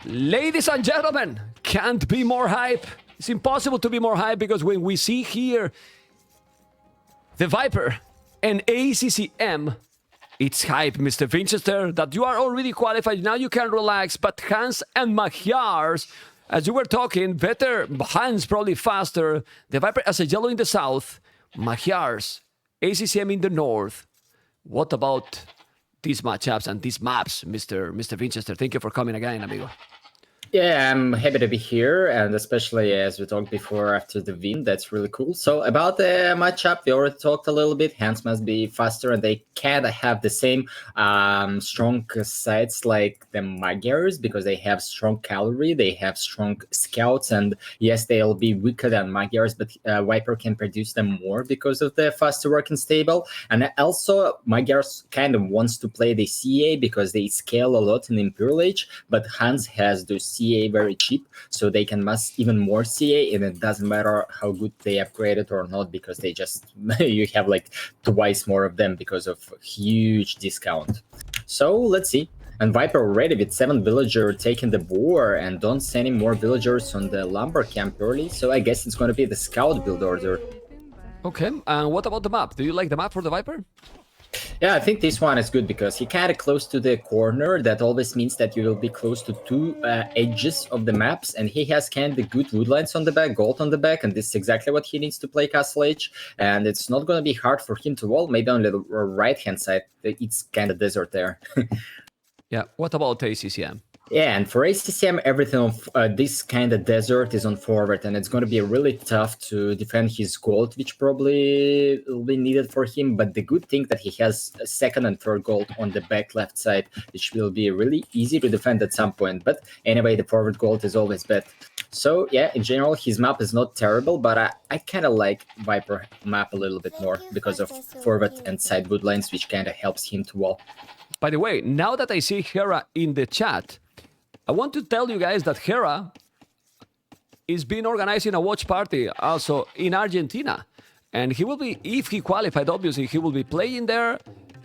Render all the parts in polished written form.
Ladies and gentlemen, can't be more hype. It's impossible to be more hype because when we see here TheViper and ACCM, it's hype, Mr. Winchester, that you are already qualified. Now you can relax. But Hans and Magyars, as you were talking, better. Hans probably faster. TheViper as a yellow in the south. Magyars, ACCM in the north. What about these matchups and these maps, Mr. Winchester? Thank you for coming again, amigo. Yeah, I'm happy to be here, and especially as we talked before after the win, that's really cool. So about the matchup, we already talked a little bit. Hands must be faster, and they can't have the same strong sides like the Magyars because they have strong cavalry, they have strong scouts, and yes, they'll be weaker than Magyars, but Viper can produce them more because of the faster working stable. And also, Magyars kind of wants to play the CA because they scale a lot in Imperial Age, but Hans has those CA very cheap, so they can mass even more CA, and it doesn't matter how good they upgraded or not because they just you have like twice more of them because of huge discount. So let's see. And Viper already with 7 villager taking the boar and don't send any more villagers on the lumber camp early, so I guess it's going to be the scout build order. Okay, and what about the map? Do you like the map for the Viper? Yeah, I think this one is good because you're kind of close to the corner. That always means that you will be close to two edges of the maps, and he has kind of good woodlands on the back, gold on the back, and this is exactly what he needs to play Castle Age. And it's not going to be hard for him to wall, maybe on the right-hand side. It's kind of desert there. Yeah, what about ACCM? Yeah, and for ACCM, everything of this kind of desert is on forward, and it's going to be really tough to defend his gold, which probably will be needed for him. But the good thing that he has a second and third gold on the back left side, which will be really easy to defend at some point. But anyway, the forward gold is always bad. So yeah, in general, his map is not terrible, but I kind of like Viper map a little bit more because of forward and side woodlands, which kind of helps him to wall. By the way, now that I see Hera in the chat, I want to tell you guys that Hera is being organizing a watch party also in Argentina. And he will be, if he qualified, obviously, he will be playing there.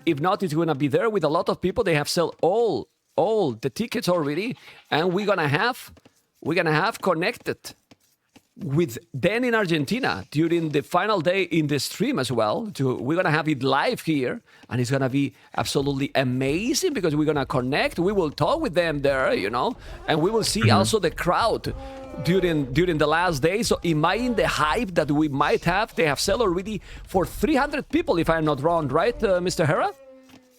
If not, he's going to be there with a lot of people. They have sold all the tickets already. And we're going to have connected with Dan in Argentina during the final day in the stream as well. We're going to have it live here, and it's going to be absolutely amazing because we're going to connect. We will talk with them there, you know, and we will see also the crowd during the last day. So imagine the hype that we might have. They have sold already for 300 people, if I'm not wrong, right, Mr. Hera?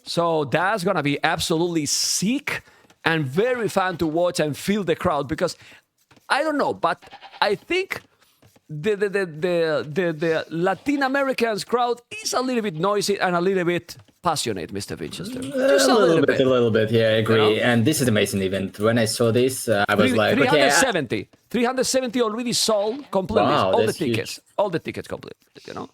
So that's going to be absolutely sick and very fun to watch and feel the crowd because I don't know, but I think the Latin Americans crowd is a little bit noisy and a little bit passionate, Mr. Winchester. Just a little bit. Yeah, I agree. You know? And this is an amazing event. When I saw this, I was like, 370. Okay, 370 already sold completely. Wow, all the tickets completely, you know.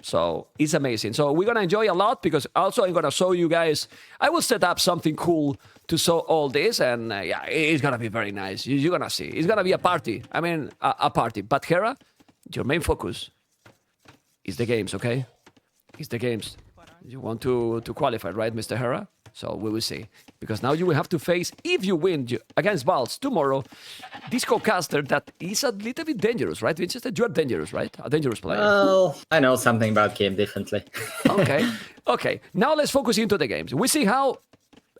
So it's amazing. So we're going to enjoy a lot because also I'm going to show you guys, I will set up something cool to show all this. And yeah, it's going to be very nice. You're going to see. It's going to be a party. I mean, a party. But Hera, your main focus is the games, okay? It's the games. You want to qualify, right, Mr. Hera? So we will see. Because now you will have to face, if you win against Vals tomorrow, this co-caster that is a little bit dangerous, right, Winchester? You are dangerous, right? A dangerous player. Well, I know something about game differently. Okay. Now let's focus into the games. We see how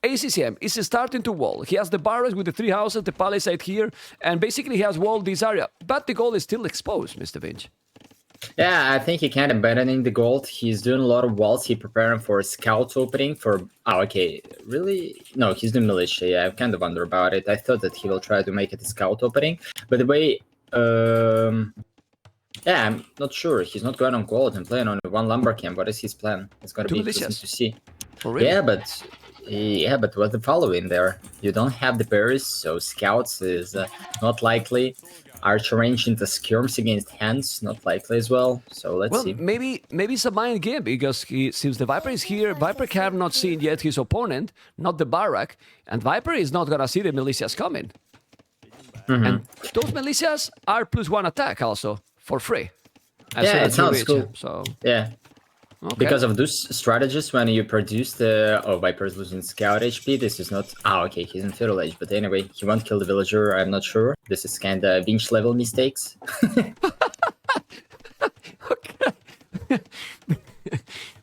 ACCM is starting to wall. He has the barracks with the 3 houses, the palisade here, and basically he has walled this area. But the goal is still exposed, Mr. Vinch. Yeah, I think he kind of abandoning the gold. He's doing a lot of walls. He's preparing for a scout opening for... Oh, okay. Really? No, he's doing militia. Yeah, I kind of wonder about it. I thought that he will try to make it a scout opening. By the way, yeah, I'm not sure. He's not going on gold and playing on one lumber camp. What is his plan? It's going to be interesting to see. Oh, really? Yeah, but what's the following there? You don't have the berries, so scouts is not likely. Archer range into skirms against hands, not likely as well. So let's see. Maybe it's a mind game because since the Viper is here, Viper have not seen yet his opponent, not the barrack, and Viper is not gonna see the militias coming. And those militias are +1 attack also for free. Yeah, it sounds cool. So yeah. Okay. Because of those strategies, when you produce the... Oh, Viper's losing scout HP. This is not... Ah, okay, he's in feudal age. But anyway, he won't kill the villager, I'm not sure. This is kind of Vinch level mistakes. Okay.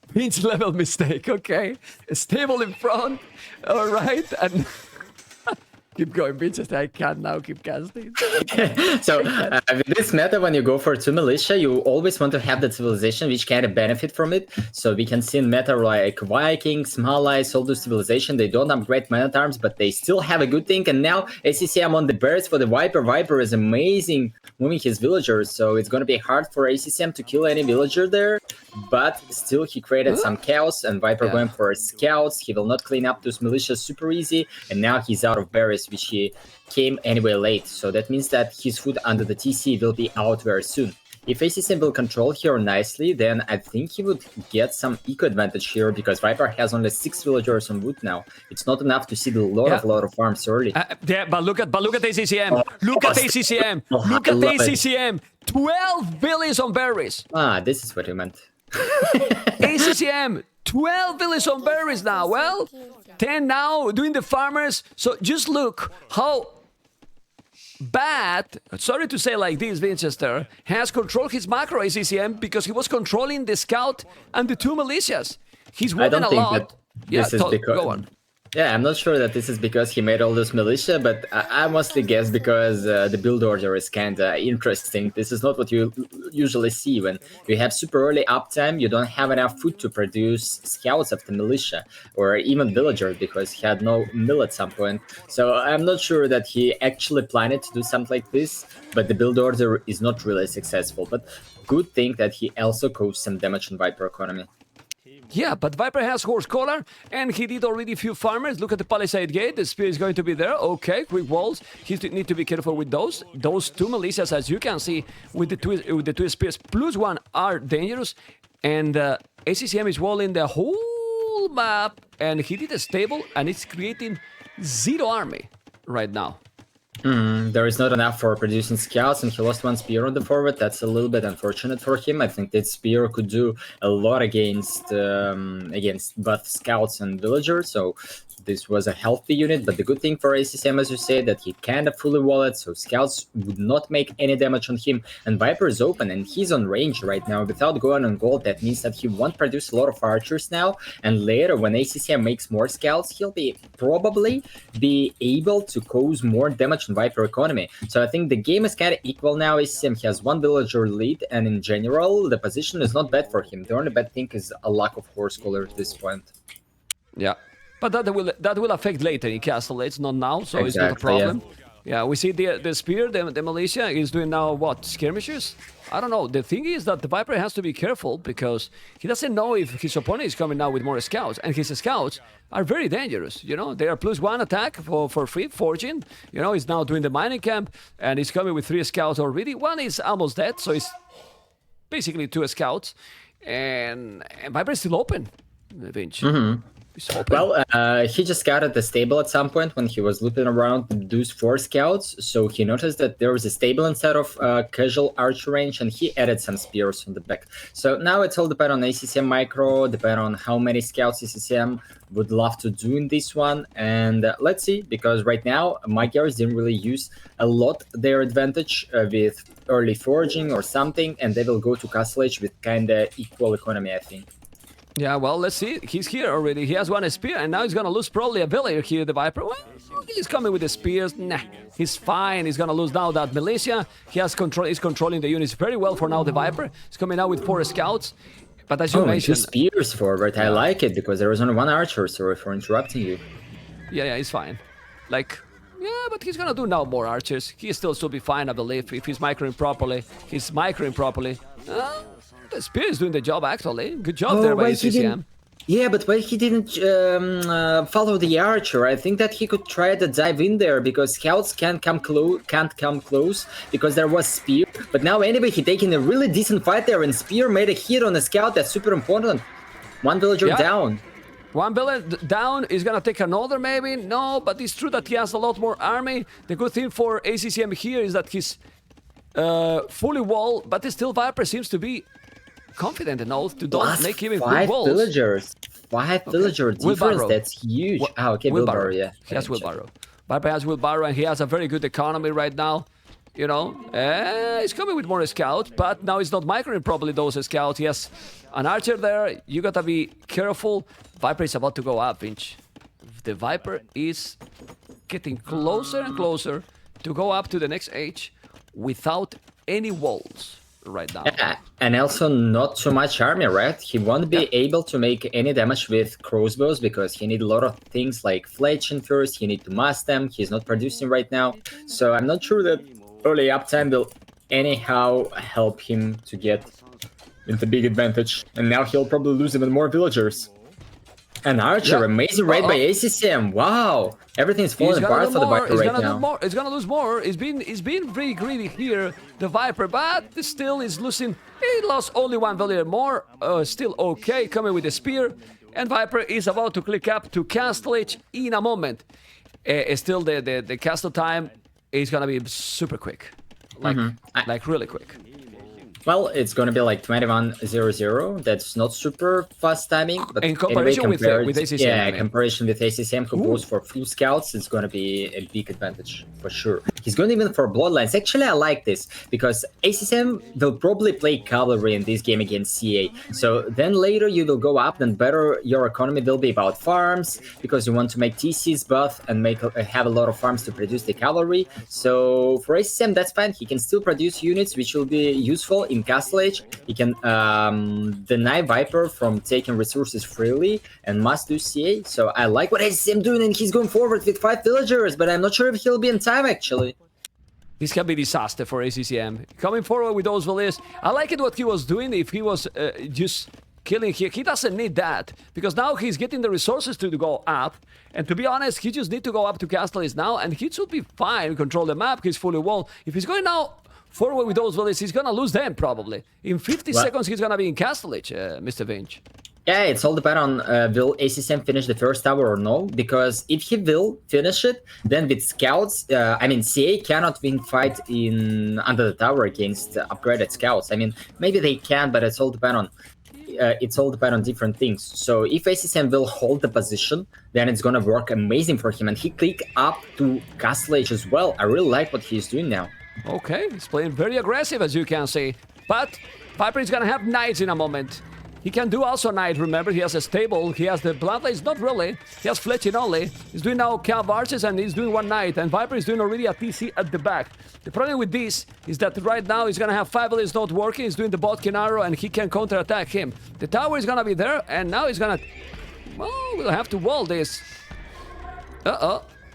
Vince level mistake. Okay. Stable in front. All right. And keep going, Vince. I can't now keep casting. So with this meta, when you go for 2 militia, you always want to have that civilization which kind of benefit from it. So we can see in meta like Vikings, Malais, all those civilization, they don't upgrade mana arms, but they still have a good thing. And now ACCM on the bears for the Viper. Viper is amazing moving his villagers, so it's going to be hard for ACCM to kill any villager there. But still, he created some chaos, and Viper going for scouts. He will not clean up those militias super easy, and now he's out of berries, which he came anyway late. So that means that his food under the TC will be out very soon. If ACCM will control here nicely, then I think he would get some eco advantage here, because Viper has only 6 villagers on wood now. It's not enough to see a lot of farms early. Yeah, but look at ACCM. Look at ACCM. Look at ACCM. 12 billions on berries. Ah, this is what you meant. ACCM, 12 billions on berries now. Well, 10 now doing the farmers. So just look how bad, sorry to say like this, Winchester, has controlled his macro ACCM, because he was controlling the scout and the 2 militias. He's winning a lot. This is because... Go on. Yeah, I'm not sure that this is because he made all those militia, but I mostly guess because the build order is kind of interesting. This is not what you usually see. When you have super early uptime, you don't have enough food to produce scouts of the militia, or even villagers, because he had no mill at some point. So I'm not sure that he actually planned to do something like this, but the build order is not really successful. But good thing that he also caused some damage on Viper economy. Yeah, but Viper has horse collar, and he did already a few farmers. Look at the palisade gate. The spear is going to be there. Okay, quick walls. He need to be careful with those. Those 2 militias, as you can see, with the two spears plus 1 are dangerous. And ACCM is walling the whole map, and he did a stable, and it's creating 0 army right now. There is not enough for producing scouts, and he lost 1 spear on the forward. That's a little bit unfortunate for him. I think that spear could do a lot against both scouts and villagers. So this was a healthy unit, but the good thing for ACCM, as you say, that he kind of fully walled, so scouts would not make any damage on him. And Viper is open, and he's on range right now without going on gold. That means that he won't produce a lot of archers now, and later when ACCM makes more scouts, he'll probably be able to cause more damage on Viper economy. So I think the game is kind of equal now. ACCM has 1 villager lead, and in general, the position is not bad for him. The only bad thing is a lack of horse collar at this point. Yeah. But that will affect later in castle. It's not now, so it's not a problem. Yeah, we see the spear, the militia is doing now what, skirmishes? I don't know. The thing is that the Viper has to be careful, because he doesn't know if his opponent is coming now with more scouts, and his scouts are very dangerous. You know, they are plus 1 attack for free forging. You know, he's now doing the mining camp, and he's coming with 3 scouts already. 1 is almost dead, so it's basically 2 scouts, and Viper is still open. Vinci. Well, he just got at the stable at some point when he was looping around those 4 scouts, so he noticed that there was a stable instead of casual archer range, and he added some spears on the back. So now it's all depend on ACCM micro, depend on how many scouts ACCM would love to do in this one, and let's see, because right now Magyars didn't really use a lot their advantage with early foraging or something, and they will go to Castle Age with kinda equal economy, I think. Yeah, well, let's see. He's here already. He has 1 spear, and now he's gonna lose probably a villager here, the Viper. Well, he's coming with the spears. Nah, he's fine. He's gonna lose now that militia. He has control. He's controlling the units very well for now, the Viper. He's coming out with 4 scouts. But as you mentioned... 2 spears forward. I like it, because there was only 1 archer, sorry for interrupting you. Yeah, he's fine. Like... Yeah, but he's gonna do now more archers. He still should be fine, I believe, if he's microing properly. He's microing properly. The spear is doing the job, actually. Good job there by ACCM. Yeah, but why he didn't follow the archer? I think that he could try to dive in there, because scouts can't come close because there was spear. But now anyway, he taking a really decent fight there, and spear made a hit on a scout. That's super important. 1 villager down. 1 villager down. Is gonna take another, maybe? No, but it's true that he has a lot more army. The good thing for ACCM here is that he's fully walled, but still Viper seems to be confident enough to don't Plus make him put 5 walls. villagers. 5 villager difference, Wheelbarrow. that's huge. Okay, wheelbarrow, yeah. He has wheelbarrow. Viper has wheelbarrow, and he has a very good economy right now. You know, he's coming with more scouts, but now he's not microing properly those scouts. He has an archer there. You gotta be careful. Viper is about to go up, Finch. The Viper is getting closer and closer to go up to the next age without any walls right now. Yeah, and also not too much army, right? He won't be able to make any damage with crossbows because he need a lot of things like fletching first. He need to mass them. He's not producing right now, so I'm not sure that early uptime will anyhow help him to get into big advantage. And now he'll probably lose even more villagers. And Archer, amazing raid by ACCM. Wow, everything's falling apart for the Viper right now. He's gonna lose more. He's been pretty greedy here, the Viper, but still is losing. He lost only 1 villager more. Still okay, coming with the spear. And Viper is about to click up to Castle Age in a moment. Still, the castle time is gonna be super quick, like really quick. Well, it's gonna be like 21:00. That's not super fast timing, but in comparison with ACCM. Yeah, in comparison with ACCM, who goes for full scouts, it's gonna be a big advantage for sure. He's going even for bloodlines. Actually, I like this because ACCM will probably play cavalry in this game against CA. So then later you will go up, then better your economy will be about farms because you want to make TCs buff and have a lot of farms to produce the cavalry. So for ACCM, that's fine. He can still produce units which will be useful in Castle Age. He can deny Viper from taking resources freely and must do CA. So I like what ACCM doing, and he's going forward with 5 villagers, but I'm not sure if he'll be in time actually. This can be disaster for ACCM. Coming forward with those villagers. I like it what he was doing if he was just killing here. He doesn't need that because now he's getting the resources to go up. And to be honest, he just need to go up to Castle Age now, and he should be fine. Control the map. He's fully walled. If he's going now forward with those villagers, he's gonna lose them probably. In 50 seconds, he's gonna be in Castle Age, Mr. Vinch. Yeah, it's all depend on will ACCM finish the first tower or no, because if he will finish it, then with scouts, I mean, CA cannot win fight in under the tower against upgraded scouts. I mean, maybe they can, but it's all depend on different things. So if ACCM will hold the position, then it's gonna work amazing for him, and he click up to Castle Age as well. I really like what he's doing now. Okay, he's playing very aggressive, as you can see. But Viper is gonna have knights in a moment. He can do also knight, remember, he has a stable, he has the bloodlines, not really, he has fletching only. He's doing now cav archers and he's doing 1 knight, and Viper is doing already a TC at the back. The problem with this is that right now he's gonna have 5 villages not working, he's doing the botkin arrow and he can counter-attack him. The tower is gonna be there, and now he's gonna... Well, we'll have to wall this.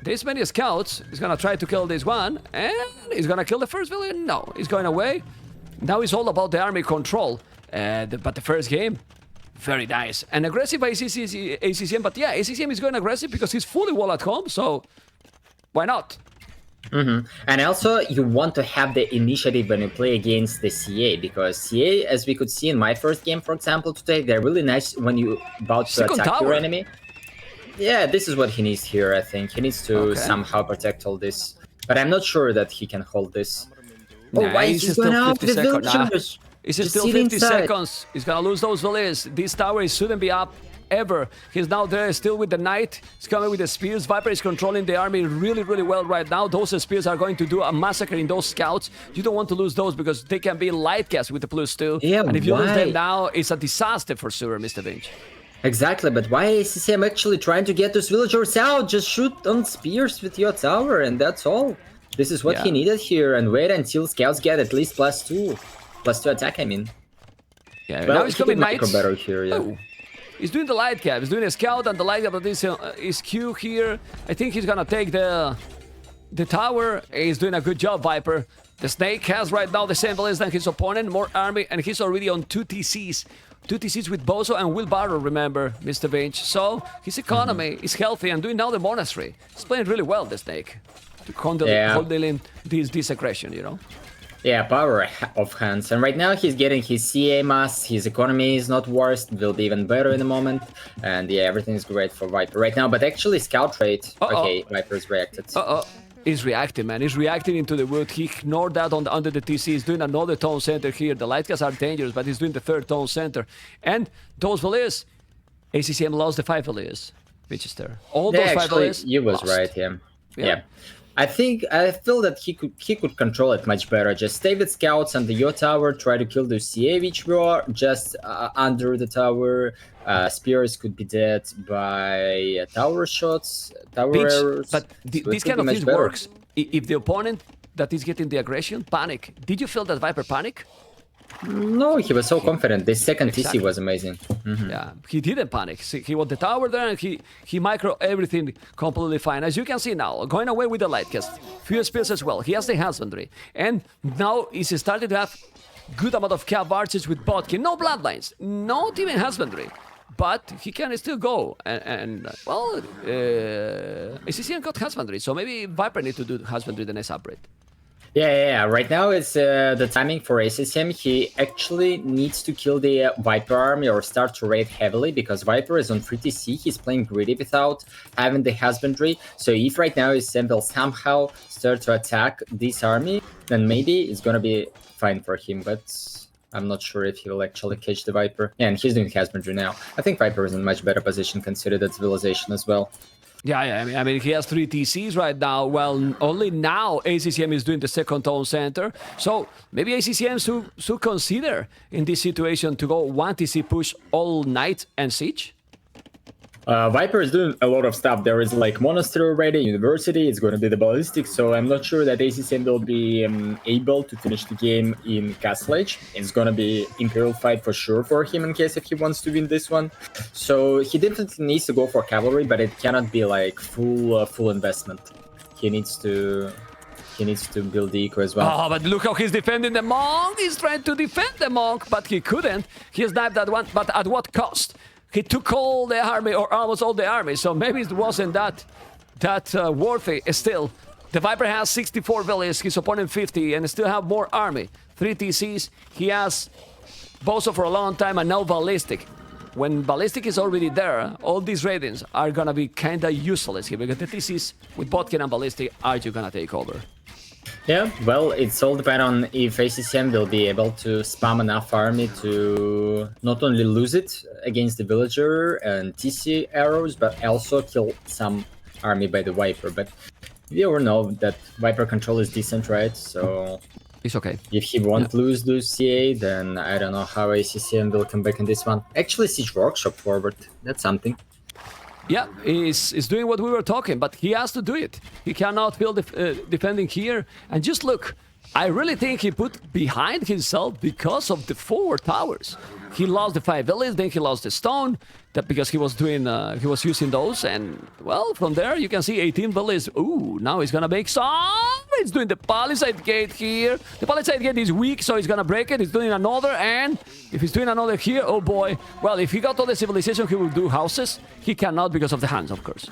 This many scouts. He's gonna try to kill this one, and he's gonna kill the first villain. No, he's going away. Now it's all about the army control. But the first game, very nice and aggressive by ACCM. But yeah, ACCM is going aggressive because he's fully wall at home. So why not? And also, you want to have the initiative when you play against the CA, because CA, as we could see in my first game, for example, today, they're really nice when you about to attack your enemy. Yeah, this is what he needs here, I think. He needs to somehow protect all this. But I'm not sure that he can hold this. Nah, why is he going out with the villagers? It's still 50 seconds. He's gonna lose those villagers. This tower shouldn't be up ever. He's now there still with the knight. He's coming with the spears. Viper is controlling the army really, really well right now. Those spears are going to do a massacre in those scouts. You don't want to lose those because they can be light cast with the +2. Yeah, and if you lose them now, it's a disaster for sure, Mr. Vinch. Exactly, but why is ACCM actually trying to get those villagers out? Just shoot on spears with your tower and that's all. This is what he needed here, and wait until scouts get at least +2. +2 attack, I mean. Yeah, well, now he's coming knights. Better here, yeah. Oh. He's doing the light cap. He's doing a scout and the light cap of this is Q here. I think he's gonna take the tower. He's doing a good job, Viper. The snake has right now the same village than his opponent, more army, and he's already on 2 TCs. 2 TCs with Bozo and wheelbarrow, remember, Mr. Vinch. So his economy is healthy and doing now the monastery. He's playing really well, the snake. To handling this aggression, you know? Yeah, power of hands. And right now he's getting his CA mass, his economy is not worst, will be even better in a moment. And yeah, everything is great for Viper right now. But actually, scout rate... Okay, Viper's reacted. He's reacting, man. He's reacting into the wood. He ignored that under the TC. He's doing another tone center here. The light guys are dangerous, but he's doing the third tone center. And those Villiers, ACCM lost the 5 Villiers, Winchester. All those 5 Villiers you was lost. right, yeah. I feel that he could control it much better. Just stay with scouts under your tower, try to kill the CA which were just under the tower. Spears could be dead by tower shots, tower arrows. But this kind of thing works if the opponent that is getting the aggression panic. Did you feel that Viper panic? No, he was so confident. The second TC was amazing. Yeah, he didn't panic. See, he was the tower there, and he micro everything completely fine. As you can see now, going away with the light cast, few spears as well. He has the husbandry, and now he's started to have good amount of cap archers with Botkin. No bloodlines, not even husbandry, but he can still go. And well, ACCM got husbandry, so maybe Viper need to do husbandry the next upgrade. Yeah. Right now it's the timing for ACCM. He actually needs to kill the Viper army or start to raid heavily because Viper is on 3TC. He's playing greedy without having the husbandry. So if right now ACCM will somehow start to attack this army, then maybe it's gonna be fine for him. But I'm not sure if he will actually catch the Viper. Yeah, and he's doing husbandry now. I think Viper is in much better position considering that civilization as well. Yeah. I mean, he has 3 TCs right now. Well, only now ACCM is doing the second tone center. So maybe ACCM should consider in this situation to go 1 TC push all night and siege. Viper is doing a lot of stuff. There is like monastery already, university. It's going to be the ballistic. So I'm not sure that ACCM will be able to finish the game in Castle Age. It's going to be Imperial fight for sure for him in case if he wants to win this one. So he definitely needs to go for cavalry, but it cannot be like full investment. He needs to build the eco as well. Oh, but look how he's defending the monk. He's trying to defend the monk, but he couldn't. He sniped that one, but at what cost? He took all the army, or almost all the army, so maybe it wasn't that worthy. Still, the Viper has 64 villages, his opponent 50, and still have more army. 3 TCs, he has Bozo for a long time, and now Ballistic. When Ballistic is already there, all these raidings are gonna be kinda useless here, because the TCs with Botkin and Ballistic are you gonna take over. Yeah, well, it's all depend on if ACCM will be able to spam enough army to not only lose it against the villager and TC arrows, but also kill some army by the Viper. But we all know that Viper control is decent, right? So it's okay. If he won't lose the CA, then I don't know how ACCM will come back in this one. Actually, Siege Workshop forward, that's something. Yeah, he's doing what we were talking, but he has to do it. He cannot build defending here. And just look, I really think he put behind himself because of the 4 towers. He lost the 5 villages, then he lost the stone, that because he was doing, he was using those, and well, from there you can see 18 villages. Ooh, now he's gonna make some. He's doing the palisade gate here. The palisade gate is weak, so he's gonna break it. He's doing another, and if he's doing another here, oh boy. Well, if he got all the civilization, he will do houses. He cannot because of the hands, of course.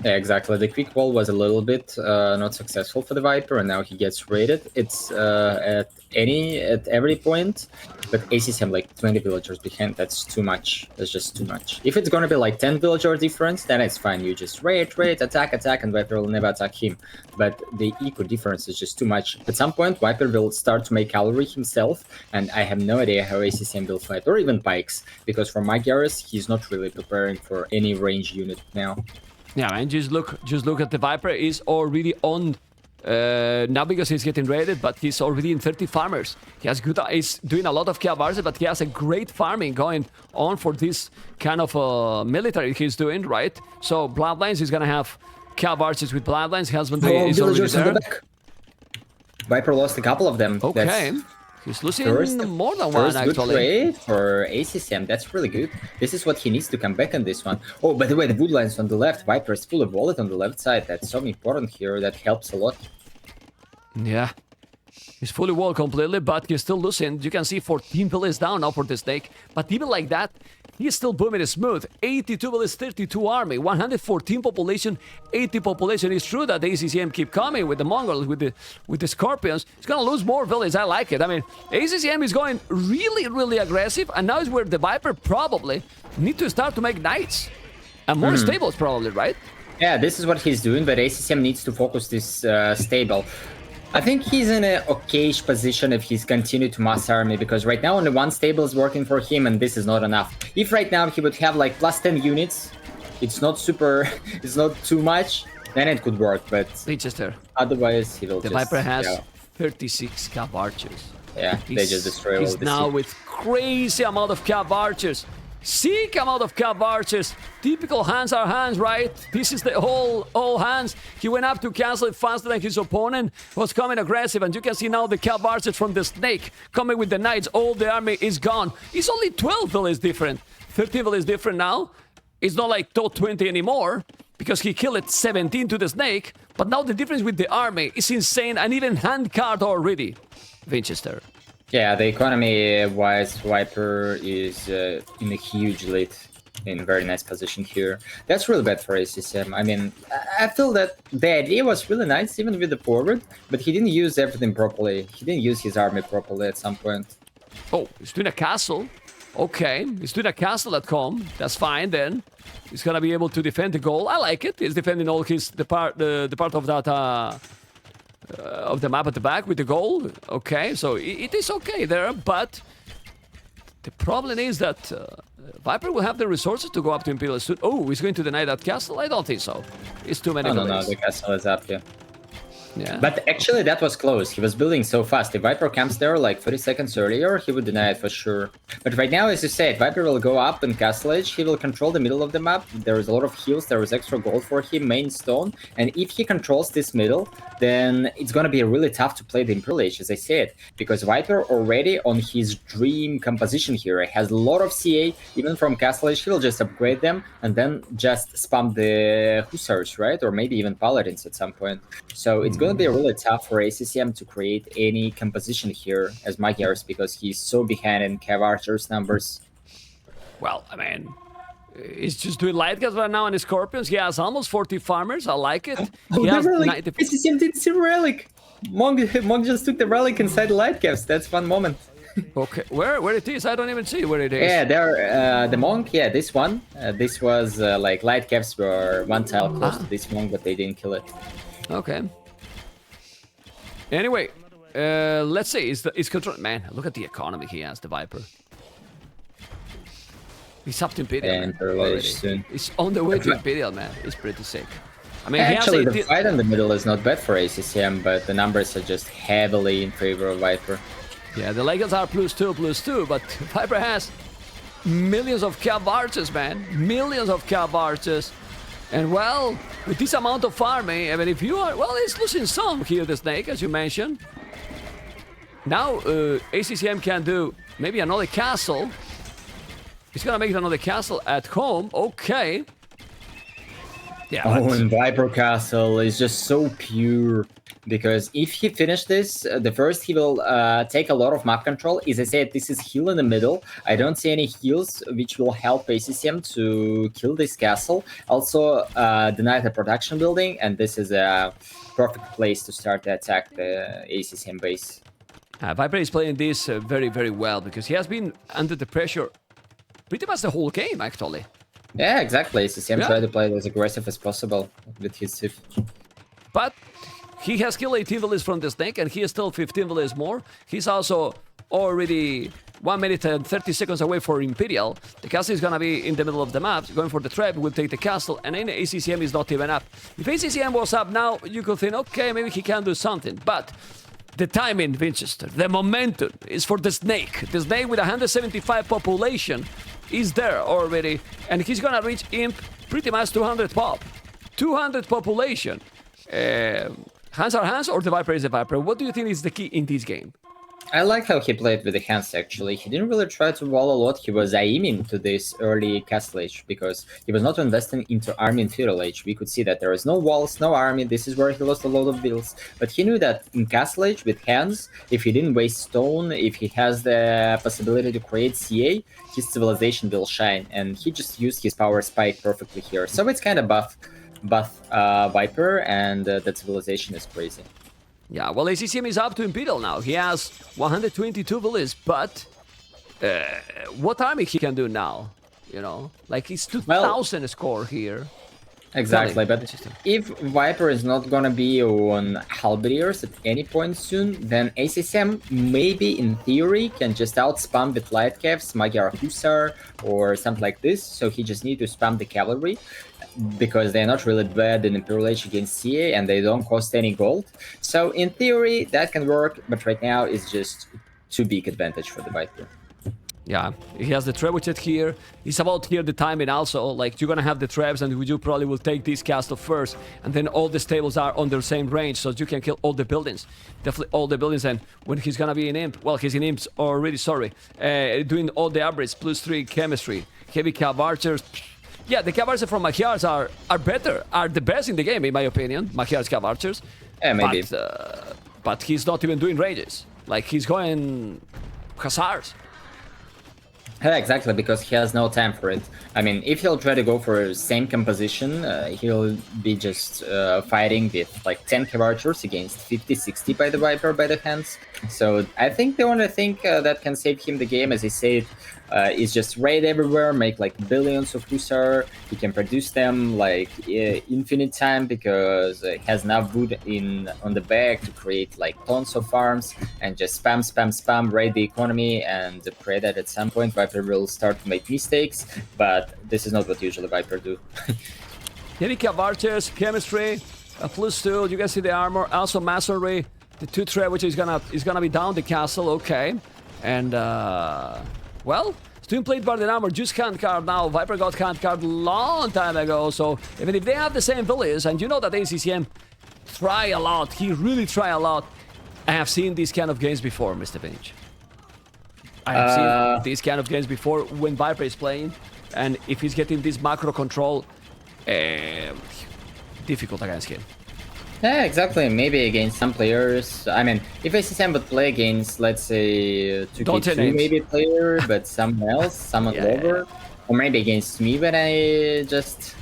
Yeah, exactly. The quick wall was a little bit not successful for the Viper, and now he gets raided. It's at every point, but ACCM like 20 villagers behind. That's too much. That's just too much. If it's gonna be like 10 villager difference, then it's fine. You just raid, attack, and Viper will never attack him. But the eco difference is just too much. At some point, Viper will start to make cavalry himself, and I have no idea how ACCM will fight, or even pikes, because for my Garrus, he's not really preparing for any range unit now. Yeah, man, just look at the Viper. Is already on now because he's getting raided, but he's already in 30 farmers. He has good. He's doing a lot of Cavalry, but he has a great farming going on for this kind of military he's doing, right? So Bloodlines is gonna have Cavalry with Bloodlines. Husbandry is already there. Viper lost a couple of them. Okay. He's losing more than one, first actually. Good trade for ACCM. That's really good. This is what he needs to come back on this one. Oh, by the way, the woodlines on the left. Viper is full of wallet on the left side. That's so important here. That helps a lot. Yeah. He's fully walled completely, but he's still losing. You can see 14 villages down now for the snake. But even like that, he's still booming it smooth. 82 villages, 32 army, 114 population, 80 population. It's true that the ACCM keep coming with the Mongols, with the Scorpions. He's gonna lose more villages. I like it. I mean, ACCM is going really, really aggressive, and now is where the Viper probably need to start to make knights and more stables, probably, right? Yeah, this is what he's doing, but ACCM needs to focus this stable. I think he's in a okayish position if he's continued to mass army, because right now only one stable is working for him, and this is not enough. If right now he would have like plus 10 units, it's not super, it's not too much, then it could work, but Winchester. otherwise he will The just... Viper has yeah, 36 cav archers. yeah, they just destroy all He's the now city. with crazy amount of cav archers. Sick amount of cav archers. Typical hands are hands, right? This is the all hands. He went up to cancel it faster than his opponent. Was coming aggressive, and you can see now the cav archers from the snake coming with the knights. All the army is gone. It's only 12 villas different. 13 villas different now. It's not like top 20 anymore because he killed 17 to the snake. But now the difference with the army is insane, and even hand card already. Winchester. Yeah, the economy-wise, Viper is in a huge lead, in a very nice position here. That's really bad for ACCM. I mean, I feel that the idea was really nice, even with the forward, but he didn't use everything properly. He didn't use his army properly at some point. Oh, he's doing a castle. Okay, he's doing a castle at home. That's fine then. He's gonna be able to defend the goal. I like it. He's defending all the part of that of the map at the back with the goal. Okay, so it is okay there, but the problem is that Viper will have the resources to go up to Imperial soon. Oh, he's going to deny that castle? I don't think so. It's too many. No, the castle is up here. Yeah. But actually, that was close. He was building so fast. If Viper comes there like 30 seconds earlier, he would deny it for sure. But right now, as you said, Viper will go up in Castle Edge. He will control the middle of the map. There is a lot of heals. There is extra gold for him, main stone. And if he controls this middle, then it's going to be really tough to play the Imperial Age, as I said. Because Viper already on his dream composition here has a lot of CA. Even from Castle Edge, he'll just upgrade them and then just spam the Hussars, right? Or maybe even Paladins at some point. So it's going to be really tough for ACCM to create any composition here as Magyars because he's so behind in Cav Archers numbers. Well, I mean, he's just doing light gas right now on his Scorpions. He has almost 40 farmers. I like it. He has 90... ACCM did see relic. Monk just took the relic inside the light caps. That's one moment. Okay, where it is? I don't even see where it is. Yeah, there, the monk. Yeah, this one. This was like light caps were one tile close to this monk, but they didn't kill it. Okay. Anyway, let's see. Is control. Man, look at the economy he has, the Viper. He's up to Imperial. And soon. He's on the way to Imperial, man. It's pretty sick. I mean, actually, the fight in the middle is not bad for ACCM, but the numbers are just heavily in favor of Viper. Yeah, the Legends are +2, but Viper has millions of cav archers, man. Millions of cav archers. And well, with this amount of farming, I mean, if you are... Well, it's losing some here, the Snake, as you mentioned. Now, ACCM can do maybe another castle. He's gonna make another castle at home. Okay. Yeah. Oh, and Viper Castle is just so pure. Because if he finishes this, the first he will take a lot of map control. As I said, this is heal in the middle. I don't see any heals which will help ACCM to kill this castle. Also, deny the production building, and this is a perfect place to start to attack the ACCM base. Viper is playing this very, very well because he has been under the pressure pretty much the whole game, actually. Yeah, exactly. ACCM tried to play as aggressive as possible with his Sif. But he has killed 18 villages from the Snake, and he is still 15 villages more. He's also already 1 minute and 30 seconds away for Imperial. The castle is gonna be in the middle of the map, going for the trap, will take the castle, and then ACCM is not even up. If ACCM was up now, you could think, okay, maybe he can do something, but the timing, Winchester, the momentum is for the Snake. The Snake with 175 population is there already, and he's gonna reach Imp pretty much 200 pop. 200 population. Hands are hands or the Viper is a Viper? What do you think is the key in this game? I like how he played with the hands, actually. He didn't really try to wall a lot. He was aiming to this early Castle Age because he was not investing into army in Feudal Age. We could see that there is no walls, no army. This is where he lost a lot of builds. But he knew that in Castle Age with hands, if he didn't waste stone, if he has the possibility to create CA, his civilization will shine. And he just used his power spike perfectly here. So it's kind of buff Viper, and the civilization is crazy. Yeah, well, ACCM is up to Imperial now. He has 122 villages, but what army he can do now? You know, like he's 2,000 score here. Exactly, but Vinchester. if Viper is not gonna be on Halberdiers at any point soon, then ACCM maybe in theory can just outspam with light cavs, Magyar Hussar, or something like this. So he just need to spam the cavalry because they're not really bad in Imperial Age against CA and they don't cost any gold. So in theory that can work, but right now it's just too big advantage for the Viper. Yeah, he has the trebuchet here. It's about here the timing also. Like, you're gonna have the trebs, and you probably will take this castle first, and then all the stables are on the same range, so you can kill all the buildings. Definitely all the buildings, and when he's gonna be in Imp, well, he's in Imps already, sorry. Doing all the upgrades, +3 chemistry, heavy cav archers. Yeah, the cav archers from Magyars are better, are the best in the game, in my opinion. Magyars cav archers. Yeah, maybe. But he's not even doing rages. Like, he's going hussars. Yeah, exactly, because he has no time for it. I mean, if he'll try to go for same composition, he'll be just fighting with like 10 cav archers against 50, 60 by the Viper by the hands. So I think the only thing that can save him the game, as he said, is just raid everywhere, make like billions of Hussar. He can produce them like infinite time because he has enough wood on the back to create like tons of farms and just spam, raid the economy, and pray that at some point Viper will start to make mistakes. But this is not what usually Viper do. Heavy cav archers, chemistry, +2. You can see the armor, also masonry. The 2 trade, which is gonna be down the castle, okay. And well, Twin Plate Barden armor just hand card now. Viper got hand card long time ago, so even if they have the same villas, and you know that ACCM try a lot, he really try a lot. I have seen these kind of games before, Mr. Vinch. I have seen these kind of games before when Viper is playing, and if he's getting this macro control, difficult against him. Yeah, exactly. Maybe against some players. I mean, if ACCM would play against, let's say, 2K2 maybe player, but someone else, someone lower, or maybe against me when I just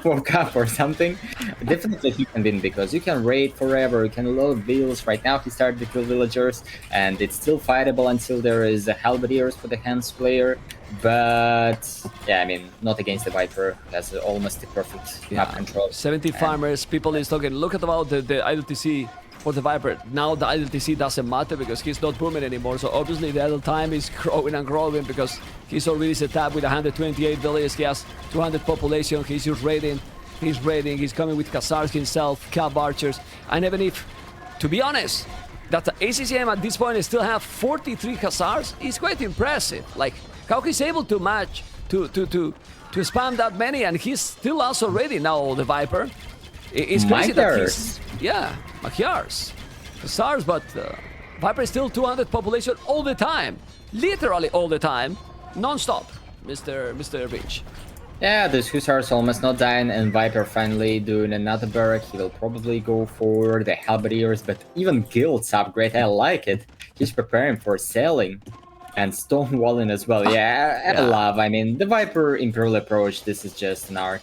woke up or something, definitely he can win because you can raid forever, you can load bills. Right now he started to kill villagers, and it's still fightable until there is a Halberdiers for the hands player. But yeah, I mean, not against the Viper. That's almost the perfect map control. 70 farmers, people is talking. Look at about the IDLTC for the Viper. Now the IDLTC doesn't matter because he's not booming anymore. So obviously the idle time is growing and growing because he's already set up with 128 villages. He has 200 population. He's just raiding. He's raiding. He's coming with Khazars himself, cav archers. And even if, to be honest, that the ACCM at this point still have 43 Khazars is quite impressive. Like, how he's able to match, to spam that many, and he's still also ready now, the Viper. It's crazy that he's... Yeah, Magyars. Khazars, but Viper is still 200 population all the time. Literally all the time. Non-stop, Mr. Vinch. Yeah, this Hussar's almost not dying, and Viper finally doing another barrack. He will probably go for the Halberdiers, but even guilds upgrade, I like it. He's preparing for selling. And stonewalling as well. Yeah, I love. I mean, the Viper Imperial approach, this is just an art.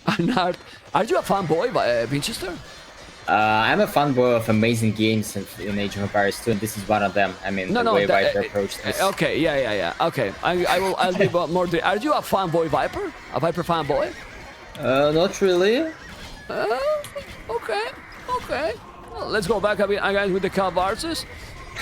An art? Are you a fanboy, Winchester? I'm a fanboy of amazing games in Age of Empires 2, and this is one of them. I mean, the way Viper approached this. Okay, yeah. Okay, I'll give more. Are you a fanboy Viper? A Viper fanboy? Not really. Okay. Well, let's go back again with the cav archers.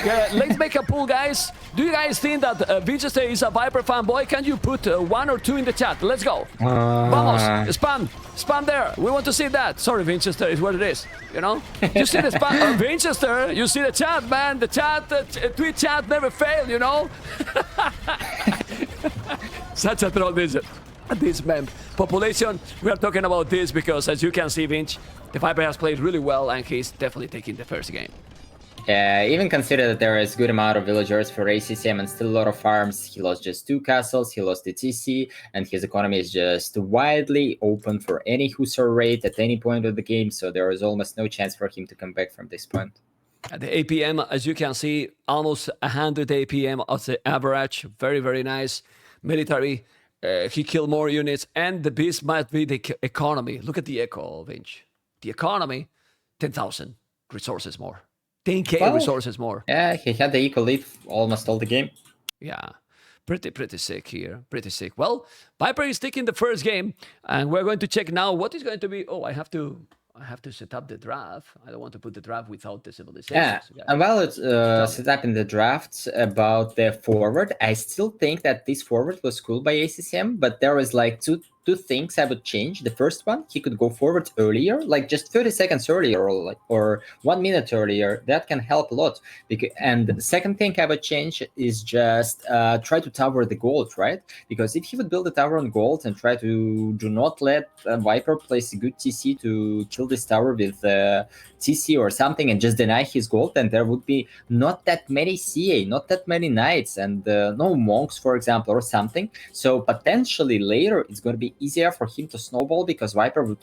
Yeah, let's make a poll, guys. Do you guys think that Winchester is a Viper fanboy? Can you put 1 or 2 in the chat? Let's go. Vamos, spam there. We want to see that. Sorry, Winchester is what it is. You know, you see the spam. Winchester, you see the chat, man. The chat, tweet chat never fail. You know. Such a troll digit. This man population. We are talking about this because, as you can see, Vinch, the Viper has played really well, and he's definitely taking the first game. Even consider that there is a good amount of villagers for ACCM and still a lot of farms. He lost just 2 castles, he lost the TC, and his economy is just widely open for any Hussar raid at any point of the game, so there is almost no chance for him to come back from this point. The APM, as you can see, almost 100 APM as the average. Very, very nice. Military, he killed more units, and the beast might be the economy. Look at the echo, Vinch. The economy, 10,000 resources more. 10k resources more. Yeah, he had the eco lead almost all the game. Yeah. Pretty sick here. Pretty sick. Well, Viper is taking the first game, and we're going to check now what is going to be. Oh, I have to set up the draft. I don't want to put the draft without the Yeah, civilizations. and while it's Tell me. set up in the drafts about the forward, I still think that this forward was cool by ACCM, but there was like two things I would change. The first one, he could go forward earlier, like just 30 seconds earlier, or 1 minute earlier. That can help a lot. And the second thing I would change is just try to tower the gold, right? Because if he would build a tower on gold and try to do not let Viper place a good TC to kill this tower with TC or something and just deny his gold, then there would be not that many CA, not that many knights, and no monks, for example, or something. So potentially later it's going to be easier for him to snowball because Viper would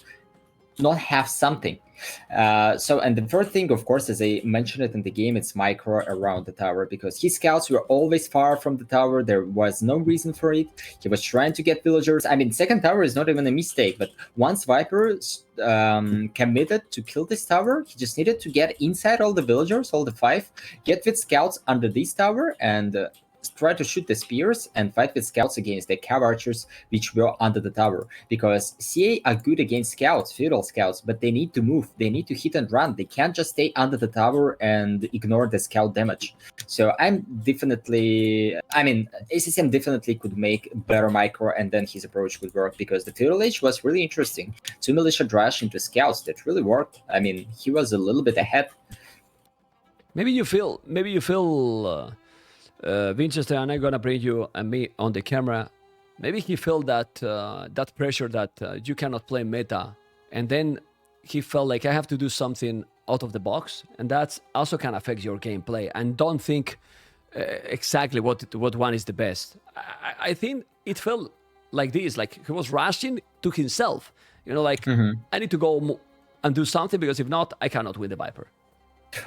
not have something. And the third thing, of course, as I mentioned it in the game, it's micro around the tower because his scouts were always far from the tower. There was no reason for it. He was trying to get villagers. I mean, second tower is not even a mistake, but once Viper committed to kill this tower, he just needed to get inside all the villagers, all the 5, get with scouts under this tower, and try to shoot the spears and fight with scouts against the cav archers which were under the tower, because CA are good against scouts, feudal scouts, but they need to move, they need to hit and run, they can't just stay under the tower and ignore the scout damage. So ACCM definitely could make better micro, and then his approach would work, because the feudal age was really interesting. 2 militia drash into scouts, that really worked. I mean, he was a little bit ahead. Maybe you feel Winchester, and I'm gonna bring you and me on the camera. Maybe he felt that pressure that you cannot play meta, and then he felt like I have to do something out of the box, and that also can affect your gameplay. And don't think exactly what one is the best. I think it felt like this, like he was rushing to himself. Like I need to go and do something, because if not, I cannot win the Viper.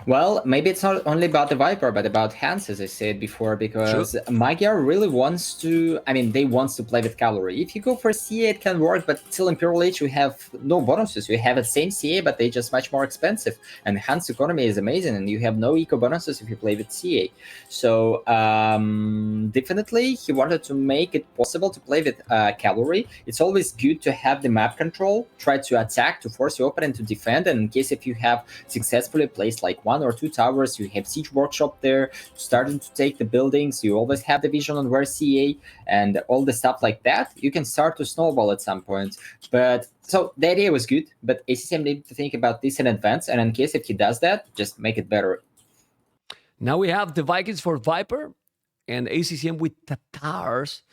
Well, maybe it's not only about the Viper, but about Hans, as I said before, because Magyar really wants to, they want to play with cavalry. If you go for CA, it can work, but till Imperial Age, we have no bonuses. We have the same CA, but they're just much more expensive. And Hans' economy is amazing, and you have no eco bonuses if you play with CA. So definitely, he wanted to make it possible to play with cavalry. It's always good to have the map control, try to attack, to force your opponent to defend, and in case if you have successfully placed like 1 or 2 towers, you have siege workshop there, starting to take the buildings, you always have the vision on where CA and all the stuff like that, you can start to snowball at some point. But so the idea was good, but ACCM needed to think about this in advance, and in case if he does that, just make it better. Now we have the Vikings for Viper and ACCM with Tatars,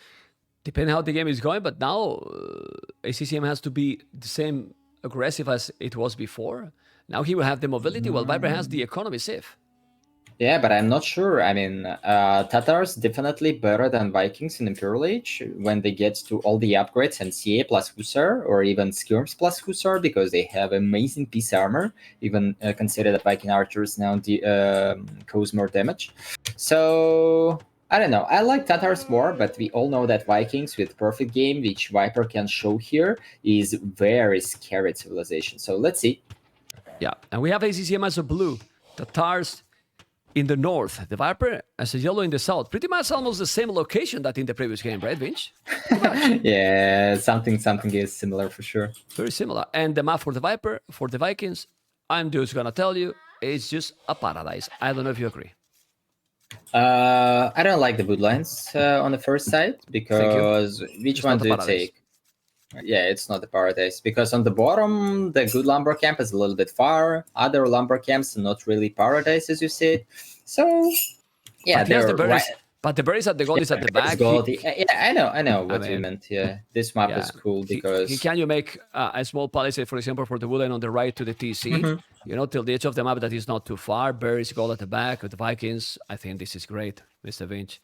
depending how the game is going. But now ACCM has to be the same aggressive as it was before. Now he will have the mobility, while Viper has the economy safe. Yeah, but I'm not sure. Tatars definitely better than Vikings in Imperial Age when they get to all the upgrades and CA plus Hussar, or even Skirms plus Hussar, because they have amazing piece armor, even consider that Viking archers now cause more damage. So I don't know. I like Tatars more, but we all know that Vikings with perfect game, which Viper can show here, is very scary civilization. So let's see. Yeah, and we have ACCM as a blue, Tatars in the north, the Viper as a yellow in the south. Pretty much almost the same location that in the previous game, right, Vinch? Yeah, something is similar for sure. Very similar. And the map for the Viper, for the Vikings, I'm just gonna tell you, it's just a paradise. I don't know if you agree. I don't like the woodlands on the first side, because which one do you take? Yeah, it's not the paradise, because on the bottom, the good lumber camp is a little bit far. Other lumber camps are not really paradise, as you said. So, yeah, they're right. But the berries at the gold is at the back. Yeah, I know what you meant. Yeah, this map is cool because can you make a small palisade, for example, for the woodland on the right to the TC? Till the edge of the map that is not too far. Berries gold at the back with the Vikings. I think this is great, Mr. Vinch.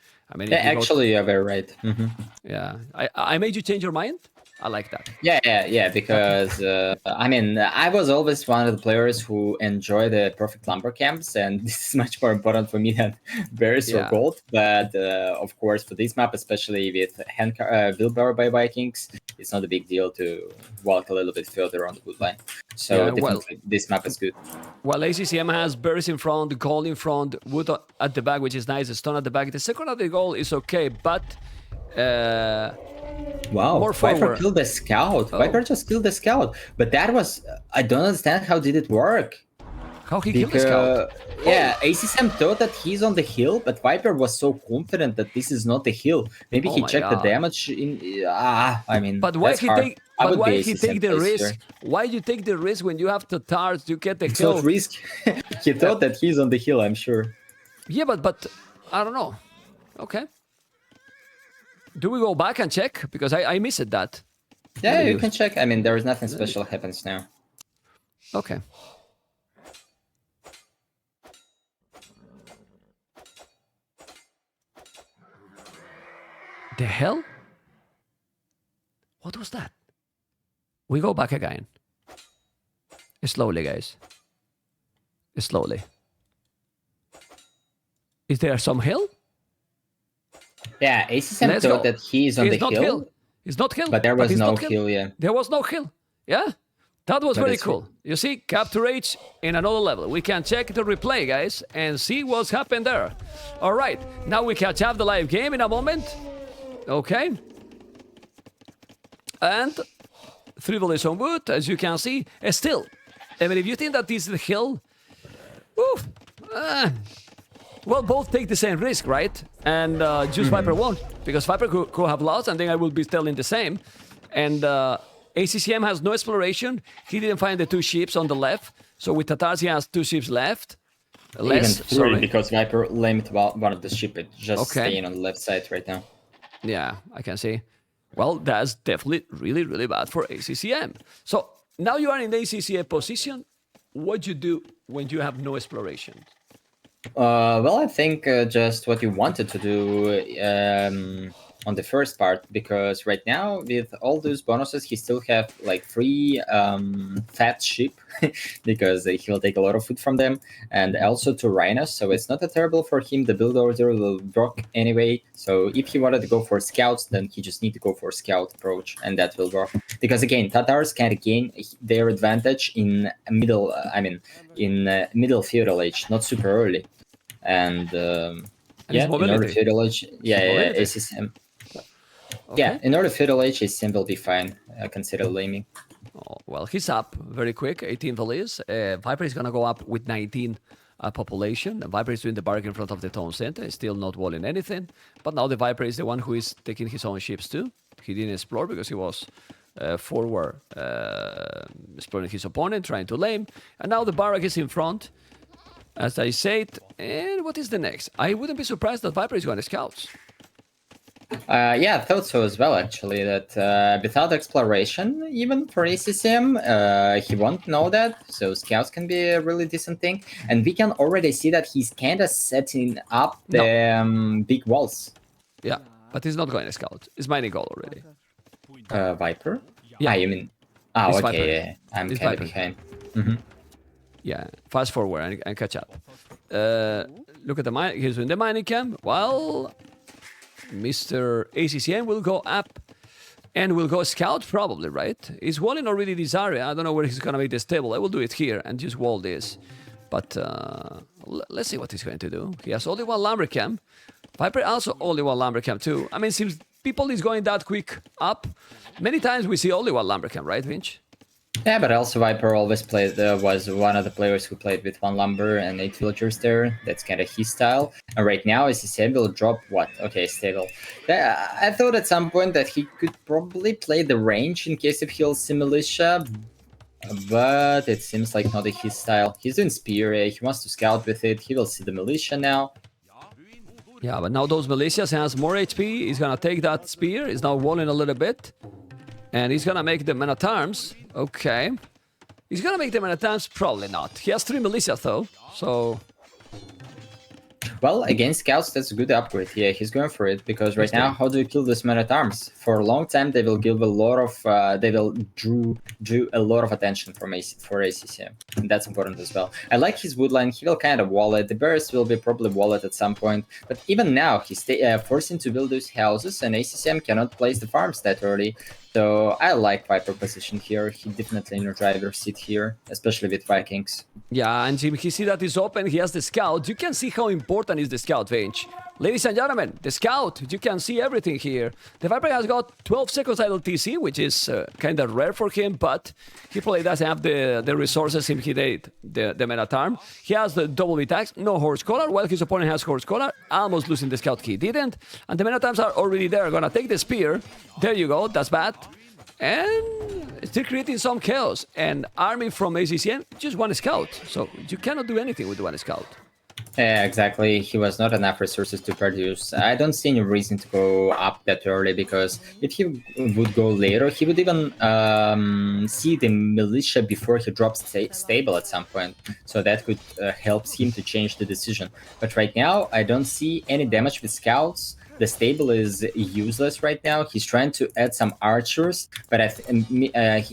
Actually, you're very right. Yeah, I made you change your mind. I like that. Yeah, because I mean, I was always one of the players who enjoy the perfect lumber camps, and this is much more important for me than berries or Yeah. gold. But of course, for this map, especially with wheelbarrow by Vikings, it's not a big deal to walk a little bit further on the wood line. So Yeah, well- definitely, this map is good. Well, ACCM has berries in front, gold in front, wood at the back, which is nice, stone at the back. The second of the goal is okay, but Wow, more Viper forward. killed the scout. Oh. Viper just killed the scout. But that was, I don't understand how did it work. How he killed the scout? Yeah, ACCM thought that he's on the hill, but Viper was so confident that this is not the hill. Maybe Oh he my checked God. the damage in. I mean, But why that's he hard. take? I But would why be he ACCM take the place risk? here. Why you take the risk when you have tatars to get the It's kill? not risk. He thought that he's on the hill, I'm sure. Yeah, but I don't know. Okay. Do we go back and check? Because I missed that. Yeah, Maybe you can check. I mean, there is nothing special happens now. Okay. The hell? What was that? We go back again. Slowly, guys. Slowly. Is there some hill? Yeah, ACCM Let's thought go. that he's on It's the not hill, It's not hill. but there was it's no not hill, yeah. There was no hill. Yeah? That was But very it's- cool. You see, capture H in another level. We can check the replay, guys, and see what's happened there. All right. Now we catch up the live game in a moment. Okay. And 3 volleys on wood, as you can see. Still, I mean, if you think that this is the hill, oof, well, both take the same risk, right? And just Viper won't, because Viper could have lost, and then I will be telling the same. And ACCM has no exploration. He didn't find the 2 ships on the left. So with Tatars, he has 2 ships left. Less, Even 3, because Viper limped one of the ship. It's just staying on the left side right now. Yeah, I can see. Well, that's definitely really, really bad for ACCM. So now you are in the ACCM position. What you do when you have no exploration? Well, I think just what you wanted to do on the first part, because right now with all those bonuses, he still have like 3 fat sheep because he will take a lot of food from them, and also 2 rhinos. So it's not that terrible for him. The build order will work anyway. So if he wanted to go for scouts, then he just need to go for scout approach, and that will work. Because again, Tatars can gain their advantage in middle. Middle feudal age, not super early. And his in order mobility. feudal age, mobility. ACCM. Okay. Yeah, in order feudal age, ACCM will be fine. Consider laming. Oh, well, he's up very quick, 18 volleys. Viper is going to go up with 19 population. And Viper is doing the barrack in front of the town center. He's still not walling anything. But now the Viper is the one who is taking his own ships too. He didn't explore because he was forward exploring his opponent, trying to lame. And now the barrack is in front, as I said. And what is the next? I wouldn't be surprised that Viper is going to scouts. Yeah, I thought so as well, actually, that without exploration, even for ACCM, he won't know that, so scouts can be a really decent thing. And we can already see that he's kind of setting up the big walls. Yeah, but he's not going to scout. He's mining gold already. Viper? Yeah. You mean... It's okay, Viper. yeah, I'm It's kind of Viper. behind. Yeah, fast forward and catch up. Look at the mine. He's doing the mining camp. Well, Mr. ACCM will go up and will go scout probably, right? He's walling already this area. I don't know where he's going to make the stable. I will do it here and just wall this. But let's see what he's going to do. He has only 1 lumber camp. Viper also only 1 lumber camp too. I mean, since people is going that quick up, many times we see only 1 lumber camp, right, Vinch? Yeah, but also Viper always played, was one of the players who played with 1 lumber and 8 villagers there. That's kind of his style. And right now, ACCM will drop what? Okay, stable. I thought at some point that he could probably play the range in case if he'll see militia, but it seems like not his style. He's doing spear, he wants to scout with it. He will see the militia now. Yeah, but now those militias has more HP. He's gonna take that spear. He's now walling a little bit. And he's gonna make the men at arms. Okay. He's gonna make the men at arms? Probably not. He has 3 militia though, so... Well, against scouts, that's a good upgrade. Yeah, he's going for it because right now, how do you kill this man at arms? For a long time, they will give a lot of they will drew a lot of attention from for ACCM, and that's important as well. I like his woodline. He will kind of wall it. The bears will be probably wall it at some point, but even now, he's forcing to build those houses, and ACCM cannot place the farms that early. So I like Viper position here. He definitely in a driver's seat here, especially with Vikings. Yeah, and Jim, he see that is open. He has the scout. You can see how important is the scout, Vinch. Ladies and gentlemen, the scout. You can see everything here. The Viper has got 12 seconds idle TC, which is kind of rare for him, but he probably doesn't have the resources if he did the meta-tarm. He has the double attacks, no horse collar, while his opponent has horse collar, almost losing the scout. He didn't, and the meta-tarms are already there. Gonna take the spear. There you go, that's bad. And still creating some chaos. And army from ACCM, just one scout. So you cannot do anything with one scout. Yeah, exactly. He was not enough resources to produce. I don't see any reason to go up that early because if he would go later, he would even see the militia before he drops stable at some point. So that could help him to change the decision. But right now, I don't see any damage with scouts. The stable is useless right now. He's trying to add some archers, but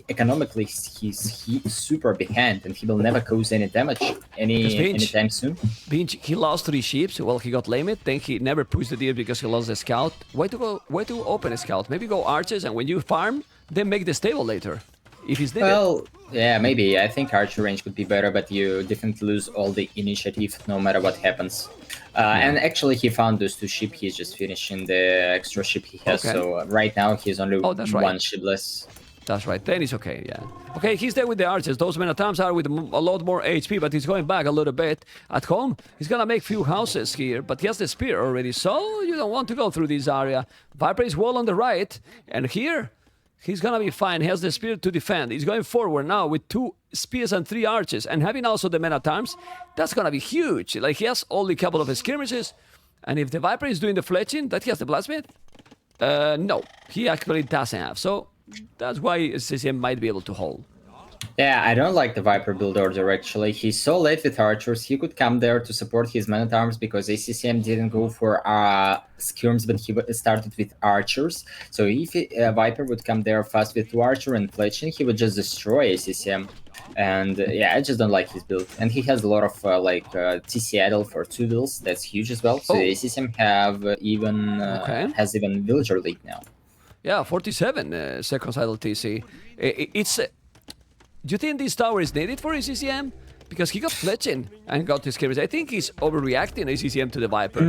economically he's super behind, and he will never cause any damage anytime soon. He lost 3 ships. Well, he got lamed. Then he never pushed the deal because he lost the scout. Why to open a scout? Maybe go archers, and when you farm, then make the stable later. If he's needed. Well, yeah, maybe. I think archer range could be better, but you definitely lose all the initiative no matter what happens. And actually, he found those 2 ships. He's just finishing the extra ship he has. Okay. So right now, he's only one ship less. That's right. Then it's okay, yeah. Okay, he's there with the archers. Those mena-tarms are with a lot more HP, but he's going back a little bit. At home, he's gonna make few houses here, but he has the spear already, so you don't want to go through this area. Viper is wall on the right, and here, he's gonna be fine. He has the spear to defend. He's going forward now with 2 spears and 3 archers, and having also the mena-tarms, that's gonna be huge. Like, he has only a couple of skirmishes, and if the Viper is doing the fletching, that he has the blacksmith? No, he actually doesn't have, so that's why ACCM might be able to hold. Yeah, I don't like the Viper build order actually. He's so late with archers. He could come there to support his men-at-arms because ACCM didn't go for skirms, but he started with archers. So if Viper would come there fast with 2 archer and fletching, he would just destroy ACCM. And yeah, I just don't like his build. And he has a lot of TC idle for 2 vills. That's huge as well. So ACCM have has even villager league now. Yeah, 47 seconds idle TC. Do you think this tower is needed for ACCM? Because he got fletching and got his skirmish. I think he's overreacting ACCM to the Viper.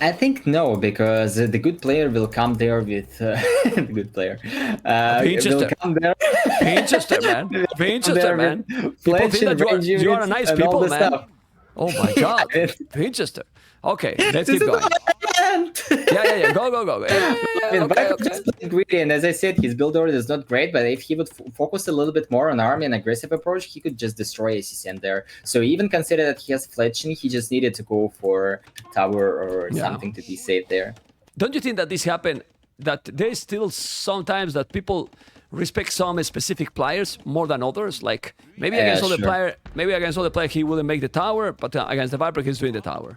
I think no, because the good player will come there with the good player. Winchester. Winchester, man. Winchester, man. People think that you are a nice people, man. Stuff. Oh my God, Winchester. Okay, let's keep going. Yeah. Go. Okay. Greedy, and as I said, his build order is not great, but if he would focus a little bit more on army and aggressive approach, he could just destroy ACCM there. So even consider that he has fletching, he just needed to go for tower or something to be safe there. Don't you think that this happened, that there's still sometimes that people respect some specific players more than others? Like maybe against all the player, he wouldn't make the tower, but against the Viper, he's doing the tower.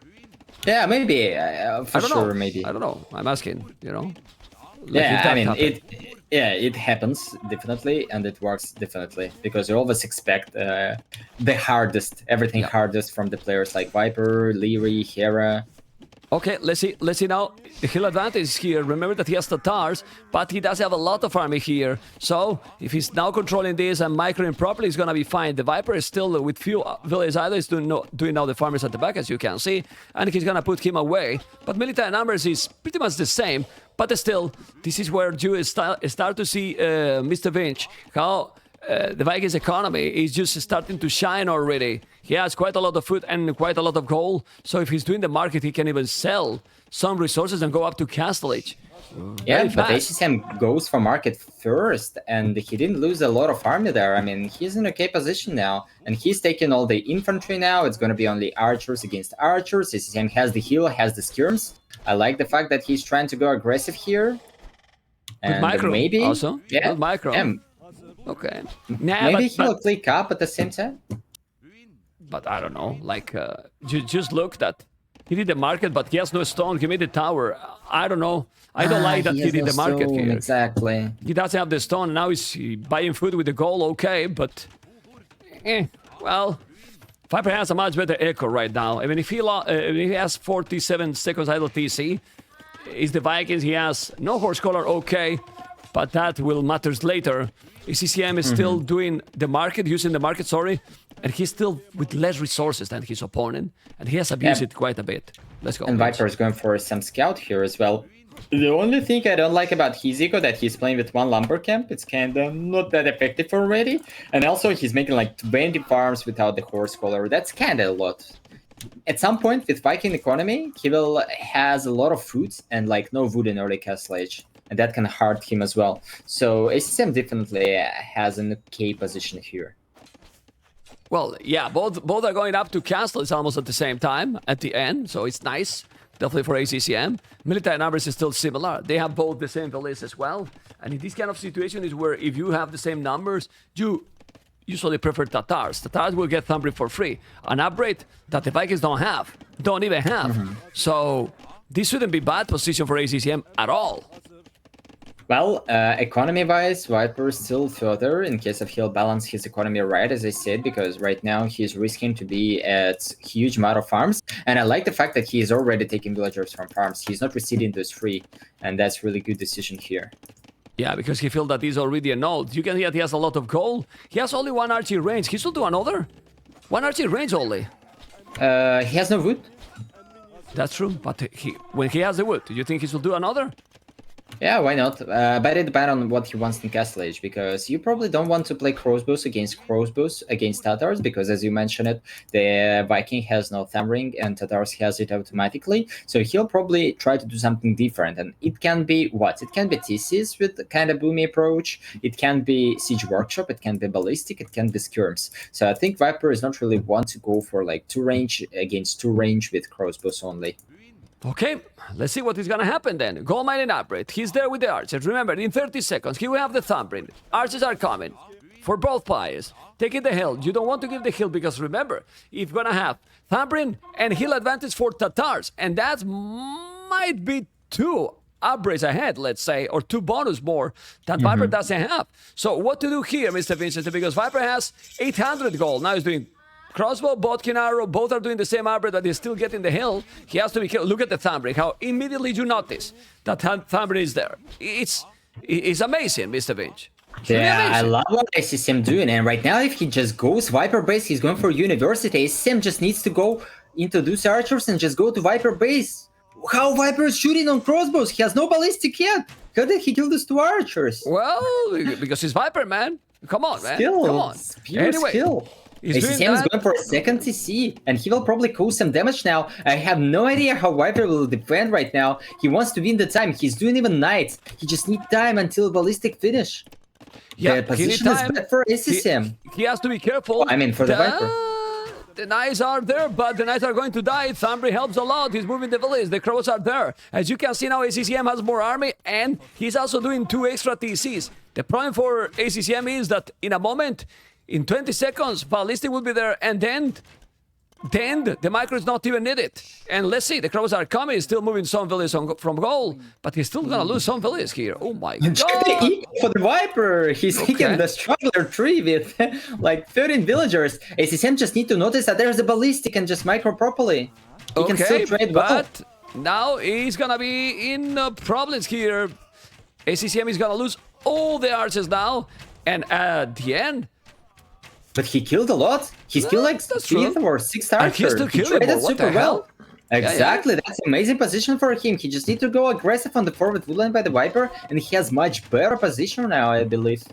Yeah, maybe. For sure, maybe. I don't know. I'm asking, you know. Like I mean, it happens definitely, and it works definitely because you always expect the hardest, everything hardest from the players like Viper, Leary, Hera. Okay, let's see now. The hill advantage is here. Remember that he has Tatars, but he does have a lot of army here. So if he's now controlling this and microing properly, he's gonna be fine. The Viper is still with few village idols doing now the farmers at the back, as you can see, and he's gonna put him away. But military numbers is pretty much the same. But still, this is where you start to see Mr. Vinch, how the Vikings economy is just starting to shine already. He has quite a lot of food and quite a lot of gold. So if he's doing the market, he can even sell some resources and go up to Castle Age. Yeah, but ACCM goes for market first, and he didn't lose a lot of army there. I mean, he's in a okay position now, and he's taking all the infantry now. It's going to be only archers against archers. ACCM has the heal, has the skirms. I like the fact that he's trying to go aggressive here. And with micro maybe also. With micro. Yeah. Okay. Maybe he'll click up at the same time. But I don't know. Like, just look that He did the market, but he has no stone. He made the tower. I don't know. I don't like that he has did no the market stone, here. Exactly. He doesn't have the stone. Now he's buying food with the gold. Okay, but well, Viper has a much better echo right now. I mean, if he has 47 seconds idle TC, is the Vikings. He has no horse collar. Okay, but that will matters later. ACCM is still doing the market, using the market. Sorry, and he's still with less resources than his opponent, and he has abused it quite a bit. Let's go. And Viper is going for some scout here as well. The only thing I don't like about his eco that he's playing with one lumber camp. It's kind of not that effective already. And also he's making like 20 farms without the horse collar. That's kind of a lot. At some point with Viking economy, he will has a lot of food and like no wood in early castle age. And that can hurt him as well. So ACCM definitely has an okay position here. Well, yeah, both are going up to castles almost at the same time at the end, so it's nice. Definitely for ACCM. Military numbers is still similar. They have both the same villas as well. And in this kind of situation is where if you have the same numbers, you usually prefer Tatars. Tatars will get Thumbrin for free. An upgrade that the Vikings don't even have. So this shouldn't be bad position for ACCM at all. Well, economy-wise, Viper is still further in case of he'll balance his economy right, as I said, because right now he's risking to be at huge amount of farms. And I like the fact that he is already taking villagers from farms. He's not receding those free, and that's really good decision here. Yeah, because he feels that he's already a node. You can see that he has a lot of gold. He has only one archery range. He should do another. One archery range only. He has no wood. That's true, but when he has the wood, do you think he should do another? Yeah, why not? But it depends on what he wants in Castle Age, because you probably don't want to play crossbows against Tatars, because as you mentioned it, the Viking has no thumb ring and Tatars has it automatically. So he'll probably try to do something different, and it can be what? It can be TCs with kind of boomy approach, it can be Siege Workshop, it can be Ballistic, it can be Skirms. So I think Viper is not really want to go for like 2 range against 2 range with crossbows only. Okay, let's see what is gonna happen then. Gold mining upgrade. He's there with the archers. Remember, in 30 seconds, he will have the thumbprint. Archers are coming for both players. Taking the hill. You don't want to give the hill because remember, you're gonna have thumbprint and hill advantage for Tatars, and that might be 2 upgrades ahead, let's say, or 2 bonus more that Viper doesn't have. So what to do here, Mr. Vincent? Because Viper has 800 gold. Now he's doing crossbow, botkin arrow, both are doing the same upgrade, but he's still getting the hill. He has to be careful. Look at the thumbprint, how immediately you notice that thumbprint is there. It's amazing, Mr. Vince. Yeah, I love what ACCM doing, and right now if he just goes Viper base, he's going for University. ACCM just needs to go into those archers and just go to Viper base. How Viper is shooting on crossbows? He has no ballistic yet. How did he kill those 2 archers? Well, because he's Viper, man. Come on, man. Skill. Come on. Pure Anyway, skill. ACCM is going for a second TC, and he will probably cause some damage now. I have no idea how Viper will defend right now. He wants to win the time. He's doing even knights. He just needs time until ballistic finish. Yeah, the position is bad for ACCM. He has to be careful. I mean, for the Viper. The knights are there, but the knights are going to die. Thumbry helps a lot. He's moving the village. The crows are there. As you can see now, ACCM has more army, and he's also doing 2 extra TCs. The problem for ACCM is that in a moment, in 20 seconds, Ballistic will be there, and then the micro is not even needed. And let's see, the crows are coming. He's still moving some villages from goal, but he's still gonna lose some villages here. Oh my god! For the Viper, he's taking the struggler tree with like 13 villagers. ACCM just need to notice that there's a ballistic and just micro properly. He can still trade well. But now he's gonna be in problems here. ACCM is gonna lose all the archers now, and at the end. But he killed a lot. He's killed like 5th or 6th archer. He traded super well. Exactly, that's an amazing position for him. He just needs to go aggressive on the forward woodland by the Viper, and he has much better position now, I believe.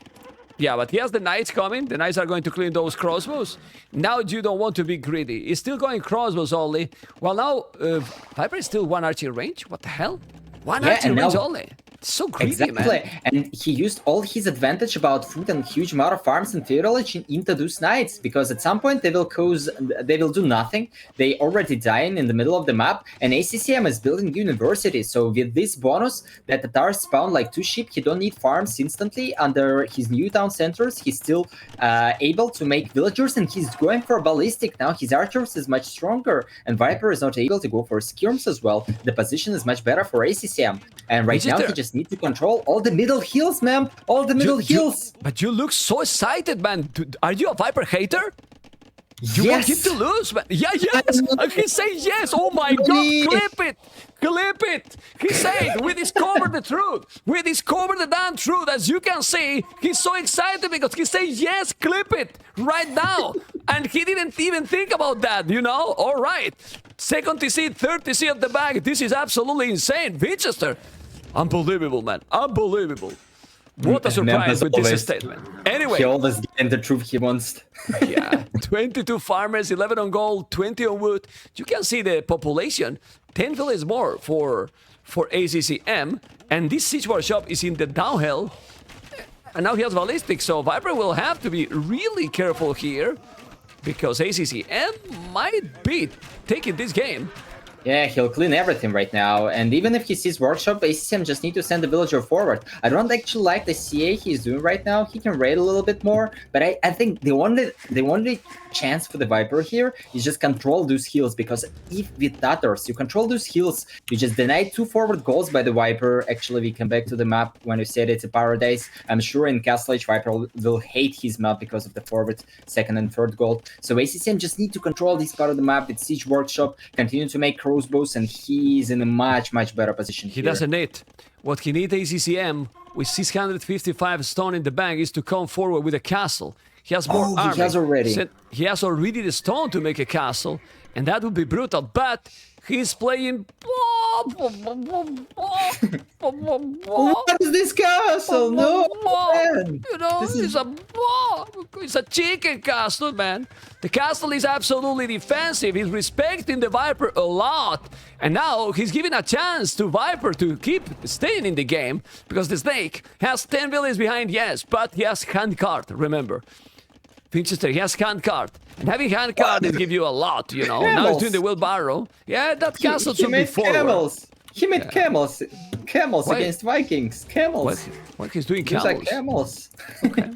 Yeah, but he has the knights coming. The knights are going to clean those crossbows. Now you don't want to be greedy. He's still going crossbows only. Well, now Viper is still 1 archer range. What the hell? 1 archer range only. So greedy, Exactly, man. and he used all his advantage about food and huge amount of farms and theology into those knights, because at some point they will do nothing. They already dying in the middle of the map, and ACCM is building university. So with this bonus that the Tatars spawn like 2 sheep, he don't need farms instantly. Under his new town centers, he's still able to make villagers, and he's going for ballistic now. His archers is much stronger, and Viper is not able to go for skirms as well. The position is much better for ACCM, and right now he just need to control all the middle hills, man. All the middle hills. But you look so excited, man. Are you a Viper hater? You want him to lose, man. Yeah, yes. He said yes. Oh my God. Clip it. Clip it. He said, we discovered the truth. We discovered the damn truth. As you can see, he's so excited because he said yes, clip it right now. And he didn't even think about that, you know? All right. Second TC, third TC at the back. This is absolutely insane. Winchester. Unbelievable, man. Unbelievable. What a surprise with this statement. Anyway. He always getting the truth he wants. Yeah. 22 farmers, 11 on gold, 20 on wood. You can see the population. 10 villages more for ACCM. And this siege workshop is in the downhill. And now he has ballistic. So Viper will have to be really careful here, because ACCM might be taking this game. Yeah, he'll clean everything right now, and even if he sees workshop, ACCM just need to send the villager forward. I don't actually like the CA he's doing right now. He can raid a little bit more, but I think the only chance for the Viper here is just control those heals, because if with Tatars you control those heals, you just deny 2 forward goals by the Viper. Actually, we come back to the map when we said it's a paradise. I'm sure in Castle Age Viper will hate his map because of the forward second and third goal. So ACCM just need to control this part of the map with Siege Workshop, continue to make crossbows, and he's in a much better position. He doesn't need. What he needs ACCM with 655 stone in the bank is to come forward with a castle. He has more army. He has already. He has already the stone to make a castle, and that would be brutal. But he's playing. What is this castle? No, man. You know, it's a chicken castle, man. The castle is absolutely defensive. He's respecting the Viper a lot, and now he's giving a chance to Viper to keep staying in the game, because the Snake has 10 villains behind, yes, but he has hand card. Remember. Winchester, he has hand card. And having hand card will give you a lot, you know. Now he's doing the wheelbarrow. Yeah, that castle should be forward. Camels. He made camels. Camels against Vikings. Camels. What he's doing camels? Like camels. Okay.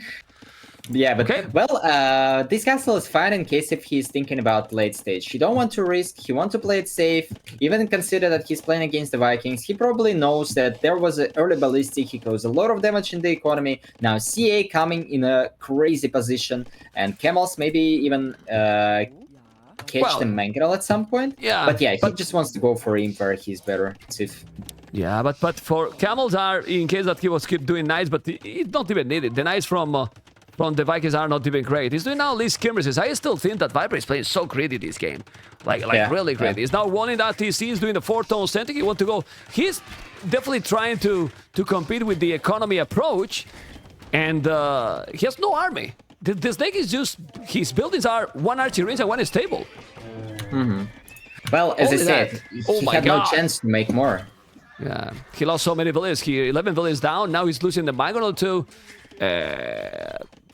Yeah, but well, this castle is fine in case if he's thinking about late stage. He don't want to risk. He want to play it safe. Even consider that he's playing against the Vikings. He probably knows that there was an early ballistic. He caused a lot of damage in the economy. Now CA coming in a crazy position, and camels maybe even catch the mangrel at some point. Yeah, but yeah, he just wants to go for him where he's better. Yeah, but for camels are in case that he was keep doing knights, but he don't even need it. The knights from the Vikings are not even great. He's doing now least skirmishes. I still think that Viper is playing so greedy this game. Like really greedy. He's now winning that TC. He's doing the 4-tone center. He want to go. He's definitely trying to compete with the economy approach. And he has no army. The Snake is just... His buildings are 1 archery range and 1 stable. Mm-hmm. Well, as I said, he had no chance to make more. Yeah, he lost so many villages here. 11 villages down. Now he's losing the Mangonel too.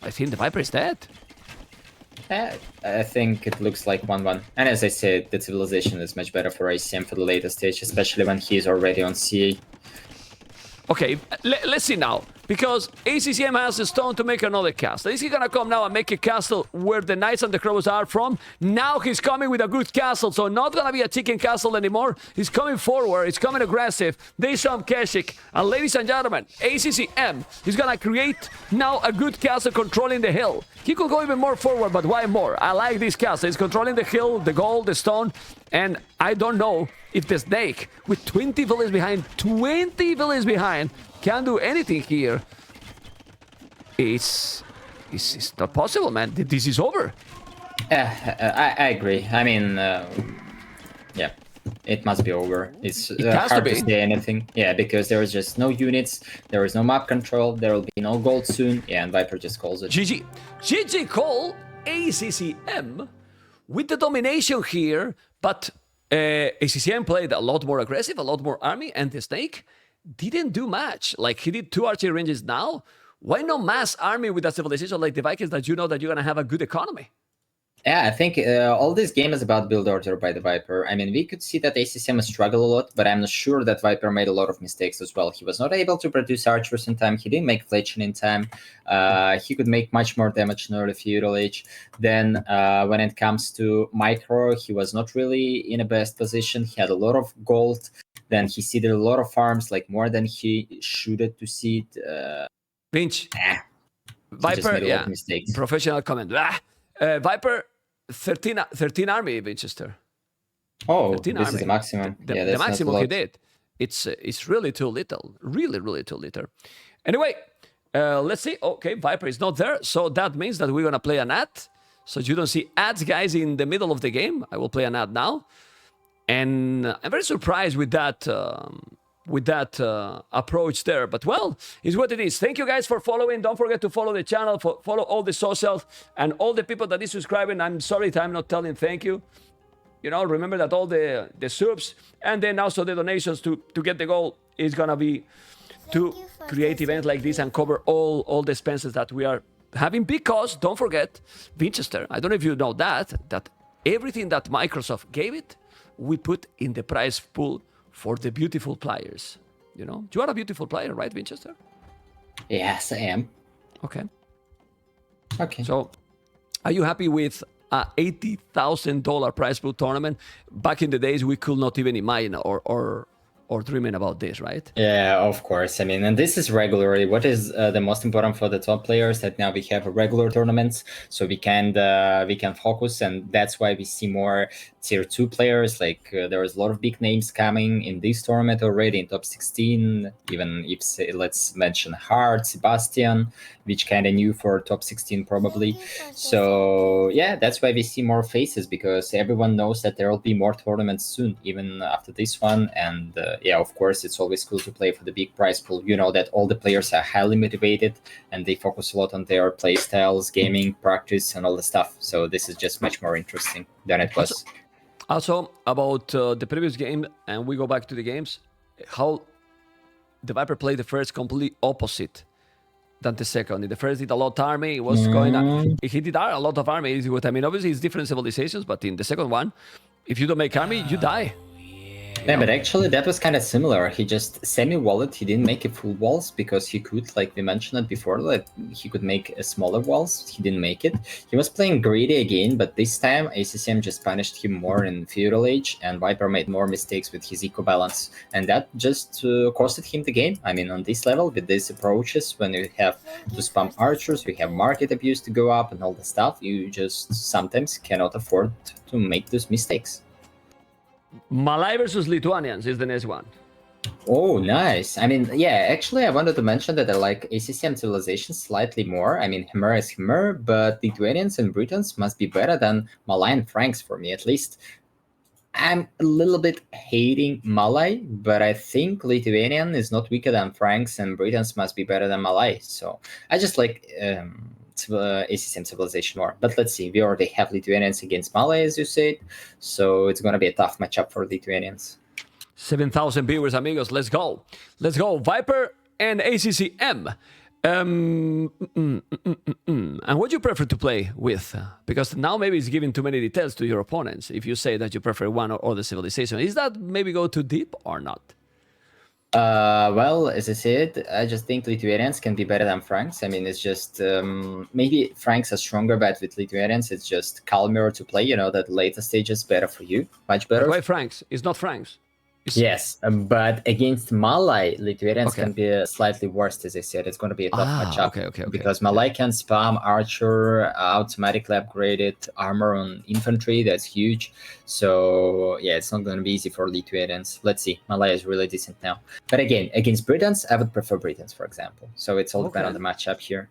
I think the Viper is dead. I think it looks like 1-1. And as I said, the civilization is much better for ACCM for the later stage, especially when he is already on CA. Okay, let's see now. Because ACCM has the stone to make another castle. Is he gonna come now and make a castle where the Knights and the Crows are from? Now he's coming with a good castle, so not gonna be a chicken castle anymore. He's coming forward, he's coming aggressive. Desham Keshik. And ladies and gentlemen, ACCM is gonna create now a good castle controlling the hill. He could go even more forward, but why more? I like this castle. He's controlling the hill, the gold, the stone, and I don't know if the Snake, with 20 villages behind, can do anything here. It's not possible, man. This is over. I agree. I mean, yeah, it must be over. It's hard to say anything. Yeah, because there is just no units, there is no map control, there will be no gold soon. Yeah, and Viper just calls it. GG call ACCM with the domination here, but ACCM played a lot more aggressive, a lot more army, and the Snake didn't do much. Like, he did 2 archery ranges now. Why not mass army with a civilization like the Vikings that you know that you're going to have a good economy? Yeah, I think all this game is about build order by the Viper. I mean, we could see that ACCM struggled a lot, but I'm not sure that Viper made a lot of mistakes as well. He was not able to produce archers in time. He didn't make fletching in time. He could make much more damage in early feudal age. Then when it comes to micro, he was not really in a best position. He had a lot of gold. Then he seeded a lot of farms, like more than he should to seed. Pinch. Viper, just made a lot of mistakes. Professional comment. Viper, 13 army, Winchester. Oh, this army. Is the maximum. The maximum he did. It's really too little. Really, really too little. Anyway, let's see. Okay, Viper is not there. So that means that we're going to play an ad. So you don't see ads, guys, in the middle of the game. I will play an ad now. And I'm very surprised with that approach there. But, well, it's what it is. Thank you guys for following. Don't forget to follow the channel, follow all the socials, and all the people that is subscribing. I'm sorry that I'm not telling thank you. You know, remember that all the subs and then also the donations to get the goal is going to be to create events like this and cover all the expenses that we are having. Because, don't forget, Winchester, I don't know if you know that everything that Microsoft gave it, we put in the prize pool for the beautiful players. You know, you are a beautiful player, right, Winchester? Yes, I am. Okay. Okay. So, are you happy with a $80,000 prize pool tournament? Back in the days, we could not even imagine or dreaming about this, right? Yeah, of course. I mean, and this is regularly. What is the most important for the top players that now we have regular tournaments, so we can focus, and that's why we see more tier 2 players. Like there is a lot of big names coming in this tournament already in top 16. Even if let's mention Hart, Sebastian, which kind of new for top 16 probably. So yeah, that's why we see more faces, because everyone knows that there will be more tournaments soon, even after this one. And yeah, of course, it's always cool to play for the big prize pool. You know that all the players are highly motivated and they focus a lot on their play styles, gaming, practice, and all the stuff. So this is just much more interesting than it was. Also, about the previous game, and we go back to the games, how the Viper played the first completely opposite than the second. In the first, did a lot of army. It was going. He did a lot of army. Is what I mean. Obviously, it's different civilizations, but in the second one, if you don't make army, you die. Yeah, but actually that was kind of similar. He just semi-walled. He didn't make a full walls because he could, like we mentioned it before, like he could make a smaller walls. He didn't make it. He was playing greedy again, but this time ACCM just punished him more in feudal age, and Viper made more mistakes with his eco balance, and that just costed him the game. I mean, on this level, with these approaches, when you have to spam archers, you have market abuse to go up and all the stuff, you just sometimes cannot afford to make those mistakes. Malay versus Lithuanians is the next one. Oh, nice. I mean, yeah, actually, I wanted to mention that I like ACCM civilization slightly more. I mean, Khmer is Khmer, but Lithuanians and Britons must be better than Malay and Franks for me, at least. I'm a little bit hating Malay, but I think Lithuanian is not weaker than Franks, and Britons must be better than Malay. So I just like ACCM civilization more. But let's see, we already have Lithuanians against Malay, as you said, so it's going to be a tough matchup for Lithuanians. 7,000 viewers, amigos. Let's go. Let's go. Viper and ACCM. And what do you prefer to play with? Because now maybe it's giving too many details to your opponents. If you say that you prefer one or the civilization, is that maybe go too deep or not? Well, as I said, I just think Lithuanians can be better than Franks. I mean, it's just maybe Franks are stronger, but with Lithuanians, it's just calmer to play. You know, that later stage is better for you, much better. But why Franks? It's not Franks. Yes, but against Malay, Lithuanians can be slightly worse, as I said. It's going to be a tough matchup. Okay. Because Malay can spam archer, automatically upgraded armor on infantry. That's huge. So, yeah, it's not going to be easy for Lithuanians. Let's see. Malay is really decent now. But again, against Britons, I would prefer Britons, for example. So it's all depends on the matchup here.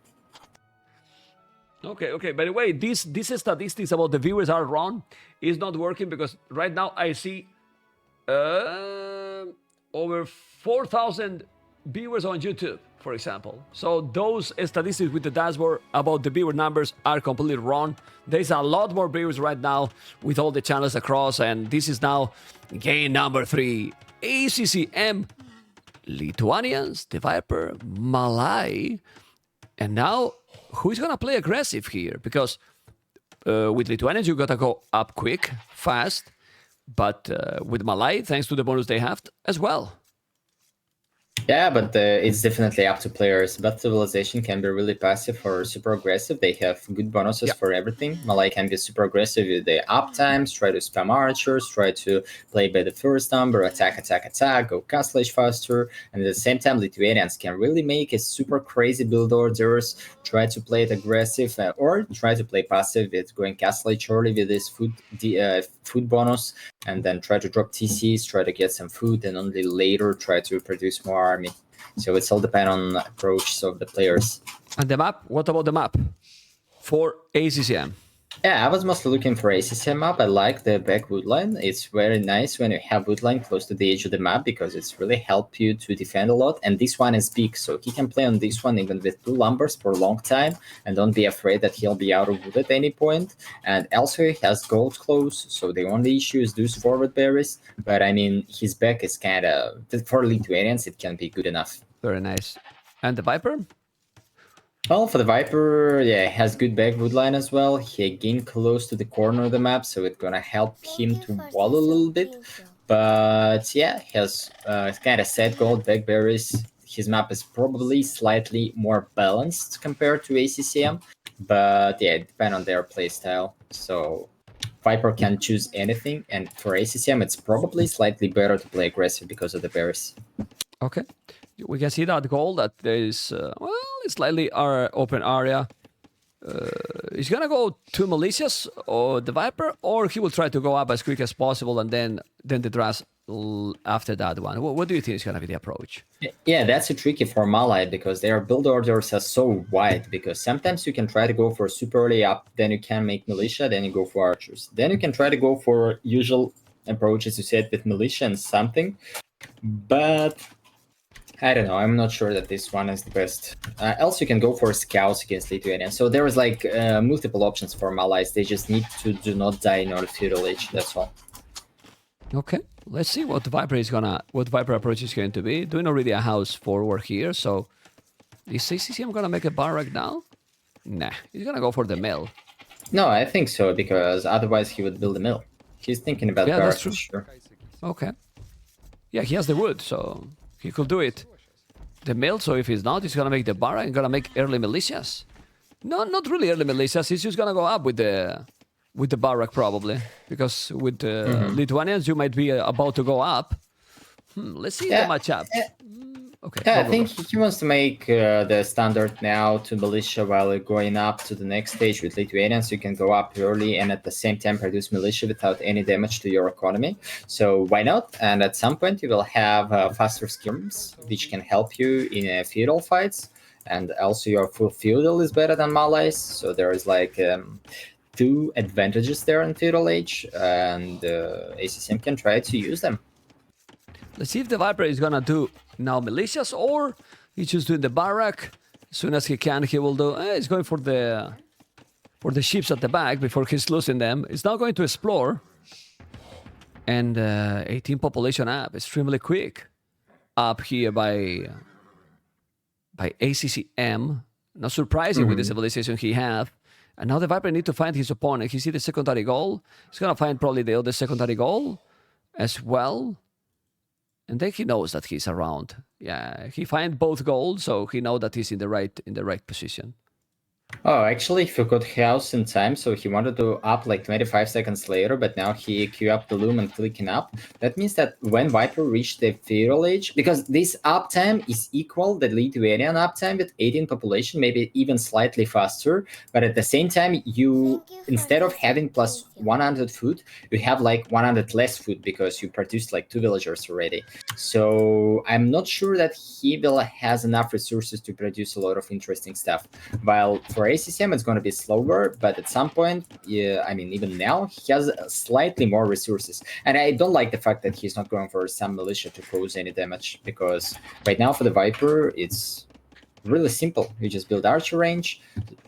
Okay. By the way, these statistics about the viewers are wrong. It's not working because right now I see over 4,000 viewers on YouTube, for example. So those statistics with the dashboard about the viewer numbers are completely wrong. There's a lot more viewers right now with all the channels across, and this is now game number 3. ACCM Lithuanians, TheViper, Malay. And now, who's going to play aggressive here? Because with Lithuanians, you got to go up quick, fast. But with Malay, thanks to the bonus they have as well. Yeah, but it's definitely up to players. But Civilization can be really passive or super aggressive. They have good bonuses for everything. Malay can be super aggressive with the up times, try to spam archers, try to play by the first number, attack, go castle age faster. And at the same time, Lithuanians can really make a super crazy build orders, try to play it aggressive, or try to play passive with going castle age early with this food bonus, and then try to drop TCs, try to get some food, and only later try to produce more army. So it's all depend on the approach of the players. And the map? What about the map for ACCM? Yeah, I was mostly looking for ACCM map. I like the back woodline. It's very nice when you have woodline close to the edge of the map because it's really help you to defend a lot. And this one is big, so he can play on this one even with 2 lumbers for a long time. And don't be afraid that he'll be out of wood at any point. And also he has gold close, so the only issue is those forward berries. But I mean, his back is kind of, for Lithuanians, it can be good enough. Very nice. And TheViper? Well, for the Viper, yeah, it has good back woodline as well. He again close to the corner of the map, so it's gonna help him to wall a little bit. But yeah, he has kind of set gold back berries. His map is probably slightly more balanced compared to ACCM, but yeah, it depends on their playstyle. So Viper can choose anything, and for ACCM, it's probably slightly better to play aggressive because of the berries. Okay. We can see that goal that there is, well, it's slightly our open area. He's going to go to Malicious or TheViper, or he will try to go up as quick as possible and then the draft after that one. What do you think is going to be the approach? Yeah, that's a tricky for Malay because their build orders are so wide, because sometimes you can try to go for super early up, then you can make Militia, then you go for Archers. Then you can try to go for usual approaches you said with Militia and something, but I don't know. I'm not sure that this one is the best. Else you can go for scouts against Lithuania. So there is like multiple options for Malays. They just need to do not die in order feudal age. That's all. Okay, let's see what Viper approach is going to be. Doing already a house forward here. So is ACCM gonna make a barrack now? Nah, he's gonna go for the mill. No, I think so, because otherwise he would build a mill. He's thinking about barracks for sure. Okay. Yeah, he has the wood, so he could do it. The mill, so if he's not, he's gonna make the barrack and gonna make early militias. No, not really early militias. He's just gonna go up with the barrack probably, because with Lithuanians you might be about to go up. Let's see the matchup. Okay. Yeah, I think he wants to make the standard now to militia while going up to the next stage with Lithuanians. You can go up early and at the same time produce militia without any damage to your economy. So why not? And at some point you will have faster skirms, which can help you in feudal fights. And also your full feudal is better than Malays. So there is like 2 advantages there in feudal age, and ACCM can try to use them. Let's see if TheViper is gonna do now militias, or he's just doing the barrack. As soon as he can, he will do. He's going for the ships at the back before he's losing them. He's now going to explore, and 18 population up, extremely quick, up here by ACCM. Not surprising with the civilization he have. And now TheViper need to find his opponent. He see the secondary goal. He's gonna find probably the other secondary goal as well. And then he knows that he's around. Yeah, he find both goals, so he know that he's in the right position. Oh, actually, he forgot house in time, so he wanted to up like 25 seconds later, but now he queue up the loom and clicking up. That means that when Viper reached the feudal age, because this uptime is equal the Lithuanian uptime with 18 population, maybe even slightly faster, but at the same time, you instead of having plus 100 food, you have like 100 less food because you produced like 2 villagers already. So I'm not sure that he will has enough resources to produce a lot of interesting stuff. While for ACCM, it's going to be slower, but at some point, yeah, I mean, even now, he has slightly more resources. And I don't like the fact that he's not going for some militia to cause any damage, because right now for the Viper, it's really simple. You just build archer range,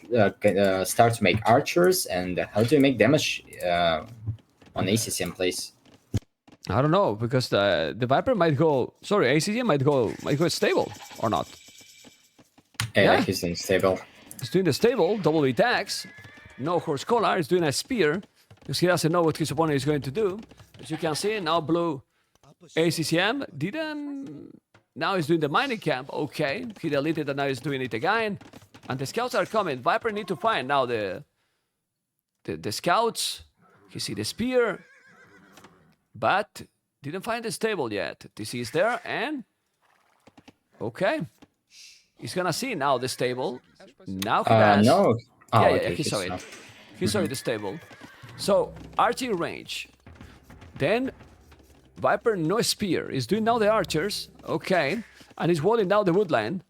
start to make archers, and how do you make damage on ACCM plays? I don't know, because the Viper might go... Sorry, ACCM might go stable, or not. Yeah, he's unstable. He's doing the stable, double attacks. No horse collar, he's doing a spear. Because he doesn't know what his opponent is going to do. As you can see, now blue ACCM didn't... Now he's doing the mining camp, okay. He deleted and now he's doing it again. And the scouts are coming. Viper need to find now the scouts. You see the spear. But didn't find the stable yet. TC is there and... Okay. He's gonna see now the stable. Now he has... No. Oh, yeah, okay, he saw it. He saw the stable. So, archery range. Then, Viper no spear. He's doing now the archers. Okay. And he's walling down the woodland.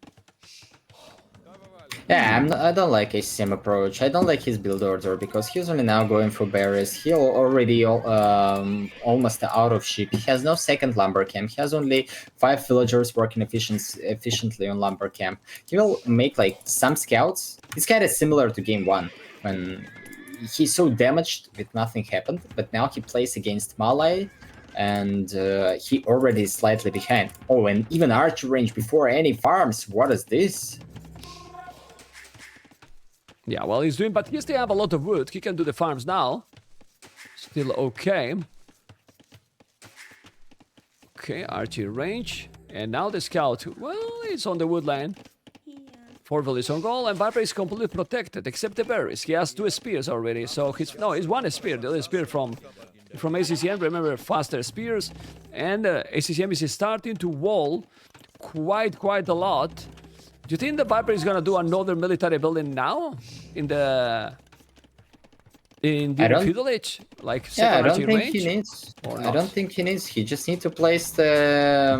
Yeah, I don't like ACCM approach. I don't like his build order because he's only now going for berries. He already almost out of sheep. He has no second lumber camp. He has only 5 villagers working efficiently on lumber camp. He will make like some scouts. It's kind of similar to game 1 when he's so damaged with nothing happened. But now he plays against Malai and he already is slightly behind. Oh, and even archer range before any farms. What is this? Yeah, well, he's doing, but he still have a lot of wood. He can do the farms now. Still okay. Okay, archery range. And now the scout. Well, it's on the woodland. 4 villages on goal, and Viper is completely protected, except the berries. He has 2 spears already, so he's 1 spear. The other spear from ACCM. Remember, faster spears. And ACCM is starting to wall quite a lot. Do you think the Viper is gonna do another military building now in the village, like I don't second think range? he needs. I don't think he needs. He just need to place the.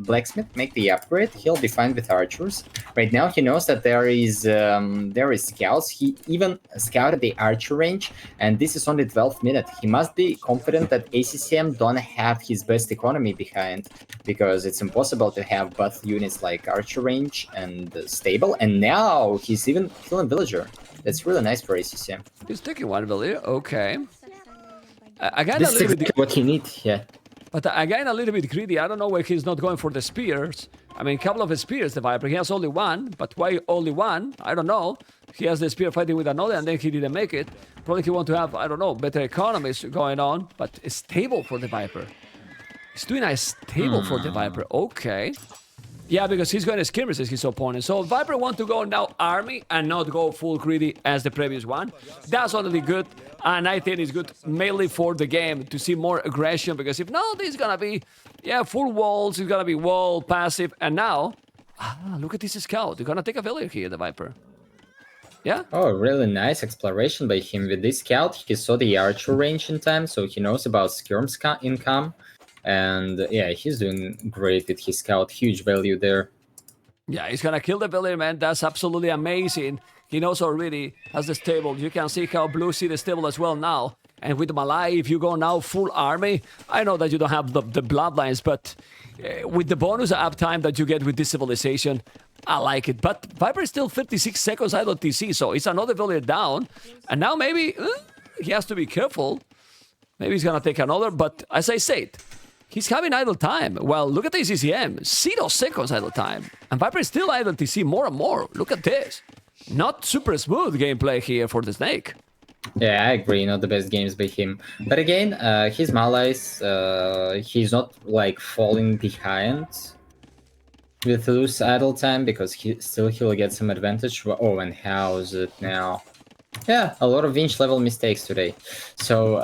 Blacksmith, make the upgrade. He'll be fine with archers. Right now, he knows that there is scouts. He even scouted the archer range, and this is only 12 minutes. He must be confident that ACCM don't have his best economy behind, because it's impossible to have both units like archer range and stable. And now he's even killing villager. That's really nice for ACCM. He's taking 1 villager, okay. Again, This is exactly what he needs, yeah. But again, a little bit greedy. I don't know why he's not going for the spears. I mean, a couple of spears, the Viper. He has only 1, but why only 1? I don't know. He has the spear fighting with another, and then he didn't make it. Probably he want to have, I don't know, better economies going on, but it's stable for the Viper. He's doing a stable for the Viper, okay. Yeah, because he's going to skirmishes his opponent. So Viper want to go now army and not go full greedy as the previous one. That's only good. And I think it's good mainly for the game to see more aggression. Because if not, this is going to be, full walls. It's going to be wall, passive. And now, look at this scout. They're going to take a village here, the Viper. Yeah? Oh, really nice exploration by him. With this scout, he saw the archer range in time. So he knows about skirms income. And yeah, he's doing great with his scout. Huge value there. Yeah, he's gonna kill the villager, man. That's absolutely amazing. He knows already has the stable. You can see how blue see the stable as well now. And with Malai, if you go now full army, I know that you don't have the bloodlines, but with the bonus uptime that you get with this civilization, I like it. But Viper is still 56 seconds idle TC, so it's another villager down. And now maybe he has to be careful. Maybe he's gonna take another, but as I said, he's having idle time. Well, look at the ACCM. 0 seconds idle time. And Viper is still idle TC more and more. Look at this. Not super smooth gameplay here for the Snake. Yeah, I agree. Not the best games by him. But again, his Malais, he's not like falling behind with loose idle time because he'll get some advantage. Oh, and how's it now? Yeah, a lot of Vinch level mistakes today. So,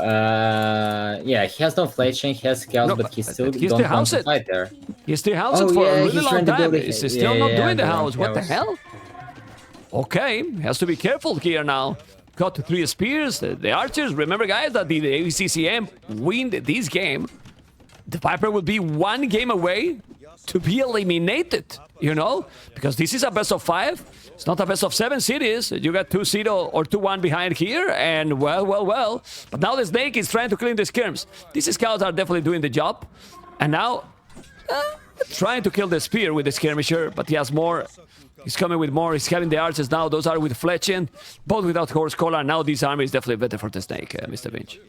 yeah, he has no fletching, he has scouts, but he still don't want to fight there. He still house it for a really long time. He's still not doing the house. What the house. hell? Okay, has to be careful here now. Got 3 spears, the archers. Remember, guys, that the ACCM win this game. The Viper will be 1 game away to be eliminated, you know? Because this is a best of 5. It's not a best of 7 cities. You got 2-0 or 2-1 behind here, and well. But now the Snake is trying to clean the skirms. These scouts are definitely doing the job. And now, trying to kill the spear with the skirmisher, but he has more He's coming with more. He's having the archers now. Those are with Fletching, both without Horse Collar. Now this army is definitely better for the Snake, Mr. Vinci.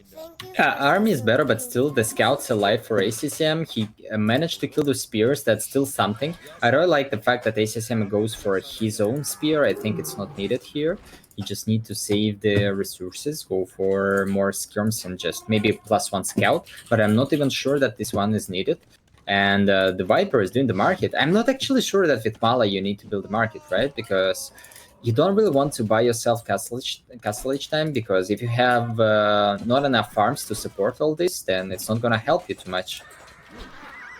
Yeah, army is better, but still the scout's alive for ACCM. He managed to kill the spears. That's still something. I really like the fact that ACCM goes for his own spear. I think it's not needed here. You just need to save the resources, go for more skirms and just maybe +1 scout. But I'm not even sure that this one is needed. And the Viper is doing the market. I'm not actually sure that with Mala you need to build the market, right? Because you don't really want to buy yourself castle each time, because if you have not enough farms to support all this, then it's not going to help you too much.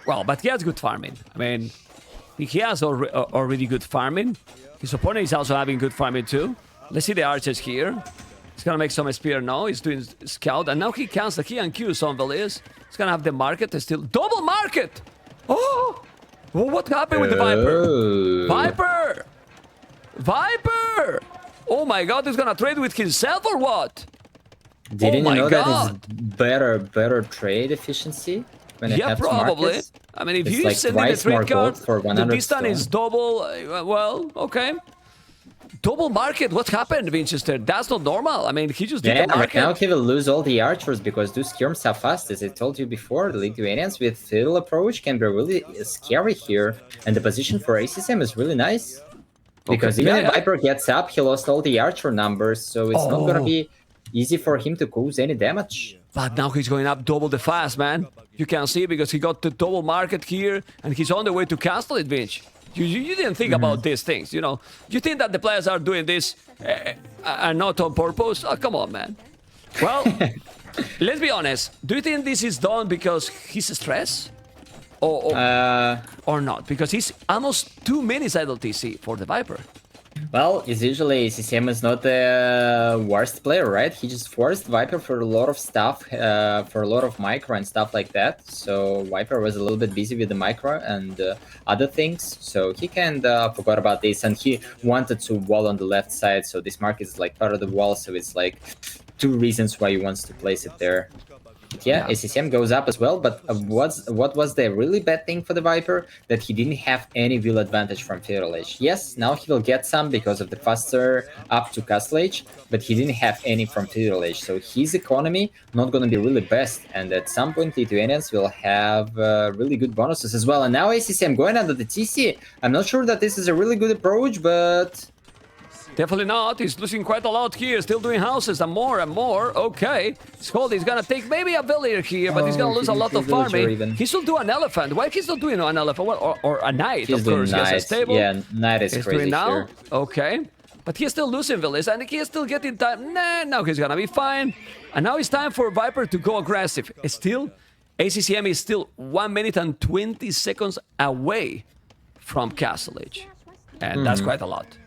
Well, but he has good farming. I mean, he has already good farming. His opponent is also having good farming too. Let's see the archers here. He's going to make some spear now. He's doing scout. And now he counts the key and Q, Sonville is. He's going to have the market. There's still double market. Oh! Well, what happened with the Viper? Viper! Viper! Oh my god, he's gonna trade with himself or what? Didn't oh you know god. that it's better trade efficiency when it have probably. Markets? I mean, if it's you like send in the more trade card, gold for 100 the distance stone. is double. Well, okay. Double market. What happened, Winchester? That's not normal. I mean, he just did the Right market. now he will lose all the archers because those skirms are fast. As I told you before, the Lithuanians with fiddle approach can be really scary here, and the position for ACCM is really nice. Because even if Viper gets up, he lost all the archer numbers, so it's not gonna be easy for him to cause any damage. But now he's going up double the fast, man. You can see because he got the double market here, and he's on the way to castle it, Vinch. You didn't think about these things, you know. You think that the players are doing this and not on purpose? Oh, come on, man. Well, let's be honest. Do you think this is done because he's stressed? Or not? Because he's almost 2 minutes idle TC for the Viper. Well, it's usually ACCM is not the worst player, right? He just forced Viper for a lot of stuff, for a lot of micro and stuff like that. So Viper was a little bit busy with the micro and other things. So he kind of forgot about this, and he wanted to wall on the left side. So this market is like part of the wall. So it's like 2 reasons why he wants to place it there. Yeah, ACCM goes up as well, but what was the really bad thing for the Viper? That he didn't have any wheel advantage from Feudal Age. Yes, now he will get some because of the faster up to Castle Age, but he didn't have any from Feudal Age, so his economy not going to be really best, and at some point Lithuanians will have really good bonuses as well. And now ACCM going under the TC. I'm not sure that this is a really good approach, but... Definitely not. He's losing quite a lot here. Still doing houses and more and more. Okay. Skull is gonna take maybe a villager here, but he's gonna lose a lot of farming. He should do an elephant. Why he's not doing an elephant? Well, or a knight, he's of course. Doing He has a stable. Yeah, knight is crazy doing now. here. Okay. But he's still losing villages, and he's still getting time. Nah, now he's gonna be fine. And now it's time for Viper to go aggressive. Still, ACCM is still 1 minute and 20 seconds away from Castle Age. And that's quite a lot.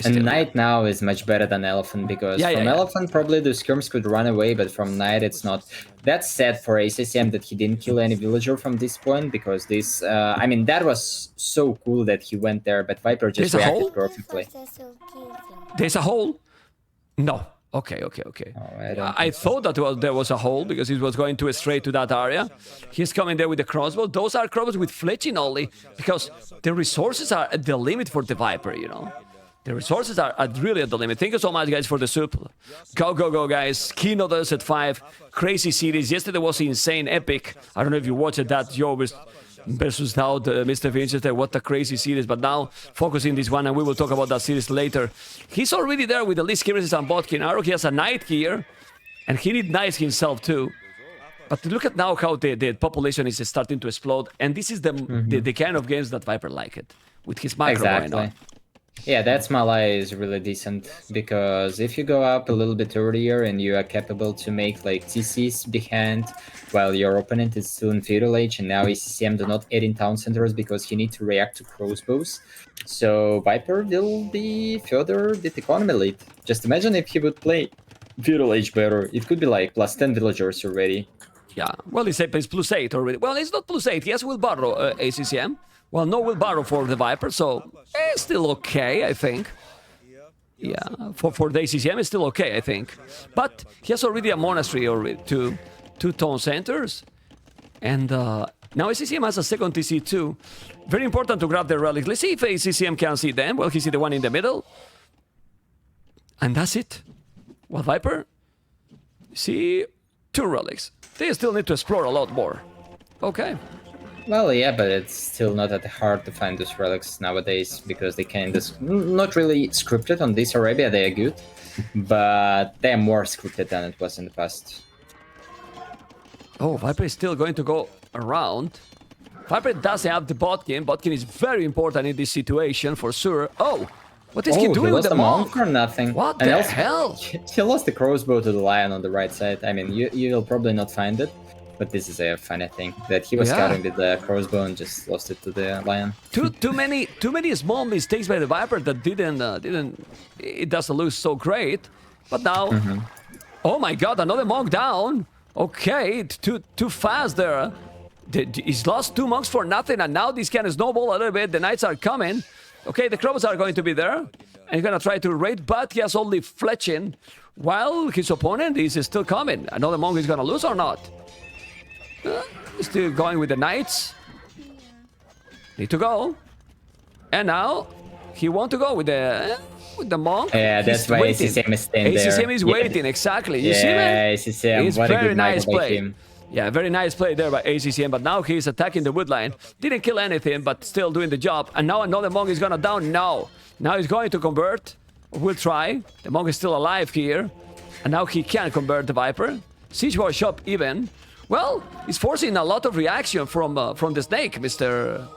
And Knight now is much better than Elephant, because from Elephant probably the skirms could run away, but from Knight it's not. That's sad for ACCM that he didn't kill any villager from this point, because this, I mean, that was so cool that he went there, but Viper just reacted perfectly. There's a hole? No. Okay. Oh, I thought that there was a hole because he was going straight to that area. He's coming there with the crossbow. Those are crossbows with fletching only, because the resources are at the limit for the Viper, you know. The resources are really at the limit. Thank you so much, guys, for the soup. Go, guys. Keynote us at 5. Crazy series. Yesterday was insane, epic. I don't know if you watched that, Yo versus now, Mr. Winchester. What a crazy series. But now, focusing this one, and we will talk about that series later. He's already there with the least clearances and Botkin arrow. He has a knight here, and he needs knights himself, too. But look at now how the population is starting to explode. And this is the kind of games that Viper like it, with his micro going on. Yeah, that's Malai is really decent, because if you go up a little bit earlier and you are capable to make like TCs behind while your opponent is still in Feudal Age, and now ACCM do not add in town centers because he needs to react to crossbows. So Viper will be further the economy lead. Just imagine if he would play Feudal Age better. It could be like plus 10 villagers already. Yeah, well, it's plus 8 already. Well, it's not plus 8. Yes, we'll borrow ACCM. Well, no wheelbarrow for the Viper, so it's still okay, I think. Yeah, for the ACCM, it's still okay, I think. But he has already a monastery already, two town centers. And Now ACCM has a second TC too. Very important to grab the relics. Let's see if ACCM can see them. Well, he see the one in the middle. And that's it. Well, Viper, see 2 relics. They still need to explore a lot more. Okay. Well, yeah, but it's still not that hard to find those relics nowadays because they kind of not really scripted on this Arabia. They are good, but they are more scripted than it was in the past. Oh, Viper is still going to go around. Viper doesn't have the botkin. Botkin is very important in this situation for sure. Oh, what is he doing with the monk? Or nothing? What and the also, hell? He lost the crossbow to the lion on the right side. I mean, you'll probably not find it. But this is a funny thing that he was scouting with the crossbow and just lost it to the lion. Too many small mistakes by the Viper that didn't it doesn't look so great. But now, oh my God, another monk down. Okay, too fast there. He's lost 2 monks for nothing, and now this can snowball a little bit. The knights are coming. Okay, the crows are going to be there, and he's gonna try to raid, but he has only Fletching, while his opponent is still coming. Another monk is gonna lose or not? Still going with the knights. Need to go. And now he want to go with the monk. Yeah, that's why ACCM is staying there. ACCM is waiting, exactly. You see, man? ACCM, it's what very a good nice play. Him. Yeah, very nice play there by ACCM, but now he's attacking the wood line. Didn't kill anything, but still doing the job. And now another monk is gonna down. No. Now he's going to convert. We'll try. The monk is still alive here. And now he can convert the Viper. Siege war shop even. Well, he's forcing a lot of reaction from the snake, Mr.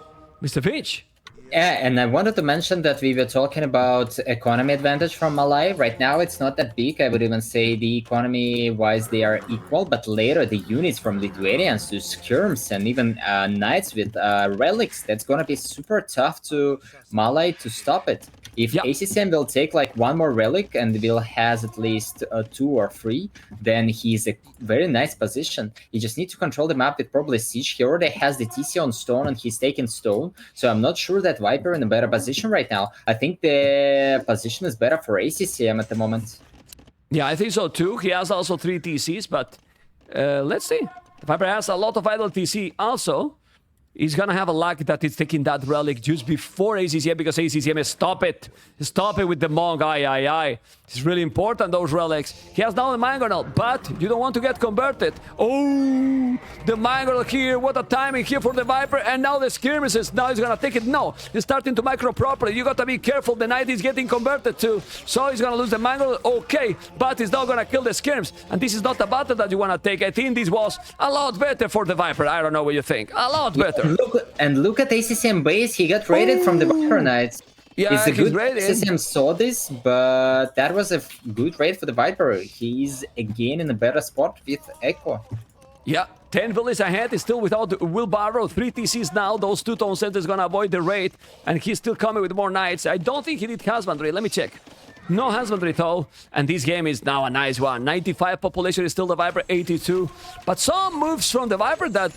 Finch. Yeah, and I wanted to mention that we were talking about economy advantage from Malay. Right now, it's not that big. I would even say the economy-wise, they are equal. But later, the units from Lithuanians to skirms and even knights with relics, that's going to be super tough to Malay to stop it. If ACCM will take like 1 more relic and will has at least 2 or 3, then he's a very nice position. You just need to control the map with probably Siege. He already has the TC on stone and he's taking stone. So I'm not sure that Viper in a better position right now. I think the position is better for ACCM at the moment. Yeah, I think so too. He has also 3 TCs, but let's see. Viper has a lot of idle TC also. He's gonna have a luck that he's taking that relic just before ACCM because ACCM is stop it with the monk. Aye. It's really important, those relics. He has now the mangonel, but you don't want to get converted. Oh, the mangonel here. What a timing here for the Viper, and now the skirmishes. Now he's gonna take it. No, he's starting to micro properly. You gotta be careful. The knight is getting converted too, so he's gonna lose the mangonel. Okay, but he's not gonna kill the skirms, and this is not a battle that you wanna take. I think this was a lot better for the Viper. I don't know what you think. A lot better. Look at ACCM base. He got raided from the Viper Knights. Yeah, it's a good raided. ACCM saw this, but that was a good raid for the Viper. He's again in a better spot with Echo. Yeah, 10 villages ahead. He's still without wheelbarrow. 3 TCs now. Those 2 town centers gonna avoid the raid, and he's still coming with more knights. I don't think he did husbandry. Let me check. No husbandry though, and this game is now a nice one. 95 population is still the Viper, 82. But some moves from the Viper that,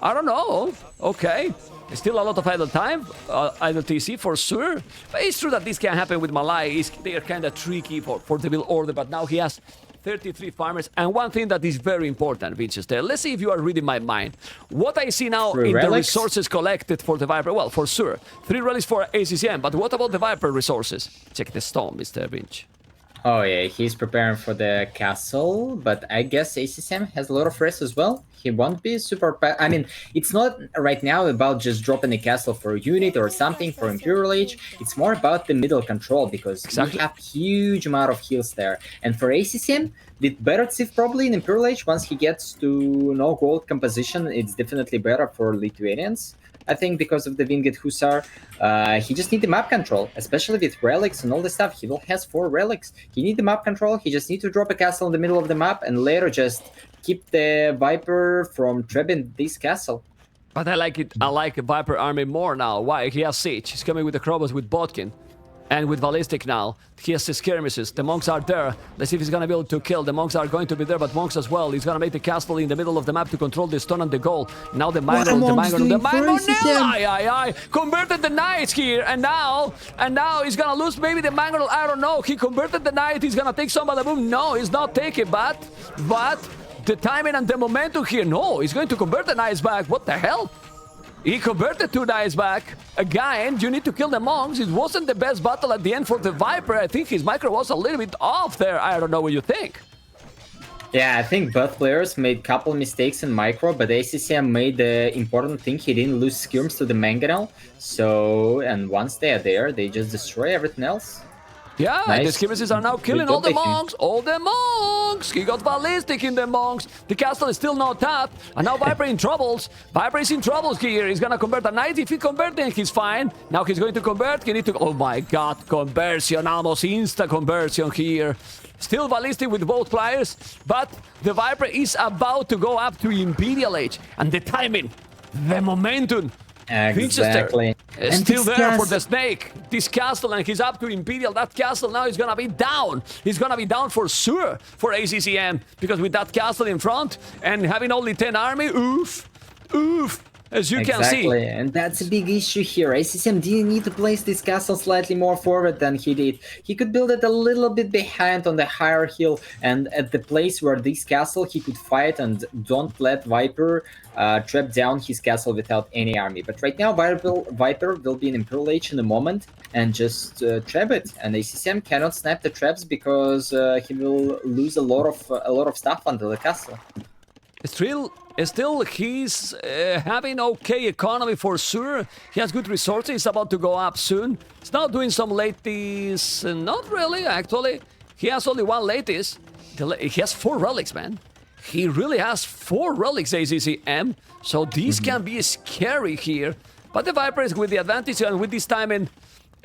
I don't know. Okay. Still a lot of idle time, idle TC for sure. But it's true that this can happen with Malay. They're kind of tricky for the build order, but now he has 33 farmers. And one thing that is very important, Winchester, let's see if you are reading my mind. What I see now in the resources collected for the Viper, well, for sure, 3 relics for ACCM, but what about the Viper resources? Check the stone, Mr. Winch. Oh yeah, he's preparing for the castle, but I guess ACCM has a lot of rest as well. He won't be super... I mean, it's not right now about just dropping the castle for a unit or something for Imperial Age. It's more about the middle control, because we have huge amount of heals there. And for ACCM, with better Civ probably in Imperial Age, once he gets to no gold composition, it's definitely better for Lithuanians. I think because of the Winged Hussar, he just needs the map control, especially with relics and all this stuff. He will has 4 relics. He needs the map control. He just needs to drop a castle in the middle of the map and later just keep the Viper from trapping this castle. But I like it. I like Viper army more now. Why? He has Siege. He's coming with the Krobos with Botkin. And with Ballistic now, he has the skirmishes. The monks are there. Let's see if he's gonna be able to kill. The monks are going to be there, but monks as well. He's gonna make the castle in the middle of the map to control the stone and the goal. Now the Mangonel, aye. Converted the knights here, and now he's gonna lose maybe the Mangonel. I don't know. He converted the knight. He's gonna take some of the boom. No, he's not taking, but the timing and the momentum here. No, he's going to convert the nice back. What the hell? He converted 2 nice back. Again, you need to kill the monks. It wasn't the best battle at the end for the Viper. I think his micro was a little bit off there. I don't know what you think. Yeah, I think both players made couple mistakes in micro, but ACCM made the important thing. He didn't lose skirms to the mangonel. So, and once they are there, they just destroy everything else. Yeah, Nice. the skirmishes are now killing all the monks. All the monks. He got ballistic in the monks. The castle is still not tapped. And now Viper in troubles. Viper is in troubles here. He's gonna convert a knight. If he converts, then he's fine. Now he's going to convert. He need to... Oh my god, conversion. Almost insta conversion here. Still ballistic with both players. But the Viper is about to go up to Imperial Age. And the timing, the momentum. Exactly. Is still there for the snake. This castle, and he's up to Imperial. That castle now is gonna be down. He's gonna be down for sure for ACCM, because with that castle in front and having only 10 army, oof, oof. As you can see. Exactly, and that's a big issue here. ACCM didn't need to place this castle slightly more forward than he did. He could build it a little bit behind on the higher hill, and at the place where this castle he could fight and don't let Viper trap down his castle without any army. But right now Viper will be in Imperial Age in a moment and just trap it, and ACCM cannot snap the traps because he will lose a lot of stuff under the castle. Still, he's having okay economy for sure. He has good resources. He's about to go up soon. He's now doing some laties. Not really, actually. He has only 1 lattice. He has 4 relics, man. He really has 4 relics, ACCM. So these can be scary here. But the Viper is with the advantage, and with this timing,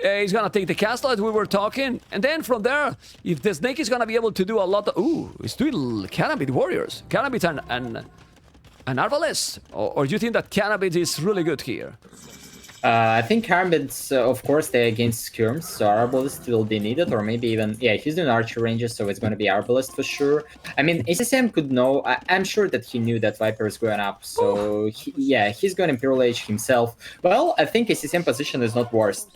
he's gonna take the castle as we were talking, and then from there, if the snake is gonna be able to do a lot of... Ooh, it's doing Cannabis warriors. Cannabis and Arbalest. Or do you think that Cannabis is really good here? I think Carbids, of course, they're against skirms, so Arbalest will be needed, or maybe even... Yeah, he's doing archer ranges, so it's going to be Arbalest for sure. I mean, ACCM could know... I'm sure that he knew that Viper is going up, so... he's going Imperial Age himself. Well, I think ACCM position is not worst.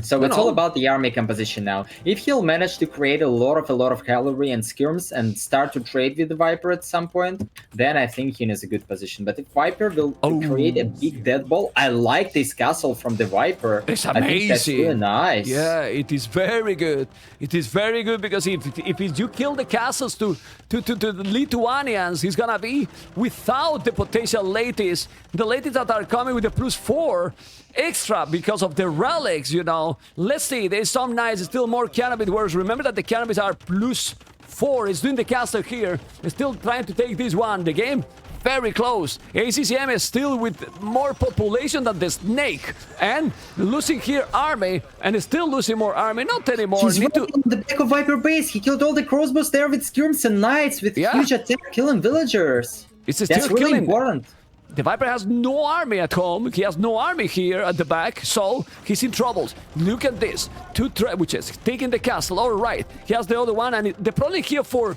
So it's all about the army composition now. If he'll manage to create a lot of cavalry and skirms and start to trade with the Viper at some point, then I think he is a good position. But if Viper will create a big dead ball, I like this castle from the Viper. It's amazing. I think that's really nice. Yeah, it is very good. It is very good because if you kill the castles to the Lithuanians, he's gonna be without the potential laties. The laties that are coming with the +4 extra because of the relics, you know. Let's see, there's some nice, still more cannabis warriors. Remember that the cannabis are +4. It's doing the castle here. It's still trying to take this one. The game very close. ACCM is still with more population than the snake, and losing here army, and is still losing more army. Not anymore. He's right on the back of Viper base. He killed all the crossbows there with skirms and knights with huge attack, killing villagers. That's really important. The Viper has no army at home. He has no army here at the back, so he's in troubles. Look at this. 2 trebuchets taking the castle. All right. He has the other one, and the problem here for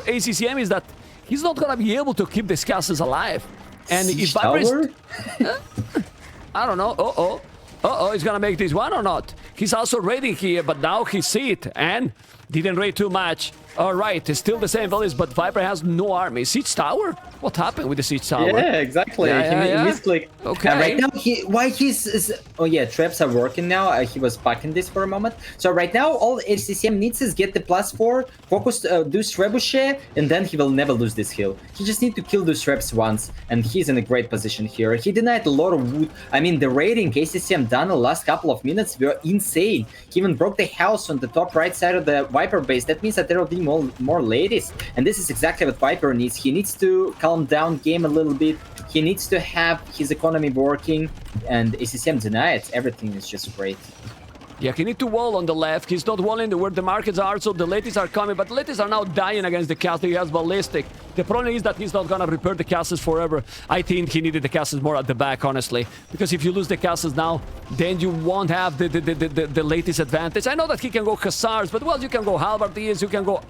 ACCM is that he's not gonna be able to keep these castles alive. And if Viper is... I don't know. He's gonna make this one or not? He's also raiding here, but now he see it and didn't raid too much. All right, it's still the same values, but Viper has no army. Siege tower? What happened with the siege tower? Yeah, exactly. He misclicked. Okay. And right now, traps are working now. He was packing this for a moment. So right now, all ACCM needs is get the +4, focus, do trebuchet, and then he will never lose this hill. He just need to kill those traps once, and he's in a great position here. He denied a lot of wood. I mean, the raiding ACCM done the last couple of minutes were insane. He even broke the house on the top right side of the Viper base. That means that there will be more ladies, and this is exactly what Viper needs. He needs to calm down game a little bit. He needs to have his economy working, and ACCM denied. Everything is just great. Yeah, he needs to wall on the left. He's not walling where the markets are, so the ladies are coming. But the ladies are now dying against the castle. He has ballistic. The problem is that he's not gonna repair the castles forever. I think he needed the castles more at the back, honestly. Because if you lose the castles now, then you won't have the latest advantage. I know that he can go Hussars, but well, you can go Halberdiers, you can go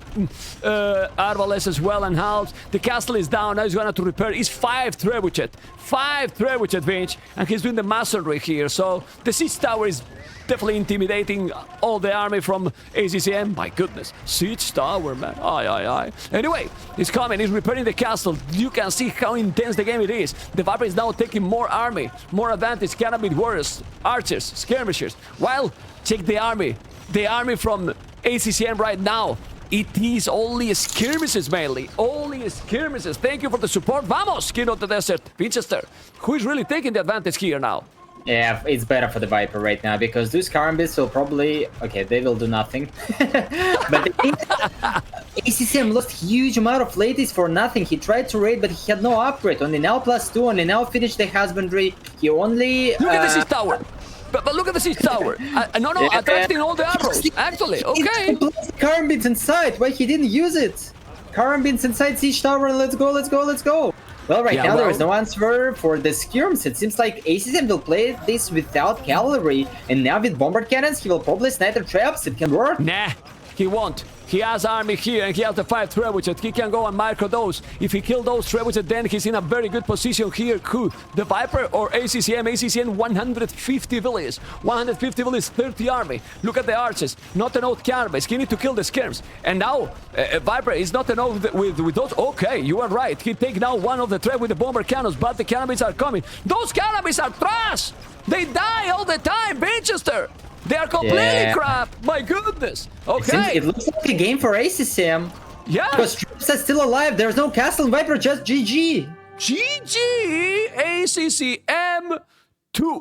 Arbalest as well and Halves. The castle is down. Now he's gonna have to repair. He's 5 trebuchet. 5 trebuchet, Vinch. And he's doing the masonry here. So the siege tower is definitely intimidating all the army from ACCM. My goodness, siege tower, man. Aye. Anyway, he's coming, he's repairing the castle. You can see how intense the game it is. The Viper is now taking more army, more advantage, cannot warriors, archers, skirmishers. While, check the army from ACCM right now. It is only skirmishes mainly. Only skirmishes. Thank you for the support. Vamos, King of the Desert. Winchester, who is really taking the advantage here now? Yeah, it's better for the Viper right now because those Karambits will probably... Okay, they will do nothing. But the thing ACCM lost huge amount of ladies for nothing. He tried to raid, but he had no upgrade. Only now +2, only now finished the husbandry. He only... Look at the siege tower. But look at the siege tower. No, attracting all the arrows. Actually, okay. Karambits inside. Why he didn't use it? Karambits inside siege tower. Let's go. Well, now there is no answer for the skirms. It seems like ACCM will play this without cavalry, and now with bombard cannons, he will probably snipe the traps. It can work. Nah, he won't. He has army here, and he has the 5 trebuchets. He can go and micro those. If he kills those trebuchets, then he's in a very good position here. Who? The Viper or ACCM? ACCM 150 villages. 150 villages, 30 army. Look at the archers. Not enough cannons. He need to kill the skirms. And now, Viper is not enough with those. Okay, you are right. He take now one of the treb with the bomber cannons, but the cannons are coming. Those cannons are trash! They die all the time, Winchester! They are completely crap! My goodness! Okay! It looks like a game for ACCM. Yeah! Because troops are still alive. There's no castle in Viper, just GG! GG! ACCM 2-1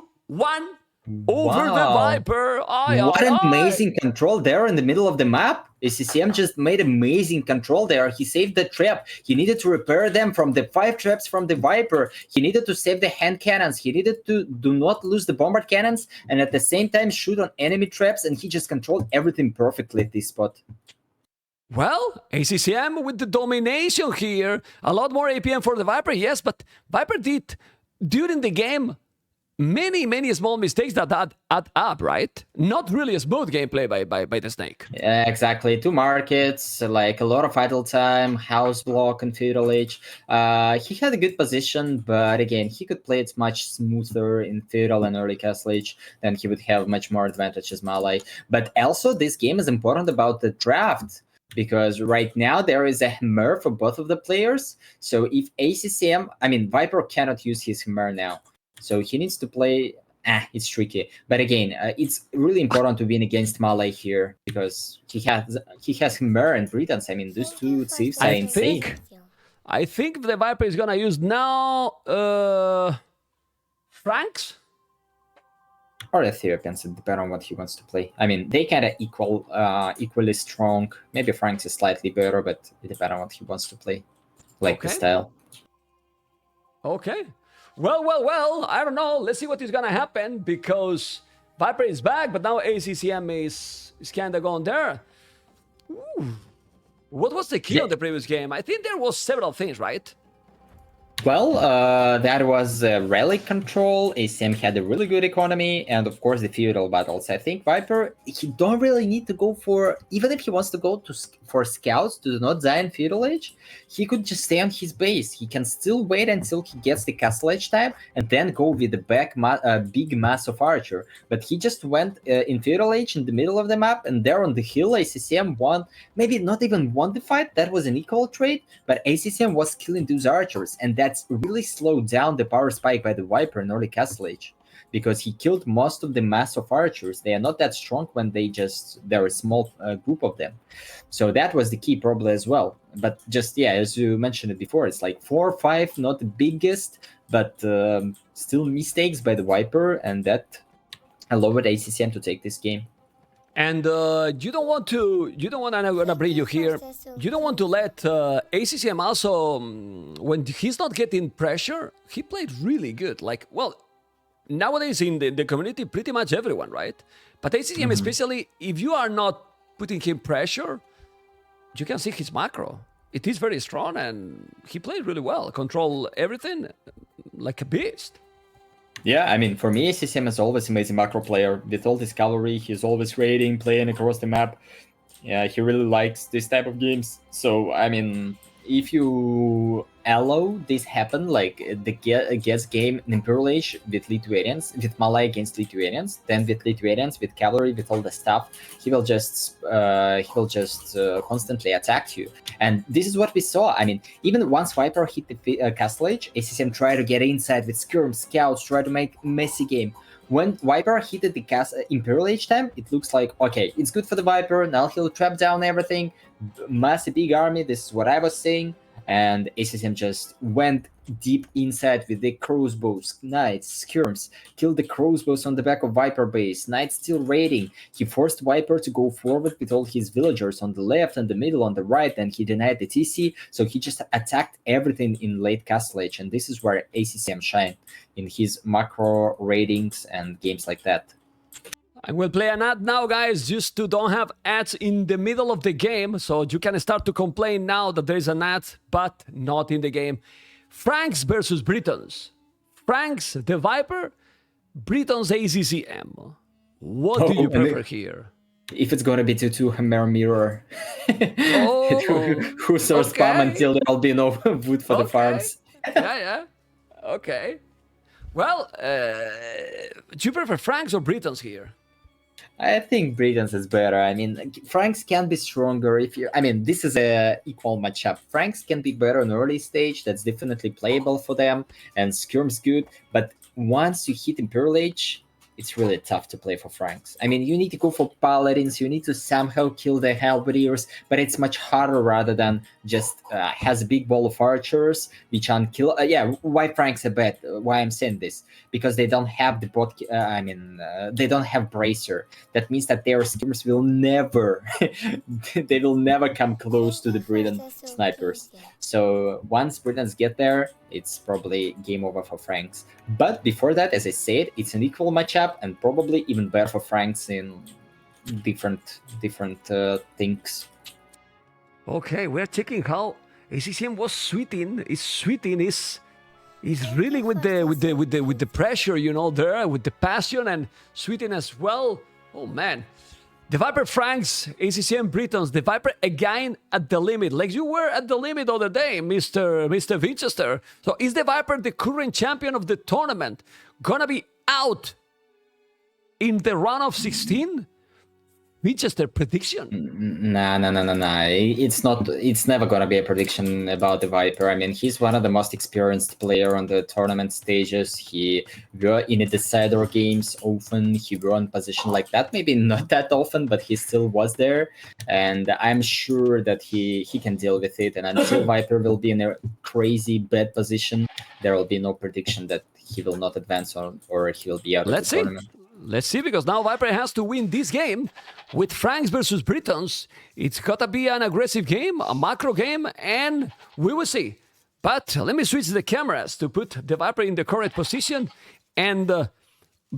over the Viper! What amazing control there in the middle of the map! ACCM just made amazing control there. He saved the trap. He needed to repair them from the 5 traps from the Viper. He needed to save the hand cannons. He needed to do not lose the bombard cannons and at the same time shoot on enemy traps, and he just controlled everything perfectly at this spot. Well, ACCM with the domination here. A lot more APM for the Viper, yes, but Viper did, during the game, many small mistakes that add up, right? Not really a smooth gameplay by the Snake. Yeah, exactly. 2 markets, like a lot of idle time, house block and feudal age. He had a good position, but again, he could play it much smoother in feudal and early castle age, then he would have much more advantage as Malay. But also, this game is important about the draft, because right now there is a hammer for both of the players. So if ACCM, Viper cannot use his hammer now. So he needs to play... it's tricky. But again, it's really important to win against Malay here, because he has Hammer and Britons. Those 2 thieves are insane. I think the Viper is gonna use now... Franks? Or Ethiopians, depending on what he wants to play. They kind of equally strong. Maybe Franks is slightly better, but it depends on what he wants to play. Like the style. Okay. Well, I don't know. Let's see what is gonna happen, because Viper is back, but now ACCM is kind of gone there. Ooh. What was the key of the previous game? I think there was several things, right? Well, that was relic control. ACM had a really good economy, and of course the feudal battles. I think Viper, he don't really need to go for, even if he wants to go for scouts to not die in feudal age, he could just stay on his base. He can still wait until he gets the castle age time and then go with the big mass of archer. But he just went in feudal age in the middle of the map, and there on the hill ACCM won, maybe not even won the fight. That was an equal trade, but ACCM was killing those archers, and that's really slowed down the power spike by the Viper in early castle age, because he killed most of the mass of archers. They are not that strong when they're a small group of them. So that was the key probably as well. But just, as you mentioned it before, it's like 4 or 5, not the biggest, but still mistakes by the Viper, and that allowed ACCM to take this game. And you don't want to, I'm gonna bring you here, you don't want to let ACCM also, when he's not getting pressure, he played really good. Like, well, nowadays in the community, pretty much everyone, right? But ACCM especially, if you are not putting him pressure, you can see his macro. It is very strong, and he played really well. Control everything like a beast. Yeah, for me, ACCM is always an amazing macro player. With all this cavalry, he's always raiding, playing across the map. Yeah, he really likes this type of games. So, if you allow this happen, like the guess game in Imperial Age with Lithuanians, with Malay against Lithuanians, then with Lithuanians, with cavalry, with all the stuff, he will just constantly attack you. And this is what we saw. I mean, even once Viper hit the Castle Age, ACCM tried to get inside with skirms, scouts, try to make messy game. When Viper hit the Imperial Age time, it looks like, okay, it's good for the Viper, now he'll trap down everything, massive big army, this is what I was saying, and ACCM just went deep inside with the crossbows, knights, skirms, killed the crossbows on the back of Viper base, knights still raiding. He forced Viper to go forward with all his villagers on the left and the middle, on the right, and he denied the TC, so he just attacked everything in late Castle Age, and this is where ACCM shined, in his macro ratings and games like that. I will play an ad now, guys, just to don't have ads in the middle of the game, so you can start to complain now that there is an ad, but not in the game. Franks versus Britons. Franks, TheViper, Britons, ACCM. What do you prefer here? If it's gonna be 2-2 Hammer Mirror, Oh, who source spam until there'll be no wood for the farms. Yeah. Okay. Well, do you prefer Franks or Britons here? I think Britons is better. I mean, Franks can be stronger if you. I mean, this is a equal matchup. Franks can be better in early stage. That's definitely playable for them, and Skirm's good. But once you hit Imperial Age, it's really tough to play for Franks. I mean, you need to go for Paladins. You need to somehow kill the Halberdiers, but it's much harder rather than just has a big ball of archers which unkill. Why Franks are bad? Why I'm saying this? Because they don't have the bot. They don't have Bracer. That means that their skirmers will never, they will never come close to the Briton snipers. So once Britons get there, it's probably game over for Franks. But before that, as I said, it's an equal matchup and probably even better for Franks in different things. Okay, we're checking how ACCM was sweeting. Is really with the pressure, you know, there with the passion and sweeting as well. Oh man. TheViper Franks, ACCM Britons, TheViper again at the limit. Like you were at the limit the other day, Mr. Winchester. So is TheViper the current champion of the tournament gonna be out in the round of 16? Winchester, prediction? No. It's not. It's never gonna be a prediction about TheViper. I mean, he's one of the most experienced player on the tournament stages. He were in the decider games often. He were in position like that. Maybe not that often, but he still was there. And I'm sure that he can deal with it. And until Viper will be in a crazy bad position, there will be no prediction that he will not advance or he will be out of the tournament. Let's see, because now Viper has to win this game with Franks versus Britons. It's gotta be an aggressive game, a macro game, and we will see. But let me switch the cameras to put TheViper in the correct position. And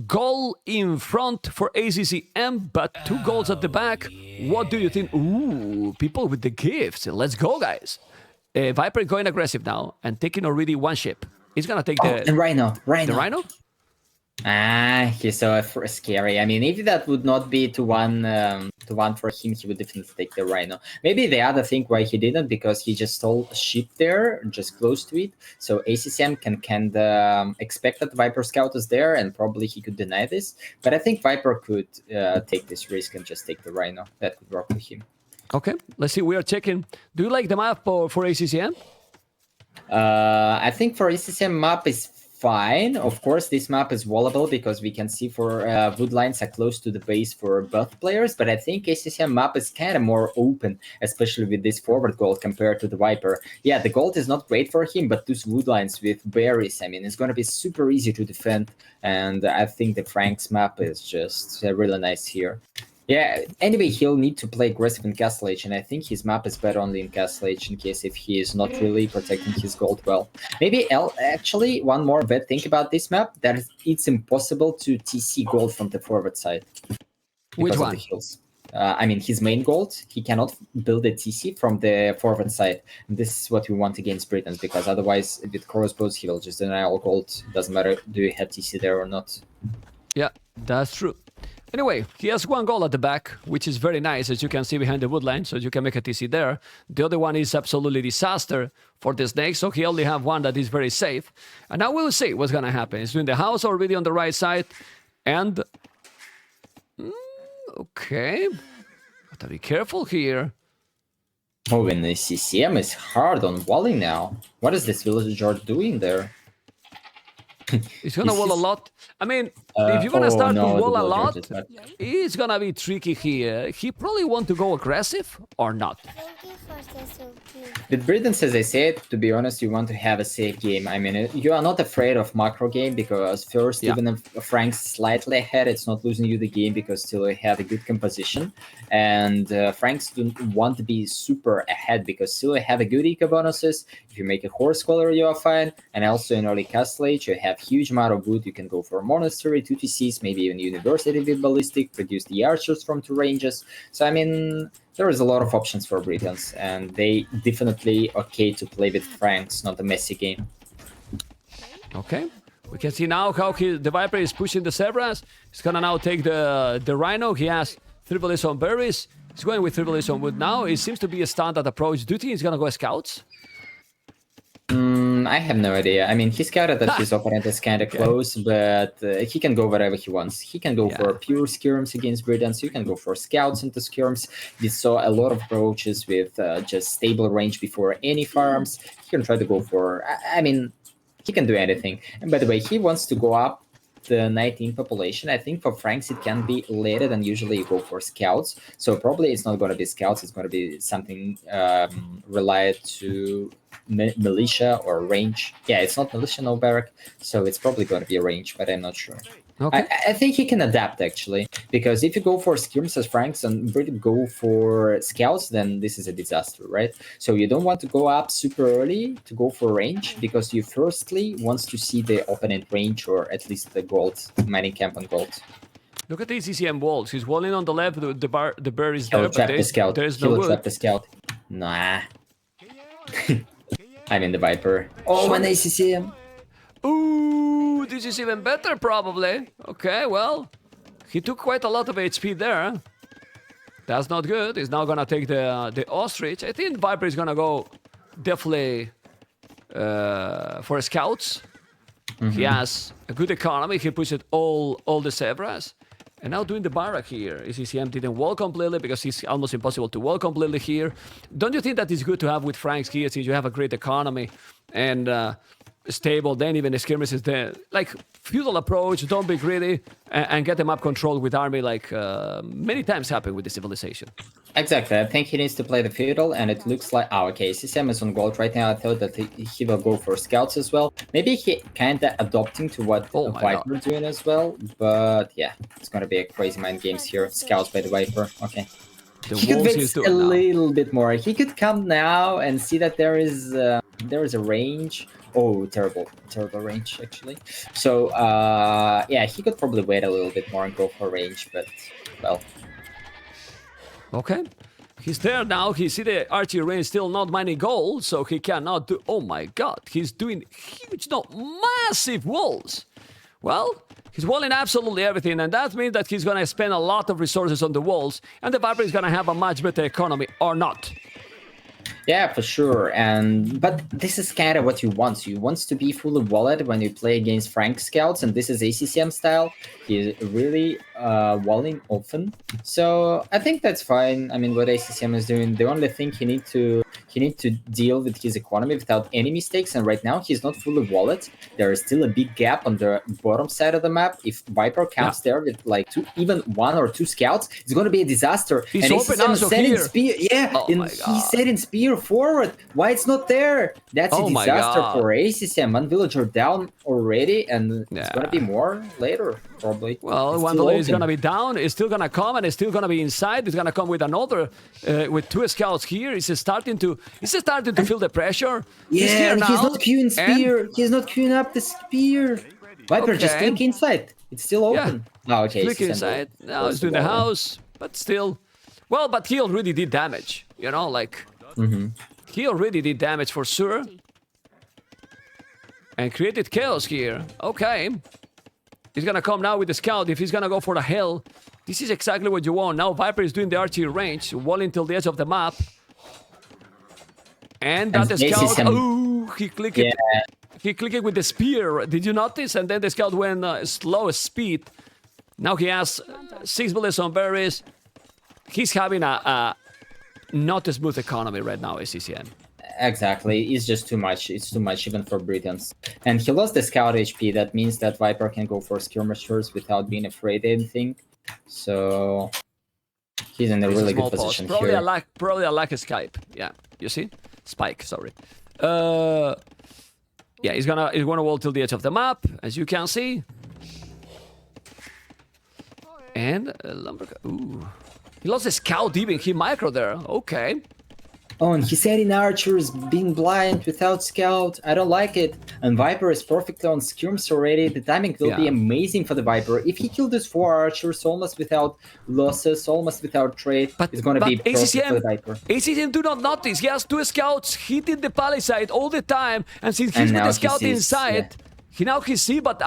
goal in front for ACCM, but 2 goals at the back. What do you think? Ooh, people with the gifts. Let's go, guys. Viper going aggressive now and taking already 1 ship. He's gonna take the Rhino. The Rhino? He's so scary. I mean, if that would not be to one for him, he would definitely take the Rhino. Maybe the other thing why he didn't, because he just stole a ship there, just close to it. So ACCM can expect that Viper Scout is there, and probably he could deny this. But I think Viper could take this risk and just take the Rhino. That could work for him. Okay, let's see. We are checking. Do you like the map for ACCM? I think for ACCM map is fine. Of course, this map is wallable because we can see for wood lines are close to the base for both players, but I think ACCM map is kind of more open, especially with this forward gold compared to the Viper. Yeah, the gold is not great for him, but those wood lines with berries, I mean, it's going to be super easy to defend, and I think the Franks map is just really nice here. Yeah, anyway, he'll need to play aggressive in Castle Age, and I think his map is better only in Castle Age in case if he is not really protecting his gold well. Maybe actually one more bad thing about this map, that it's impossible to TC gold from the forward side. Which one? Of the hills. I mean, his main gold, he cannot build a TC from the forward side. And this is what we want against Britons, because otherwise with crossbows, he will just deny all gold. Doesn't matter do you have TC there or not. Yeah, that's true. Anyway, he has one goal at the back, which is very nice, as you can see behind the woodline, so you can make a TC there. The other one is absolutely disaster for the snake, so he only have one that is very safe. And now we'll see what's gonna happen. He's doing the house already on the right side, and... okay. Gotta be careful here. Oh, and the CCM is hard on walling now. What is this villager doing there? He's gonna wall a lot. I mean, if you're gonna start to wall a lot, it's gonna be tricky here. He probably want to go aggressive or not. With Britons, as I said, to be honest, you want to have a safe game. I mean, you are not afraid of macro game because first, even if Frank's slightly ahead, it's not losing you the game because still you have a good composition. And Franks don't want to be super ahead because still you have a good eco bonuses. If you make a horse color, you are fine. And also in early castle age, you have huge amount of wood. You can go for a monastery, 2 TCs, maybe even university with ballistic, produce the archers from 2 ranges. So I mean, there is a lot of options for Britons, and they definitely okay to play with Franks, not a messy game. Okay, we can see now how the Viper is pushing the Zebras. He's gonna now take the Rhino. He has 3 bullets on berries. He's going with 3 bullets on wood now. It seems to be a standard approach. Do you think he's gonna go scouts? I have no idea. I mean, he scouted that his opponent is kind of close, but he can go wherever he wants. He can go for pure skirms against Britons. You can go for scouts into skirms. We saw a lot of approaches with just stable range before any farms. He can try to go for... I mean, he can do anything. And by the way, he wants to go up the 19 population. I think for Franks it can be later than usually you go for scouts. So probably it's not going to be scouts. It's going to be something related to militia or range. Yeah, it's not militia, no barrack. So it's probably going to be a range, but I'm not sure. Okay. I think he can adapt actually, because if you go for skirms as Franks and Brit go for scouts, then this is a disaster, right? So you don't want to go up super early to go for range, because you firstly wants to see the opponent range or at least the gold, mining camp on gold. Look at the ACCM walls. He's walling on the left. The bear is He'll there, trap but the scout. there's no He'll wood. trap the scout. Nah. I'm in the Viper. Oh, an ACCM. Ooh, this is even better, probably. Okay, well, he took quite a lot of HP there. That's not good. He's now gonna take the ostrich. I think Viper is gonna go definitely for scouts. He has a good economy. He pushed all the zebras. And now doing the barrack here. ACCM didn't wall completely because it's almost impossible to wall completely here. Don't you think that is good to have with Franks here, since you have a great economy and stable, then even the skirmishes there? Like, feudal approach, don't be greedy, and get them up control with army, like many times happened with the civilization. Exactly, I think he needs to play the feudal, and it looks like... Oh, okay, CCM is on gold right now. I thought that he will go for scouts as well. Maybe he kinda adopting to what Viper doing as well, but yeah, it's gonna be a crazy mind games here. Scouts by the Viper, okay. He could wait a little bit more. He could come now and see that there is a range. Oh, terrible range, actually. So, yeah, he could probably wait a little bit more and go for range, but, well... Okay. He's there now. He see the archery range still not mining gold, so he cannot do... Oh my god, he's doing huge, no, massive walls. Well, he's walling absolutely everything, and that means that he's gonna spend a lot of resources on the walls, and the Viper is gonna have a much better economy, or not. Yeah, for sure. But this is kind of what you want. You want to be fully wallet when you play against Frank scouts, and this is ACCM style. He's really walling often, so I think that's fine. I mean, what ACCM is doing, the only thing he need to deal with his economy without any mistakes. And right now he's not fully wallet. There is still a big gap on the bottom side of the map. If Viper comes there with like even 1 or 2 scouts, it's going to be a disaster. He's and open also setting here. Spear, yeah, oh and he's setting spear forward. Why it's not there? That's a disaster for ACCM. One villager down already, and it's going to be more later, probably. Well, one villager is going to be down. It's still going to come, and it's still going to be inside. It's going to come with another, with 2 scouts here. It's starting to feel the pressure. Yeah, and he's not queuing spear. He's not queuing up the spear. Viper, just click inside. It's still open. Yeah. Oh, okay. Click inside. Now he's doing the house, but still. Well, but he already did damage. You know, like... He already did damage for sure. And created chaos here. Okay. He's gonna come now with the scout. If he's gonna go for the hell This is exactly what you want. Now Viper is doing the archery range, walling till the edge of the map. And that scout, he clicked it. He clicked it with the spear. Did you notice? And then the scout went slow speed. Now he has 6 bullets on berries. He's having a not a smooth economy right now, ACCM. Exactly, it's just too much. It's too much even for Britons. And he lost the scout HP. That means that Viper can go for skirmishers without being afraid of anything. So he's in a really good position probably here. Probably a lack of Skype. Yeah, you see? Spike, sorry. Yeah, he's gonna wall till the edge of the map, as you can see. And ooh. He lost the scout even. He micro there. Okay. Oh, and he's adding archers, being blind without scout. I don't like it. And Viper is perfectly on skirms already. The timing will be amazing for the Viper. If he killed those 4 archers almost without losses, almost without trade, it's going to be perfect for the Viper. ACCM do not notice. He has 2 scouts hitting the palisade all the time. And since he's with the scout inside... He see, but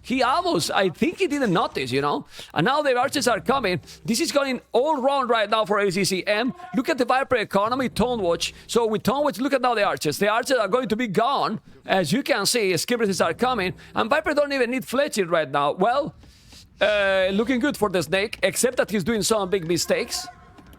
he almost, I think he didn't notice, you know? And now the archers are coming. This is going all wrong right now for ACCM. Look at the Viper economy, Tone Watch. So with Tone Watch, look at now the archers. The archers are going to be gone. As you can see, skirmishes are coming. And Viper don't even need fletching right now. Well, looking good for the Snake, except that he's doing some big mistakes.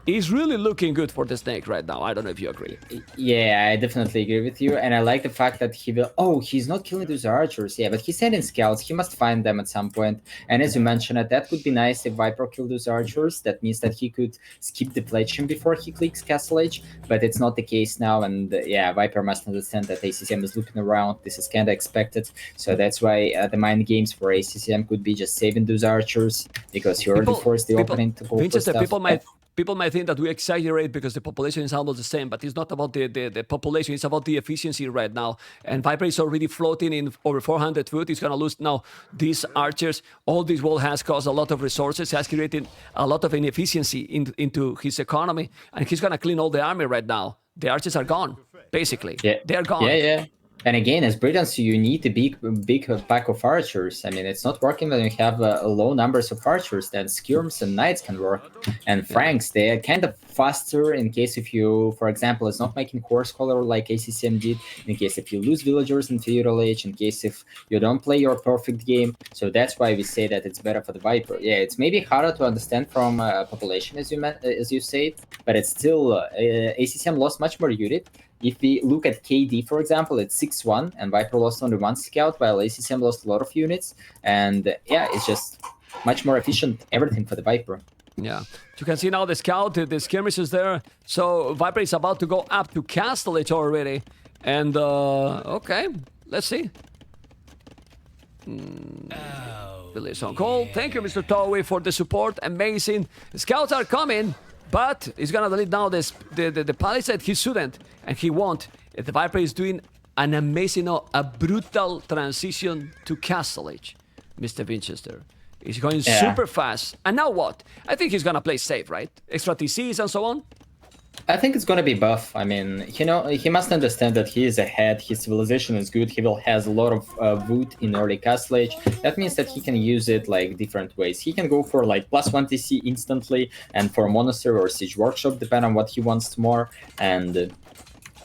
He's really looking good for the Snake right now. I don't know if you agree. Yeah, I definitely agree with you. And I like the fact that he will... Oh, he's not killing those archers. Yeah, but he's sending scouts. He must find them at some point. And as you mentioned, that would be nice if Viper killed those archers. That means that he could skip the pledging before he clicks Castle Edge. But it's not the case now. And yeah, Viper must understand that ACCM is looking around. This is kind of expected. So that's why the mind games for ACCM could be just saving those archers. Because he already forced the opening to go for stuff. People might think that we exaggerate because the population is almost the same, but it's not about the population, it's about the efficiency right now. And Viper is already floating in over 400 foot. He's going to lose now these archers. All this wall has caused a lot of resources, has created a lot of inefficiency into his economy, and he's going to clean all the army right now. The archers are gone, basically. Yeah. They're gone. Yeah. And again, as Britons, you need a big pack of archers. I mean, it's not working when you have low numbers of archers. Then skirms and knights can work. And Franks, they are kind of faster in case if you, for example, is not making horse color like ACCM did. In case if you lose villagers in feudal age. In case if you don't play your perfect game. So that's why we say that it's better for the Viper. Yeah, it's maybe harder to understand from population as you say, but it's still ACCM lost much more unit. If we look at KD, for example, it's 6-1, and Viper lost only 1 scout, while ACCM lost a lot of units. And yeah, it's just much more efficient, everything for the Viper. Yeah, you can see now the scout, the skirmish is there. So Viper is about to go up to Castle Edge already. And, okay, let's see. Release on call. Thank you, Mr. Towie, for the support. Amazing. The scouts are coming. But he's gonna delete now the palisade. He shouldn't, and he won't. The Viper is doing an amazing, a brutal transition to Castle Edge, Mr. Winchester. He's going super fast. And now what? I think he's gonna play safe, right? Extra TCs and so on. I think it's gonna be buff. I mean, you know, he must understand that he is ahead. His civilization is good. He will has a lot of wood in early Castle Age. That means that he can use it like different ways. He can go for like +1 TC instantly, and for Monastery or Siege Workshop, depending on what he wants more. And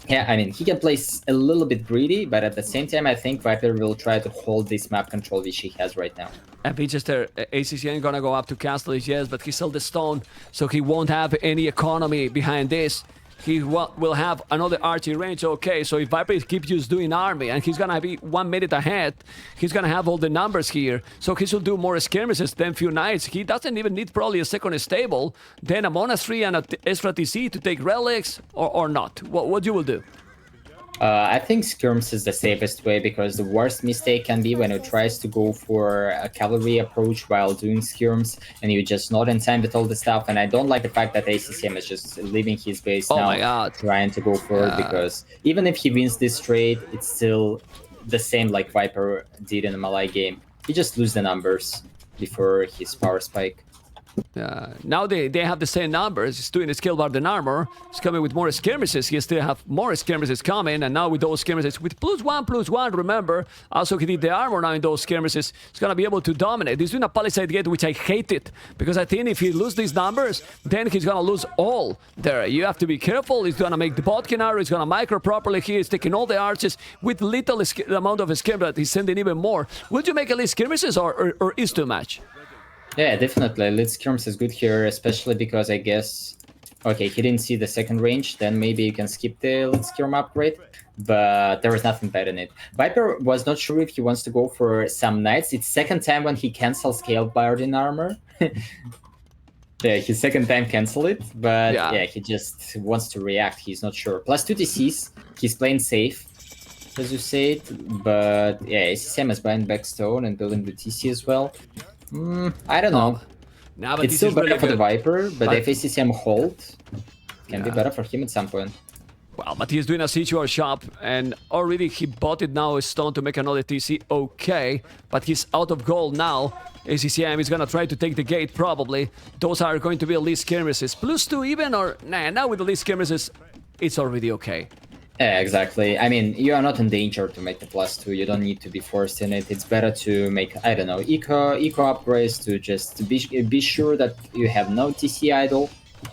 yeah, I mean, he can play a little bit greedy, but at the same time, I think Viper will try to hold this map control which he has right now. And Winchester, ACCM gonna go up to Castle Edge, yes, but he's still the stone, so he won't have any economy behind this. He will have another archery range, okay, so if Viper keeps just doing army, and he's gonna be 1 minute ahead, he's gonna have all the numbers here, so he should do more skirmishes than few knights. He doesn't even need probably a second stable, then a monastery and a extra TC to take relics, or not. What you will do? I think skirms is the safest way, because the worst mistake can be when it tries to go for a cavalry approach while doing skirms and you're just not in time with all the stuff. And I don't like the fact that ACCM is just leaving his base now, trying to go for it, because even if he wins this trade, it's still the same like Viper did in the Malay game. He just loses the numbers before his power spike. Now they have the same numbers. He's doing the skill bar than armor. He's coming with more skirmishes. He still have more skirmishes coming. And now with those skirmishes, with +1/+1, remember, also he did the armor now in those skirmishes. He's going to be able to dominate. He's doing a palisade gate, which I hate it. Because I think if he loses these numbers, then he's going to lose all there. You have to be careful. He's going to make the botkin arrow. He's going to micro properly here. He's taking all the arches with little amount of skirmishes. He's sending even more. Would you make at least skirmishes or is too much? Yeah, definitely. Lead skirms is good here, especially because I guess... Okay, he didn't see the second range, then maybe you can skip the lead skirm upgrade, but there was nothing bad in it. Viper was not sure if he wants to go for some knights. It's second time when he cancels Scaled Bardin armor. Yeah, his second time cancel it, but yeah, he just wants to react. He's not sure. +2 TCs, he's playing safe, as you said, but yeah, ACCM is buying back stone and building the TC as well. I don't know. No, but it's still better for the Viper, but if ACCM hold, can be better for him at some point. Well, but he's doing a siege shop, and already he bought it now a stone to make another TC. Okay, but he's out of gold now. ACCM is gonna try to take the gate probably. Those are going to be at least skirmishes. +2 even, or nah, now with the least skirmishes, it's already okay. Yeah, exactly. I mean, you are not in danger to make the +2. You don't need to be forced in it. It's better to make, I don't know, eco upgrades to just be sure that you have no TC idle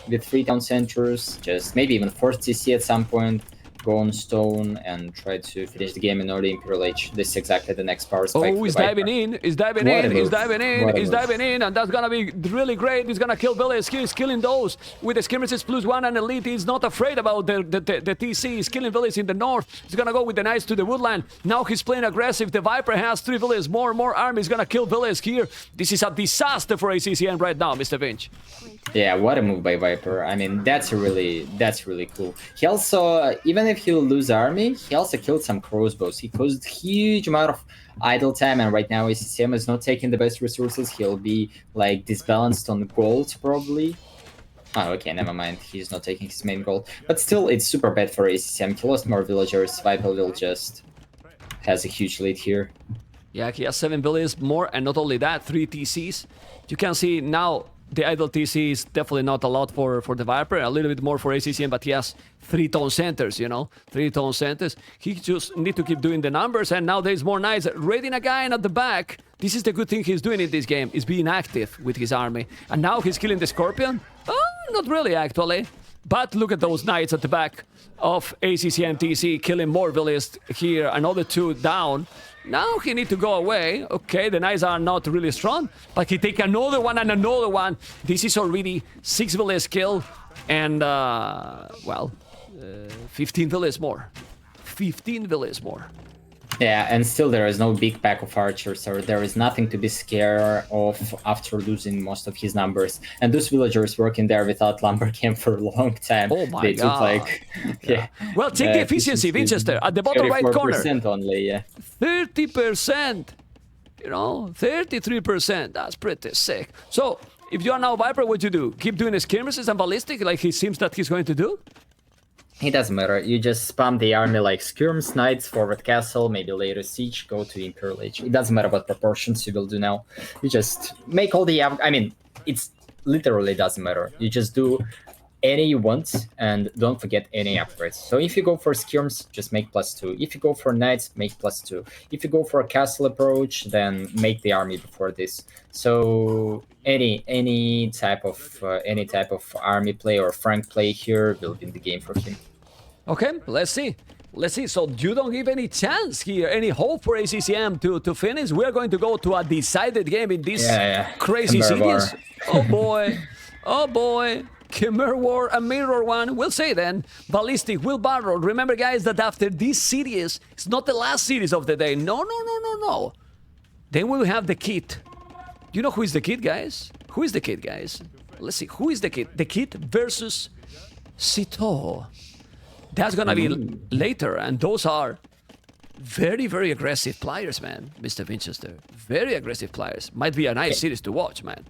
with 3 town centers. Just maybe even 4th TC at some point. Go on stone and try to finish the game in early Imperial Age. This is exactly the next power spike. Oh, he's diving in, he's diving in, he's diving in, he's diving in, and that's gonna be really great. He's gonna kill Billy. He's killing those with the skirmishes +1 and elite. He's not afraid about the TC. He's killing villages in the north. He's gonna go with the knights to the woodland. Now he's playing aggressive. The Viper has 3 villages, more army. He's gonna kill villages here. This is a disaster for ACCM right now, Mr. Vinch. Yeah, what a move by Viper. I mean, that's really cool. He also, even if he'll lose army, he also killed some crossbows. He caused huge amount of idle time, and right now ACCM is not taking the best resources. He'll be like disbalanced on gold probably. Oh, okay, never mind. He's not taking his main gold. But still, it's super bad for ACCM. He lost more villagers. Viper will just has a huge lead here. Yeah, he has 7 villages more, and not only that, 3 TCs. You can see now the idle TC is definitely not a lot for the Viper, a little bit more for ACCM, but he has 3 town centers, you know, 3 town centers. He just need to keep doing the numbers, and now there's more knights raiding a guy at the back. This is the good thing he's doing in this game, is being active with his army. And now he's killing the Scorpion? Oh, not really, actually. But look at those knights at the back of ACCM TC, killing more villages here, another 2 down. Now he need to go away. Okay, the knights are not really strong, but he take another one and another one. This is already 6 village kill, and well, 15 village more. 15 village more. Yeah, and still there is no big pack of archers, so there is nothing to be scared of after losing most of his numbers. And those villagers working there without lumber camp for a long time. Oh my they god! Took like, yeah. Well, take the efficiency, Winchester, at the bottom right corner. 34% only, yeah. 30%. You know, 33%. That's pretty sick. So, if you are now Viper, what you do? Keep doing skirmishes and ballistic, like he seems that he's going to do? It doesn't matter. You just spam the army like skirms, knights, forward castle, maybe later siege, go to Imperial Age. It doesn't matter what proportions you will do now. You just make all the... I mean, it's literally doesn't matter. You just do any you want and don't forget any upgrades. So if you go for skirms, just make +2. If you go for knights, make +2. If you go for a castle approach, then make the army before this. So any type of army play or frank play here will win the game for him. Okay, let's see. Let's see. So you don't give any chance here, any hope for ACCM to finish. We're going to go to a decided game in this crazy series. Oh boy. Oh boy. Khmer War, a mirror one. We'll say then. Ballistic, Will Barrow. Remember, guys, that after this series, it's not the last series of the day. No. Then we will have the kit. You know who is the kit, guys? Who is the kit, guys? Let's see. Who is the kit? The kit versus Sito. That's gonna be later, and those are very, very aggressive players, man, Mr. Winchester. Very aggressive players. Might be a nice series to watch, man.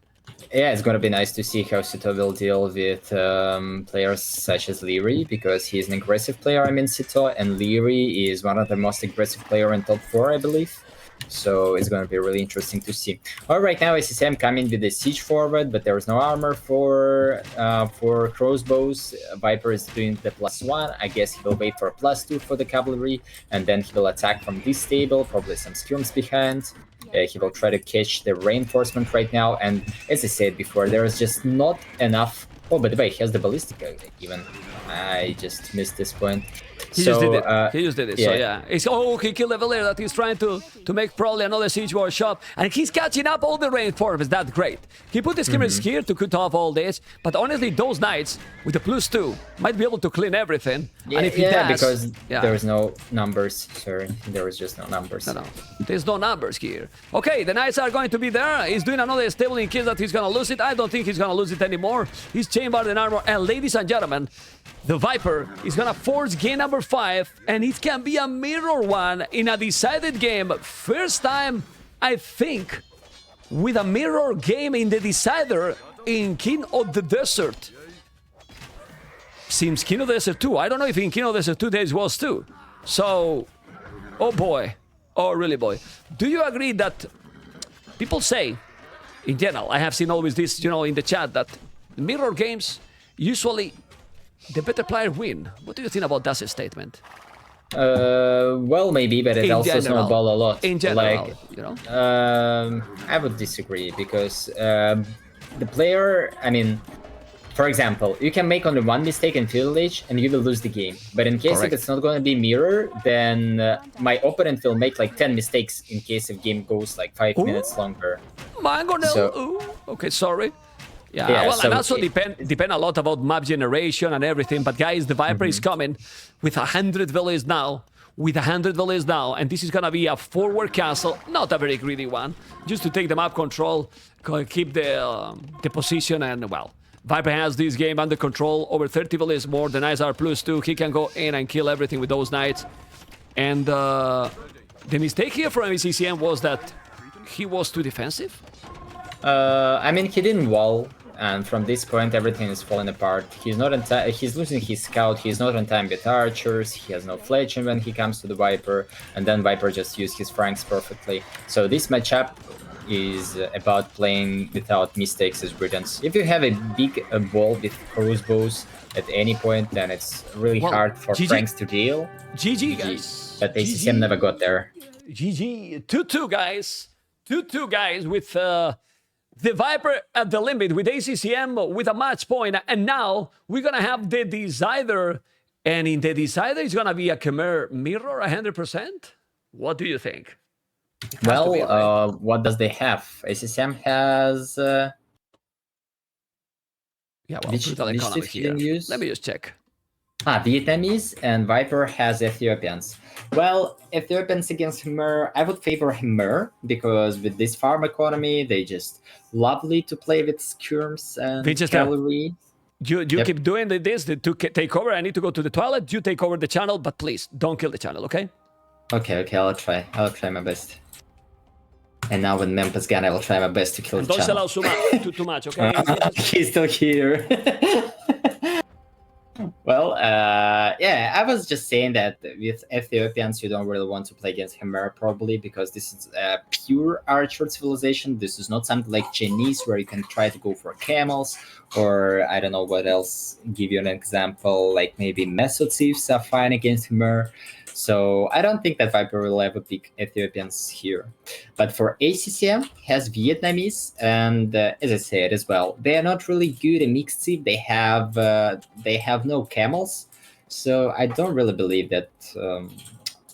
Yeah, it's gonna be nice to see how Sito will deal with players such as Leary, because he's an aggressive player. I mean, Sito, and Leary is one of the most aggressive player in top 4, I believe. So it's gonna be really interesting to see. All right, now ACCM coming with the siege forward, but there is no armor for crossbows. Viper is doing the +1. I guess he will wait for a +2 for the cavalry, and then he will attack from this table, probably some skirms behind. He will try to catch the reinforcement right now, and as I said before, there is just not enough. Oh, by the way, he has the ballistic even. I just missed this point. He just did it. He just did it. Yeah. So yeah, he killed the villager that he's trying to make probably another siege workshop, and he's catching up all the reinforcements. That's great. He put the skimmers here to cut off all this, but honestly, those knights with the +2 might be able to clean everything. Yeah, and if he does, because there is no numbers. Sorry, there is just no numbers. No, there's no numbers here. Okay, the knights are going to be there. He's doing another stable in case that he's gonna lose it. I don't think he's gonna lose it anymore. He's chambered in armor, and ladies and gentlemen, the Viper is gonna force game number 5, and it can be a mirror one in a decided game. First time, I think, with a mirror game in the decider in King of the Desert. Seems King of the Desert 2. I don't know if in King of the Desert 2 there was too. So, oh boy. Oh, really, boy. Do you agree that people say, in general, I have seen always this, in the chat, that mirror games usually the better player win. What do you think about that statement? Well, maybe, but it also snowball a lot. In general, I would disagree, because the player, I mean, for example, you can make only one mistake in village and you will lose the game. But in case if it's not going to be mirror, then my opponent will make like 10 mistakes in case if game goes like 5 minutes longer. Okay, sorry. Yeah, well, so and also depend a lot about map generation and everything. But guys, the Viper is coming with 100 villages now. And this is gonna be a forward castle, not a very greedy one, just to take the map control, keep the position, and well, Viper has this game under control. Over 30 villages more. The knights are +2. He can go in and kill everything with those knights. And the mistake here from ACCM was that he was too defensive. I mean, he didn't wall. And from this point, everything is falling apart. He's not on time. He's losing his scout. He's not on time with archers. He has no fletching when he comes to the Viper, and then Viper just used his franks perfectly. So this matchup is about playing without mistakes as Britons. If you have a big wall with crossbows at any point, then it's really hard for franks to deal. GG, guys. But ACCM never got there. GG. 2-2, guys. 2-2, guys, with the Viper at the limit, with ACCM with a match point. And now we're going to have the decider. And in the decider, it's going to be a Khmer mirror 100%? What do you think? Well, what does they have? ACCM has... yeah, well, brutal economy here. Let me just check. Vietnamese, and Viper has Ethiopians. Well, Ethiopians against Khmer, I would favor Khmer, because with this farm economy, they just lovely to play with skirms and cavalry. You keep doing this to take over. I need to go to the toilet. You take over the channel, but please don't kill the channel, okay? Okay, I'll try. I'll try my best. And now with Memphis Gun, I will try my best to kill the channel. Don't sell out too much, okay? He's still here. Well, yeah, I was just saying that with Ethiopians, you don't really want to play against Khmer, probably, because this is a pure archer civilization. This is not something like Chinese, where you can try to go for camels, or I don't know what else. Give you an example, like maybe Mesothiefs are fine against Khmer. So I don't think that Viper will ever pick Ethiopians here. But for ACCM, has Vietnamese, and as I said as well, they are not really good in mixed seed. They have no camels, so I don't really believe that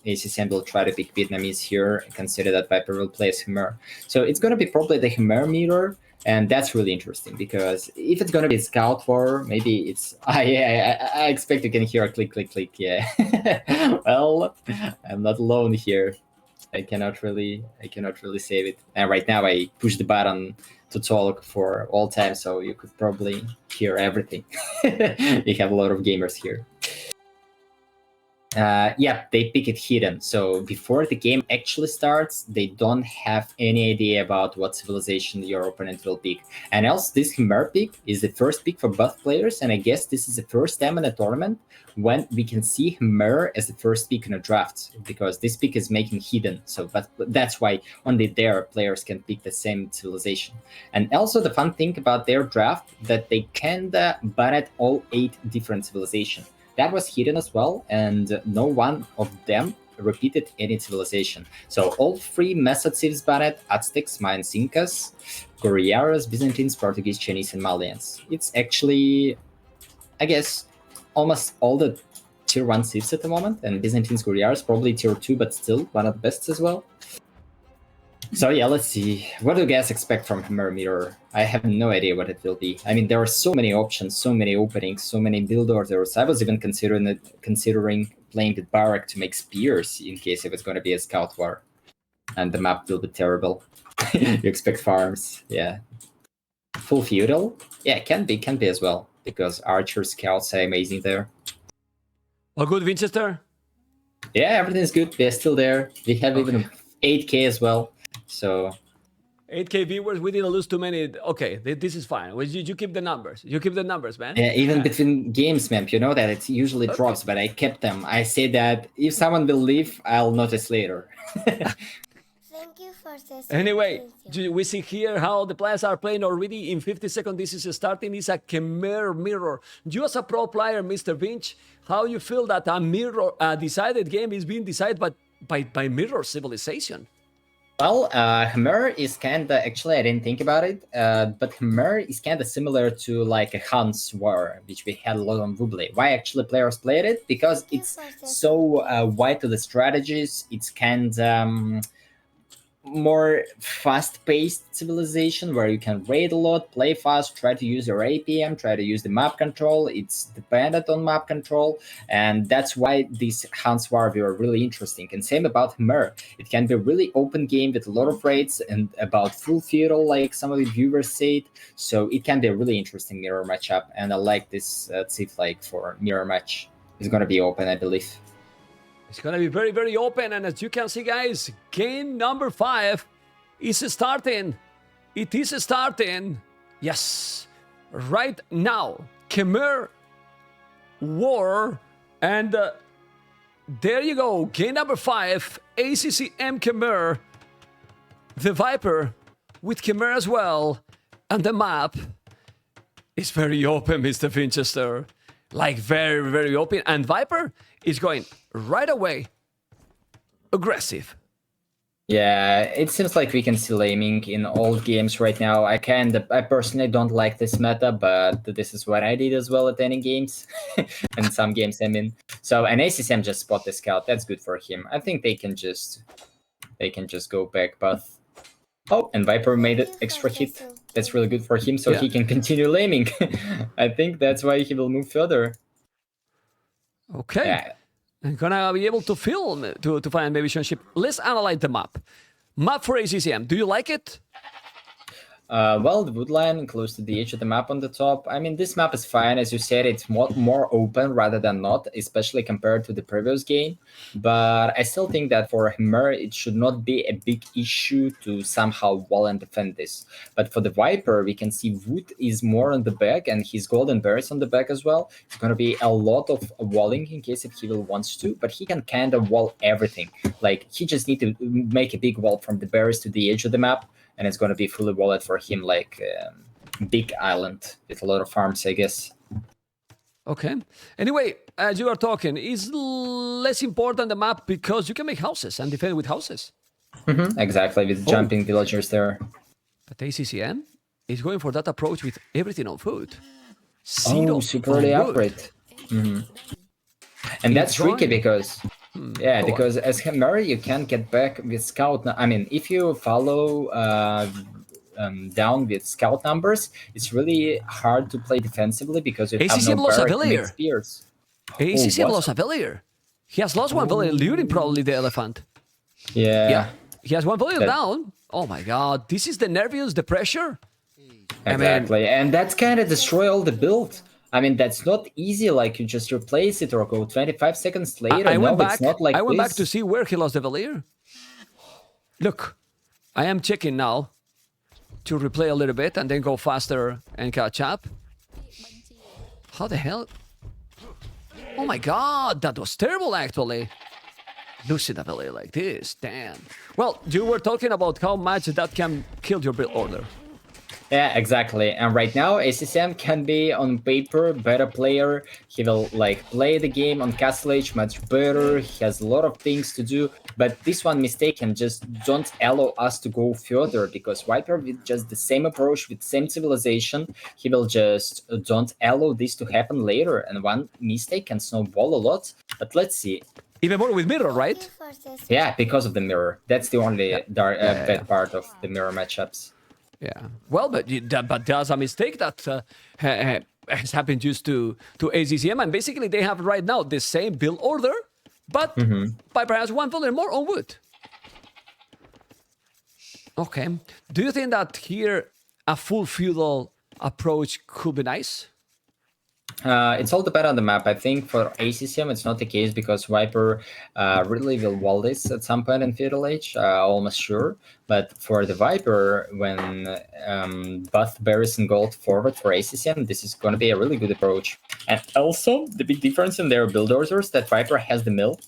ACCM will try to pick Vietnamese here. Consider that Viper will play as Khmer. So it's going to be probably the Khmer mirror. And that's really interesting, because if it's going to be a scout war, maybe it's... I expect you can hear a click, click, click, yeah. Well, I'm not alone here. I cannot really save it. And right now I push the button to talk for all time, so you could probably hear everything. We have a lot of gamers here. Yeah, they pick it hidden. So before the game actually starts, they don't have any idea about what civilization your opponent will pick. And also, this Khmer pick is the first pick for both players, and I guess this is the first time in a tournament when we can see Khmer as the first pick in a draft, because this pick is making hidden. So, but that's why only their players can pick the same civilization. And also, the fun thing about their draft that they can banned all 8 different civilizations. That was hidden as well, and no one of them repeated any civilization. So all 3 Mesa civs banned: Aztecs, Mayans, Incas, Guerilleros, Byzantines, Portuguese, Chinese, and Malians. It's actually, I guess, almost all the tier 1 civs at the moment, and Byzantines, Guerilleros probably tier 2, but still one of the best as well. So yeah, let's see. What do you guys expect from Khmer Mirror? I have no idea what it will be. I mean, there are so many options, so many openings, so many build orders. I was even considering playing with Barak to make spears in case it was going to be a scout war. And the map will be terrible. You expect farms, yeah. Full feudal? Yeah, can be as well, because archer scouts are amazing there. All good, Winchester? Yeah, everything's good. They're still there. We have even 8K as well. So 8K viewers, we didn't lose too many. Okay, this is fine. You keep the numbers. You keep the numbers, man. Yeah, even between games, man, you know that it usually drops, but I kept them. I say that if someone will leave, I'll notice later. Thank you for this. Anyway, we see here how the players are playing already. In 50 seconds, this is starting. It's a Khmer Mirror. You as a pro player, Mr. Vinch, how you feel that a mirror decided game is being decided by mirror civilization? Well, Khmer is kinda, actually I didn't think about it, but Khmer is kinda similar to like a Han's War, which we had a lot on Wuble. Why actually players played it? Because it's so wide to the strategies, it's kinda more fast-paced civilization where you can raid a lot, play fast, try to use your APM, try to use the map control. It's dependent on map control, and that's why these Hans War were really interesting. And same about Khmer. It can be a really open game with a lot of raids and about full feudal, like some of the viewers said. So it can be a really interesting mirror matchup, and I like this Civ like for mirror match. It's gonna be open, I believe. It's going to be very, very open. And as you can see, guys, game number 5 is starting. It is starting. Yes. Right now. Khmer War. And there you go. Game number 5. ACCM Khmer. TheViper with Khmer as well. And the map is very open, Mr. Winchester. Like very, very open. And Viper is going right away aggressive. Yeah, it seems like we can see laming in all games right now. I personally don't like this meta, but this is what I did as well at any games. And some games I'm in. So an ACCM just spot the scout. That's good for him. I think they can just go back, but oh, and Viper made an extra hit. That's really good for him, so he can continue laming. I think that's why he will move further. Okay. Yeah. I'm gonna be able to film to find maybe ship. Let's analyze the map. Map for ACCM. Do you like it? Well, the woodline close to the edge of the map on the top. I mean, this map is fine. As you said, it's more open rather than not, especially compared to the previous game. But I still think that for Khmer, it should not be a big issue to somehow wall and defend this. But for the Viper, we can see Wood is more on the back and his golden bears on the back as well. It's going to be a lot of walling in case if he will wants to, but he can kind of wall everything. Like, he just need to make a big wall from the bears to the edge of the map, and it's going to be fully walled for him, like big island with a lot of farms, I guess. Okay. Anyway, as you are talking, is less important the map because you can make houses and defend with houses. Exactly, with jumping villagers there. But ACCM is going for that approach with everything on food. Super early upgrade. And that's tricky because... because as Khmer, you can't get back with scout. I mean, if you follow down with scout numbers, it's really hard to play defensively because you have no barrack to make spears. ACCM lost a villager. He has lost one villager, looting probably the elephant. Yeah. He has one villager down. Oh my god, this is the nervous, the pressure. Exactly, and that's kind of destroy all the build. I mean, that's not easy. Like you just replace it or go 25 seconds later. I no, went back. it's not like I went this. back to see where he lost the Valier. Look, I am checking now to replay a little bit and then go faster and catch up. How the hell? Oh my god, that was terrible actually. Losing the Valier like this, damn. Well, you were talking about how much that can kill your build order. Yeah, exactly. And right now, ACCM can be on paper better player. He will like play the game on Castle Age much better. He has a lot of things to do. But this one mistake and just don't allow us to go further, because Viper with just the same approach, with same civilization, he will just don't allow this to happen later. And one mistake can snowball a lot. But let's see. Even more with mirror, Thank right? you for this. Yeah, because of the mirror. That's the only bad part of the mirror matchups. Yeah. Well, but there's a mistake that has happened just to ACCM, and basically they have right now the same build order, but Viper has one Valier more on wood. Okay. Do you think that here a full feudal approach could be nice? It's all depend on the map. I think for ACCM it's not the case, because Viper really will wall this at some point in Feudal Age, almost sure. But for the Viper, when buff berries and gold forward for ACCM, this is going to be a really good approach. And also the big difference in their build orders, that Viper has the mill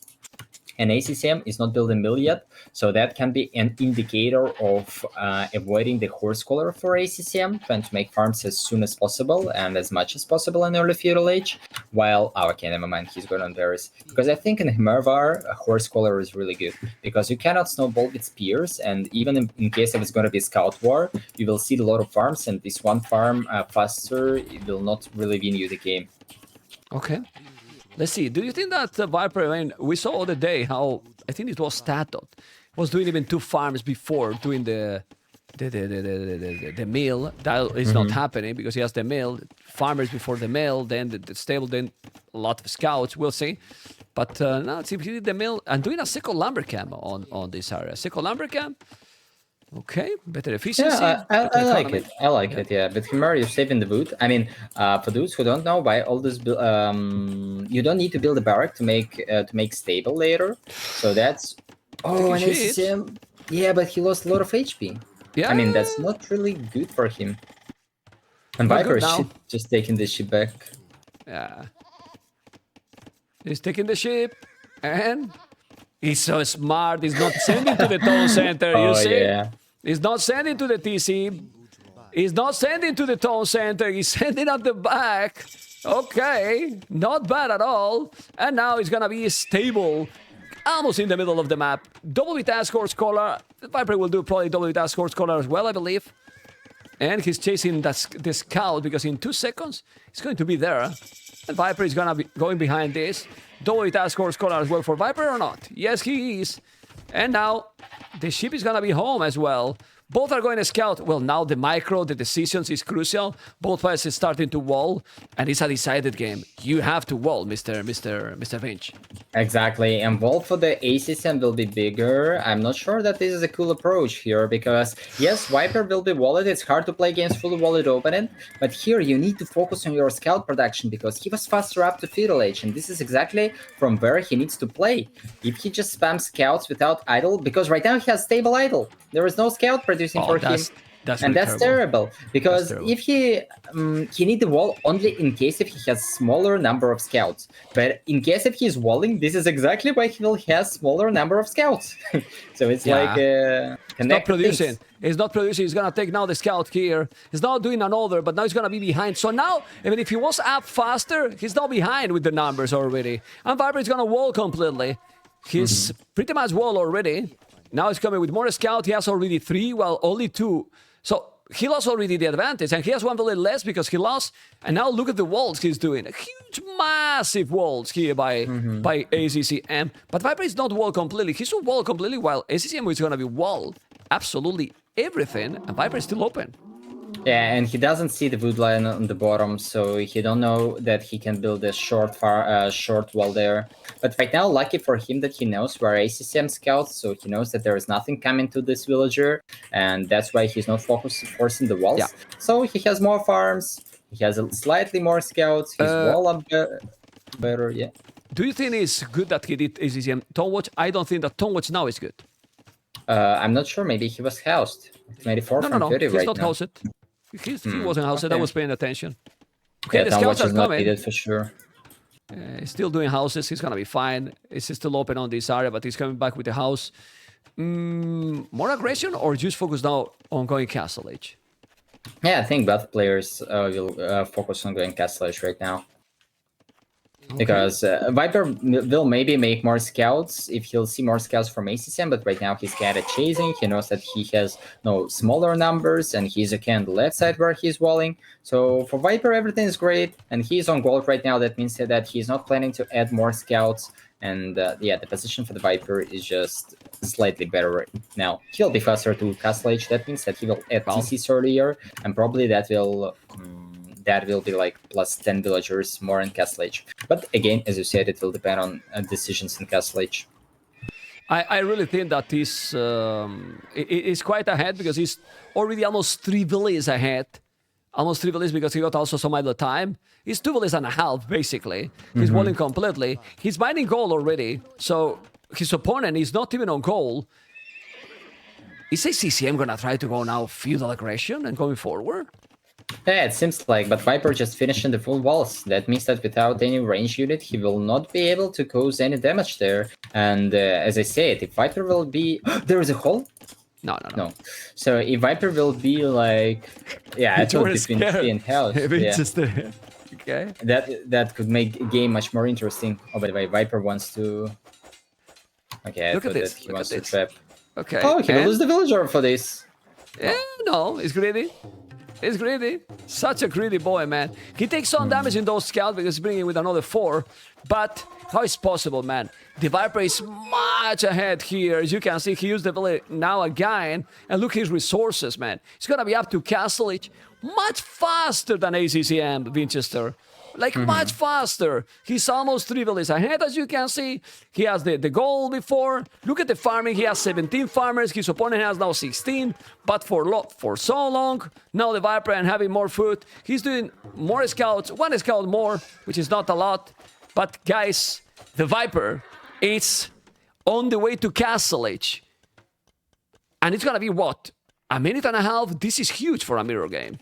and ACCM is not building mill yet, so that can be an indicator of avoiding the horse collar for ACCM, trying to make farms as soon as possible and as much as possible in early Feudal Age, while, okay, never mind, he's going on berries. Because I think in Himervar, a horse collar is really good, because you cannot snowball with spears, and even in case if it's going to be Scout War, you will see a lot of farms, and this one farm faster, it will not really win you the game. Okay. Let's see. Do you think that Viper, I mean, we saw the day how, I think it was Statot, was doing even 2 farms before doing the mill. That is not happening because he has the mill, farmers before the mill, then the stable, then a lot of scouts, we'll see. But now it seems he did the mill and doing a second lumber camp on this area. Second lumber camp. Okay, better efficiency. Yeah, I better like economy. it. I like it. Yeah, but Himar, you're saving the wood. I mean, for those who don't know, why all this, you don't need to build a barrack to make stable later. So that's Taking and shit. ACCM. Yeah, but he lost a lot of HP. Yeah. I mean, that's not really good for him. And Not Viper good now. should just taking this shit back. Yeah. He's taking the ship and he's so smart. He's not sending to the town center. You see? Yeah. He's not sending to the TC. He's not sending to the town center. He's sending at the back. Okay. Not bad at all. And now he's going to be stable. Almost in the middle of the map. Double with Task Force Collar. Viper will do probably double with Task Force Collar as well, I believe. And he's chasing the scout because in 2 seconds he's going to be there. And Viper is gonna be going behind this. Double with Task Force Collar as well for Viper or not? Yes, he is. And now the ship is gonna be home as well. Both are going to scout. Well, now the micro, the decisions is crucial. Both players is starting to wall, and it's a decided game. You have to wall, Mr. Finch. Exactly, and wall for the ACCM will be bigger. I'm not sure that this is a cool approach here, because yes, Viper will be walled. It's hard to play against fully walled opponent, but here you need to focus on your scout production, because he was faster up to Feudal Age, and this is exactly from where he needs to play. If he just spams scouts without idle, because right now he has stable idle. There is no scout producing for him. That's And really that's terrible, because terrible. if he need the wall only in case if he has smaller number of scouts. But in case if he's walling, this is exactly why he will have smaller number of scouts. So it's like He's not producing. He's not producing. He's gonna take now the scout here. He's not doing another, but now he's gonna be behind. So now, even if he was up faster, he's now behind with the numbers already. And Viper is gonna wall completely. He's pretty much wall already. Now he's coming with more scout. He has already 3, while only 2. So he lost already the advantage, and he has one a little less because he lost. And now look at the walls he's doing. Huge, massive walls here by ACCM. But Viper is not wall completely. He's not wall completely, while ACCM is going to be wall absolutely everything, and Viper is still open. Yeah, and he doesn't see the wood line on the bottom, so he don't know that he can build a short wall there. But right now, lucky for him that he knows where ACCM scouts, so he knows that there is nothing coming to this villager, and that's why he's not forcing the walls. Yeah. So he has more farms. He has slightly more scouts. His wall up better, yeah. Do you think it's good that he did ACCM Tone Watch? I don't think that Tone Watch now is good. I'm not sure. Maybe he was housed. 24 from 30 He's right not now. housed. He wasn't housed. I okay. was paying attention. Okay, Yeah, the Tone scouts Watch are is not coming. needed for sure. He's still doing houses. He's gonna be fine. It's still open on this area, but he's coming back with the house. More aggression or just focus now on going Castle Age? Yeah, I think both players will focus on going Castle Edge right now. Because Viper will maybe make more scouts if he'll see more scouts from ACCM, but right now he's kind of chasing. He knows that he has no smaller numbers, and he's okay on the left side where he's walling. So for Viper, everything is great, and he's on gold right now. That means that he's not planning to add more scouts. And yeah, the position for the Viper is just slightly better right now. He'll be faster to Castle Age. That means that he will add TCs earlier, and probably that will be like plus 10 villagers more in Castle Age. But again, as you said, it will depend on decisions in Castle Age. I really think that this is quite ahead because he's already almost 3 villages ahead. Almost 3 villages because he got also some idle time. He's 2 villages and a half, basically. He's walling completely. He's mining gold already. So his opponent is not even on gold. Is ACCM gonna try to go now feudal aggression and going forward? Yeah, it seems like, but Viper just finishing the full walls. That means that without any range unit, he will not be able to cause any damage there. And as I said, if Viper will be... there is a hole? No. So if Viper will be like... Yeah, I thought between tree and house. Yeah. Just, okay. That could make the game much more interesting. Oh, by the way, Viper wants to... Okay, Look I at thought this. that he wants to trap. Okay. Oh, he will lose the villager for this. Yeah, no, he's greedy. He's greedy. Such a greedy boy, man. He takes some damage in those scouts because he's bringing with another 4. But how is possible, man? The Viper is much ahead here. As you can see, he used the village now again. And look his resources, man. He's going to be up to Castle Age much faster than ACCM, Winchester. Like, much faster. He's almost 3 villages ahead, as you can see. He has the goal before. Look at the farming. He has 17 farmers. His opponent has now 16. But for so long, now the Viper and having more food, he's doing more scouts. 1 scout more, which is not a lot. But, guys, the Viper is on the way to Castle Age. And it's going to be, what? A minute and a half? This is huge for a mirror game.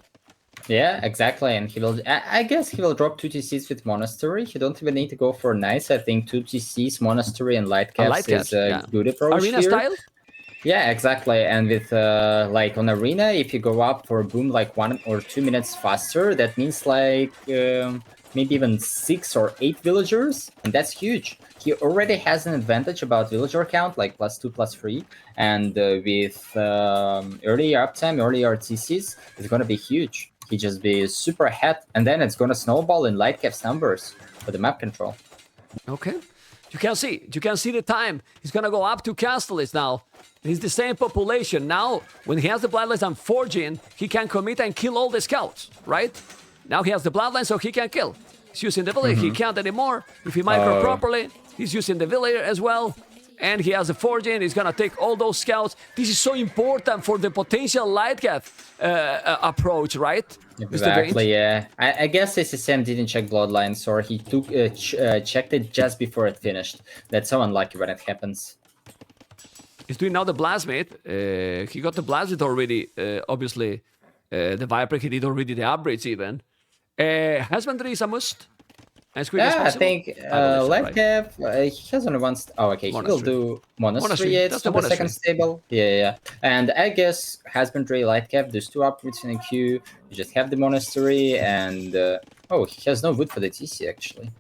Yeah, exactly, and he will. I guess he will drop 2 TCs with Monastery. He don't even need to go for Nice. I think 2 TCs, Monastery, and Light Caps is a good approach Arena here. style? Yeah, exactly. And with like on Arena, if you go up for boom like 1 or 2 minutes faster, that means like maybe even 6 or 8 villagers, and that's huge. He already has an advantage about villager count, like +2, +3, and with earlier uptime, earlier TCs, it's gonna be huge. He just be super ahead, and then it's gonna snowball in Lightcap's numbers for the map control. Okay. You can see the time. He's gonna go up to Castellis now. He's the same population. Now, when he has the Bloodlines and Forging, he can commit and kill all the scouts, right? Now he has the Bloodline, so he can kill. He's using the Villager, he can't anymore. If he micro properly, he's using the Villager as well. And he has a Forging, he's gonna take all those scouts. This is so important for the potential Lightcap approach, right? Exactly, yeah. I guess ACCM didn't check Bloodlines, or he took checked it just before it finished. That's so unlucky when it happens. He's doing now the Blasmate. He got the Blasmate already, obviously. The Viper, he did already the upgrades even. Husbandry is a must. As quick as I possible. think Lightcap, he has only one... Oh, okay, Monastery. he will do Monastery. Monastery. It's That's the the second stable. Yeah. And I guess Husbandry, Lightcap, there's 2 upgrades in a queue. You just have the Monastery, and... oh, he has no wood for the TC, actually.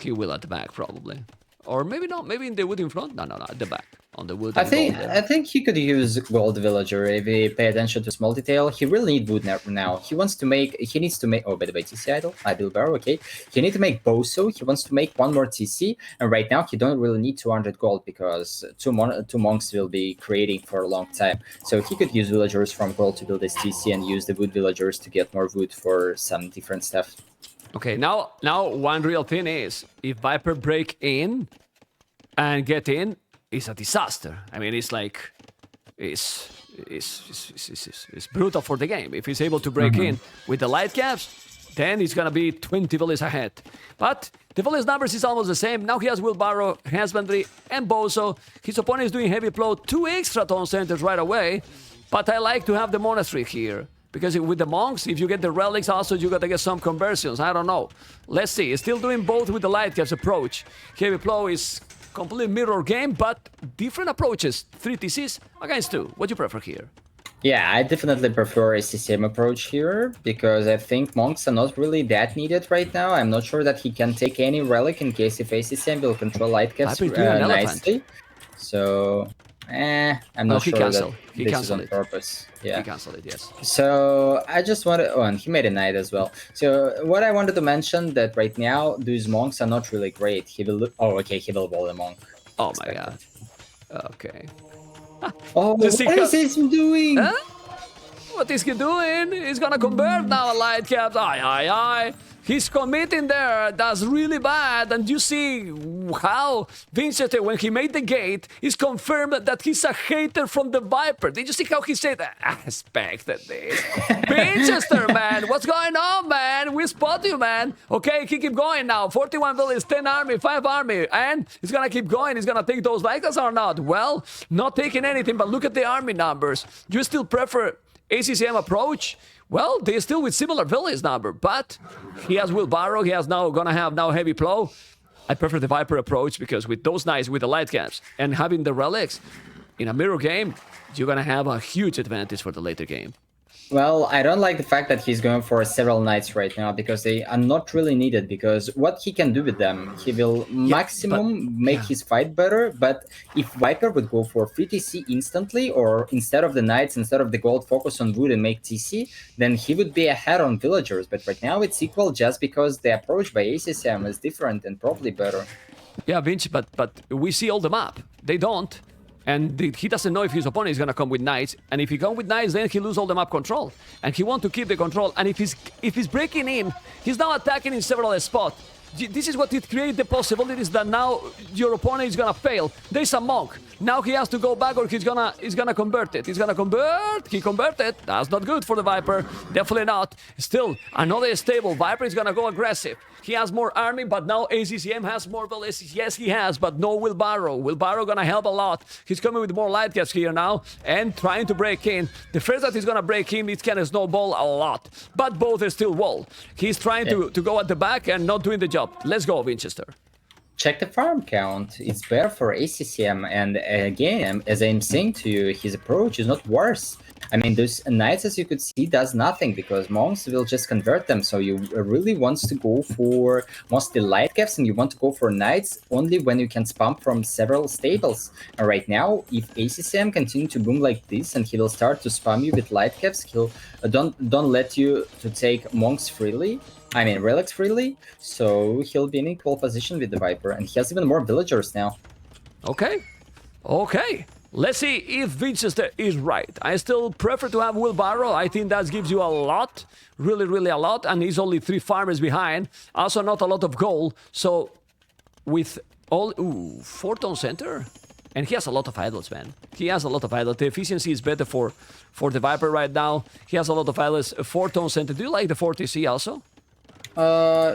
He will at the back, probably. Or maybe not. Maybe in the wood in front. No, at the back. On the wood. I think he could use Gold Villager if he pay attention to small detail. He really need wood now. He needs to make. Oh, by the way, TC idle. I build barrel. Okay. He need to make Boso. He wants to make 1 more TC, and right now he don't really need 200 gold because two monks will be creating for a long time. So he could use villagers from gold to build his TC and use the wood villagers to get more wood for some different stuff. Okay. Now one real thing is if Viper break in and get in. It's a disaster. I mean, it's like, it's is brutal for the game. If he's able to break in with the light caps, then he's gonna be 20 villas ahead. But the villas numbers is almost the same. Now he has Wheelbarrow, Husbandry, and Bozo. His opponent is doing heavy plow, 2 extra tone centers right away. But I like to have the monastery here. Because with the monks, if you get the relics, also you gotta get some conversions. I don't know. Let's see. He's still doing both with the light caps approach. Heavy plow is completely mirror game, but different approaches. 3 TCs against 2. What do you prefer here? Yeah, I definitely prefer ACCM approach here because I think monks are not really that needed right now. I'm not sure that he can take any relic in case if ACCM will control light caps nicely. So, I'm not sure that this is on purpose. Yeah. He canceled it, yes. So I just wanted, and he made a knight as well. So what I wanted to mention that right now these monks are not really great. He will, he will wall the monk. Oh my god. Okay. Oh, what is he doing? Huh? What is he doing? He's gonna convert now, light caps. Aye. He's committing there. That's really bad. And you see how Winchester, when he made the gate, he's confirmed that he's a hater from the Viper. Did you see how he said, I expected this? Winchester, man. What's going on, man? We spot you, man. Okay, he keep going now. 41 villains, 10 army, 5 army. And he's going to keep going. He's going to take those light caps or not? Well, not taking anything, but look at the army numbers. You still prefer ACCM approach? Well, they're still with similar villains number, but he has Wheelbarrow, he has gonna have heavy plow. I prefer the Viper approach because with those knights with the light caps and having the relics in a mirror game, you're gonna have a huge advantage for the later game. Well, I don't like the fact that he's going for several knights right now because they are not really needed because what he can do with them, he will make his fight better, but if Viper would go for free TC instantly or instead of the knights, instead of the gold, focus on wood and make TC, then he would be ahead on villagers, but right now it's equal just because the approach by ACCM is different and probably better. Yeah, Vinci, but we see all the map. They don't. And he doesn't know if his opponent is going to come with knights. And if he comes with knights, then he loses all the map control. And he wants to keep the control. And if he's breaking in, he's now attacking in several spots. This is what it creates the possibilities that now your opponent is gonna fail. There's a monk. Now he has to go back or he's gonna convert it. He's gonna convert. He converted. That's not good for the Viper. Definitely not. Still, another stable. Viper is gonna go aggressive. He has more army, but now ACCM has more velocities. Yes, he has, but no Wheelbarrow. Wheelbarrow gonna help a lot. He's coming with more light caps here now and trying to break in. The first that he's gonna break in, it's gonna snowball a lot. But both are still wall. He's trying to go at the back and not doing the job. Let's go, Winchester. Check the farm count. It's better for ACCM. And again, as I'm saying to you, his approach is not worse. I mean, those knights, as you could see, does nothing because monks will just convert them. So you really want to go for mostly light caps and you want to go for knights only when you can spam from several stables. And right now, if ACCM continue to boom like this and he will start to spam you with light caps, he'll don't let you to take monks freely. I mean, relics freely. So he'll be in equal position with the Viper and he has even more villagers now. Okay. Let's see if Winchester is right. I still prefer to have Wheelbarrow. I think that gives you a lot. Really a lot. And he's only 3 farmers behind. Also not a lot of gold. So with all... 4-tone center? And he has a lot of idols, man. He has a lot of idols. The efficiency is better for the Viper right now. He has a lot of idols. 4-tone center. Do you like the 4TC also?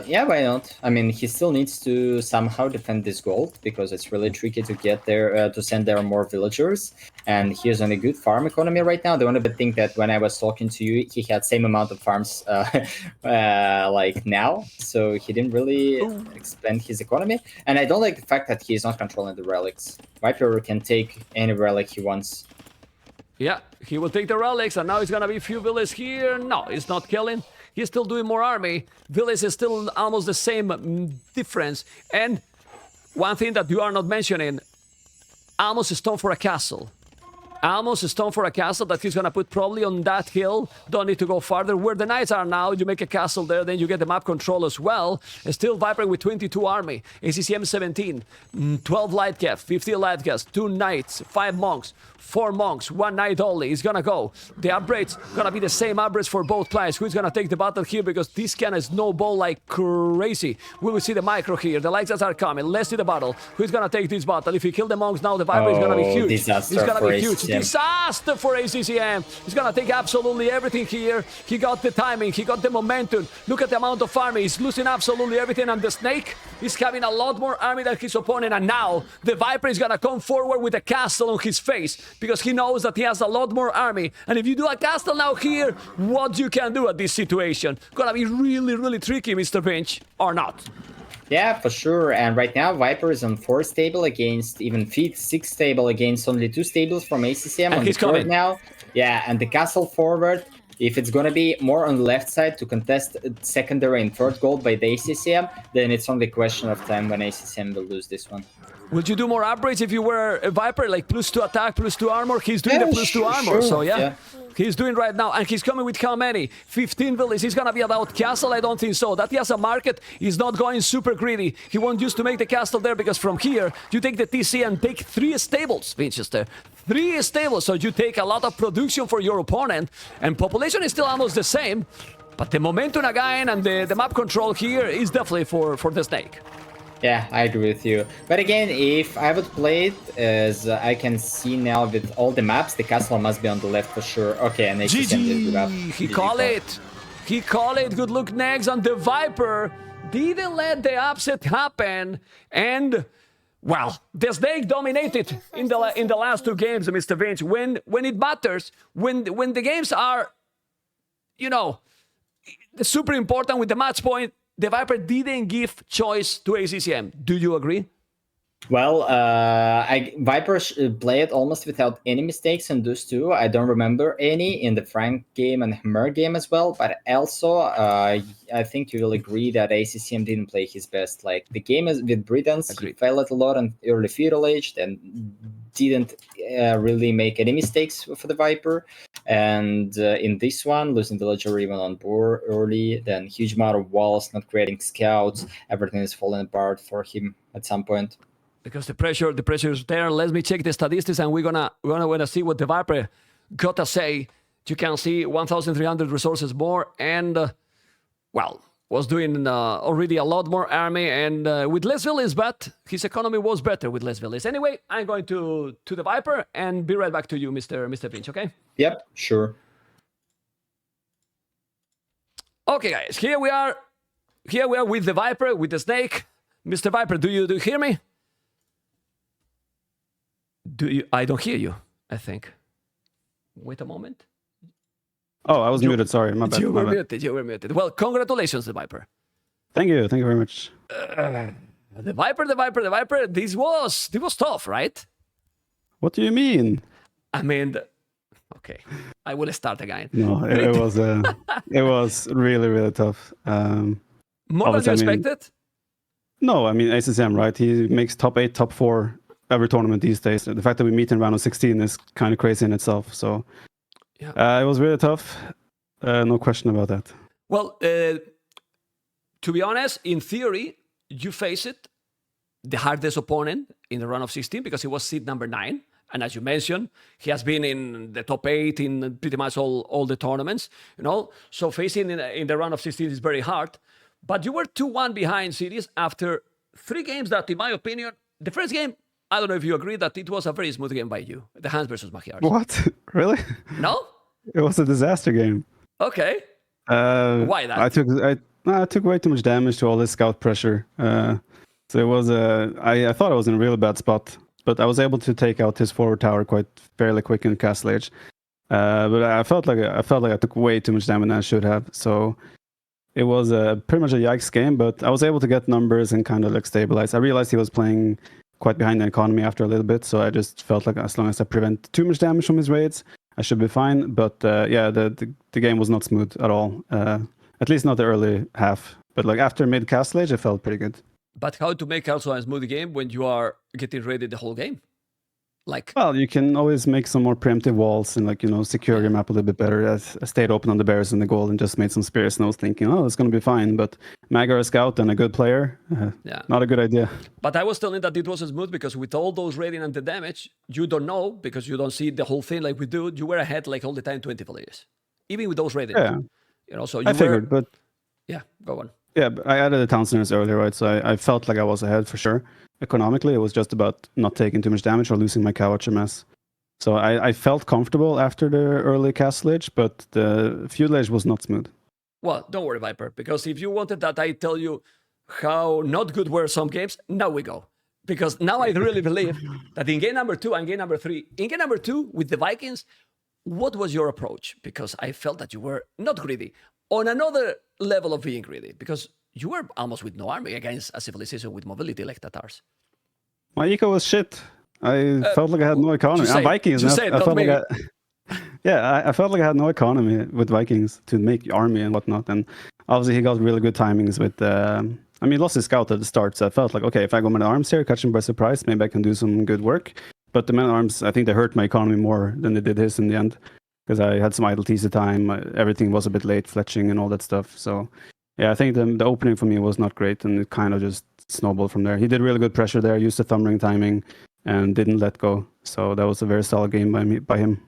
Yeah, why not? I mean, he still needs to somehow defend this gold because it's really tricky to get there, to send there more villagers. And he is on a good farm economy right now. The only bad thing that when I was talking to you, he had same amount of farms like now. So he didn't really expand his economy. And I don't like the fact that he is not controlling the relics. Viper can take any relic he wants. Yeah, he will take the relics and now it's gonna be a few villages here. No, he's not killing. He's still doing more army. Village is still almost the same difference. And one thing that you are not mentioning, almost a stone for a castle. Almost a stone for a castle that he's going to put probably on that hill. Don't need to go farther. Where the knights are now, you make a castle there, then you get the map control as well. Still Viper with 22 army. ACCM 17. 12 light cap, 50 light caps, 2 knights, 5 monks, 4 monks, 1 knight only. He's going to go. The upgrades going to be the same upgrades for both players. Who's going to take the battle here? Because this can snowball like crazy. We will see the micro here. The lights are coming. Let's see the battle. Who's going to take this battle? If he kill the monks now, the Viper is going to be huge. It's going to be huge. disaster for ACCM. He's gonna take absolutely everything here. He got the timing, he got the momentum. Look at the amount of army. He's losing absolutely everything, and the Snake is having a lot more army than his opponent, and now the Viper is gonna come forward with a castle on his face because he knows that he has a lot more army. And if you do a castle now here, what you can do at this situation? Gonna be really, really tricky, Mr. Finch, or not? Yeah, for sure. And right now, Viper is on 4 stable against even Feet 6 stable against only 2 stables from ACCM And on he's the third coming. now. Yeah, and the castle forward, if it's going to be more on the left side to contest secondary and third goal by the ACCM, then it's only a question of time when ACCM will lose this one. Would you do more upgrades if you were a Viper, like +2 attack, +2 armor? He's doing Yeah, the +2 armor, sure, so yeah. yeah. He's doing right now, and he's coming with how many? 15 villages. He's gonna be about castle? I don't think so. That he has a market. He's not going super greedy. He won't use to make the castle there, because from here, you take the TC and take 3 stables, Winchester. 3 stables, so you take a lot of production for your opponent, and population is still almost the same, but the momentum again and the map control here is definitely for the Snake. Yeah, I agree with you. But again, if I would play it, as I can see now with all the maps, the castle must be on the left for sure. Okay, and ACCM did good up. GG! He GG called call. it! He called it! Good look next on the Viper! Didn't let the upset happen, and... well, the Snake dominated in the last 2 games, Mr. Vince. When it matters, when the games are, you know, super important with the match point, the Viper didn't give choice to ACCM. Do you agree? Well, Viper played almost without any mistakes in those 2. I don't remember any in the Frank game and Hammer game as well. But also, I think you will agree that ACCM didn't play his best. Like the game is with Britons, he fell a lot on early feudal age and didn't really make any mistakes for the Viper. And in this one, losing villager even on board early, then huge amount of walls, not creating scouts, everything is falling apart for him at some point. Because the pressure is there. Let me check the statistics, and we're gonna see what the Viper got to say. You can see 1,300 resources more, and well, was doing already a lot more army, and with less villas, but his economy was better with less villas. Anyway, I'm going to the Viper and be right back to you, Mr. Finch. Okay? Yep, sure. Okay, guys, here we are with the Viper, with the Snake. Mr. Viper, do you hear me? I don't hear you, I think. Wait a moment. Oh, I was muted. Sorry, my bad. You were muted. Well, congratulations, the Viper. Thank you very much. The Viper. This was tough, right? What do you mean? I mean, okay. I will start again. No, it was really tough. More than you expected? No, I mean ACCM, right? He makes top 8, top 4 every tournament these days. The fact that we meet in round of 16 is kind of crazy in itself. So yeah, it was really tough. No question about that. Well, to be honest, in theory, you face it the hardest opponent in the round of 16 because he was seed number 9. And as you mentioned, he has been in the top 8 in pretty much all the tournaments, you know. So facing in the round of 16 is very hard. But you were 2-1 behind series after 3 games that, in my opinion, the first game, I don't know if you agree that it was a very smooth game by you. The Hans versus Magyars. What? Really? No? It was a disaster game. Okay. Why that? I took way too much damage to all this scout pressure. So it was I thought I was in a really bad spot, but I was able to take out his forward tower quite fairly quick in Castle Age. But I felt like I took way too much damage than I should have. So it was pretty much a yikes game, but I was able to get numbers and kind of like stabilize. I realized he was playing quite behind the economy after a little bit, so I just felt like as long as I prevent too much damage from his raids, I should be fine. But yeah, the game was not smooth at all. At least not the early half. But like after mid Castle Age, it felt pretty good. But how to make also a smooth game when you are getting raided the whole game? Like, well, you can always make some more preemptive walls and, like, you know, secure your map a little bit better. I stayed open on the bears and the gold and just made some spears, and I was thinking, oh, it's going to be fine. But Magyar a scout and a good player, not a good idea. But I was telling that it was smooth because with all those raiding and the damage, you don't know because you don't see the whole thing like we do. You were ahead like all the time, 20 players, even with those raiding. Yeah, you know. So you I figured, but yeah, go on. Yeah, but I added the town centers earlier, right? So I felt like I was ahead for sure. Economically, it was just about not taking too much damage or losing my cow archer mess. So I felt comfortable after the early castle age, but the feudal age was not smooth. Well, don't worry, Viper, because if you wanted that I tell you how not good were some games, now we go. Because now I really believe that in game number 2 and game number 3, in game number 2 with the Vikings, what was your approach? Because I felt that you were not greedy, on another level of being greedy, because you were almost with no army against a civilization with mobility like Tatars. My eco was shit. I felt like I had no economy. Just say, Vikings. just say, I not felt me. like I felt like I had no economy with Vikings to make army and whatnot. And obviously, he got really good timings with. I mean, he lost his scout at the start, so I felt like, okay, if I go man at arms here, catch him by surprise, maybe I can do some good work. But the man at arms, I think they hurt my economy more than they did his in the end, because I had some idle teaser time. Everything was a bit late, fletching and all that stuff. So, yeah, I think the opening for me was not great, and it kind of just snowballed from there. He did really good pressure there, used the thumb ring timing, and didn't let go. So that was a very solid game by him.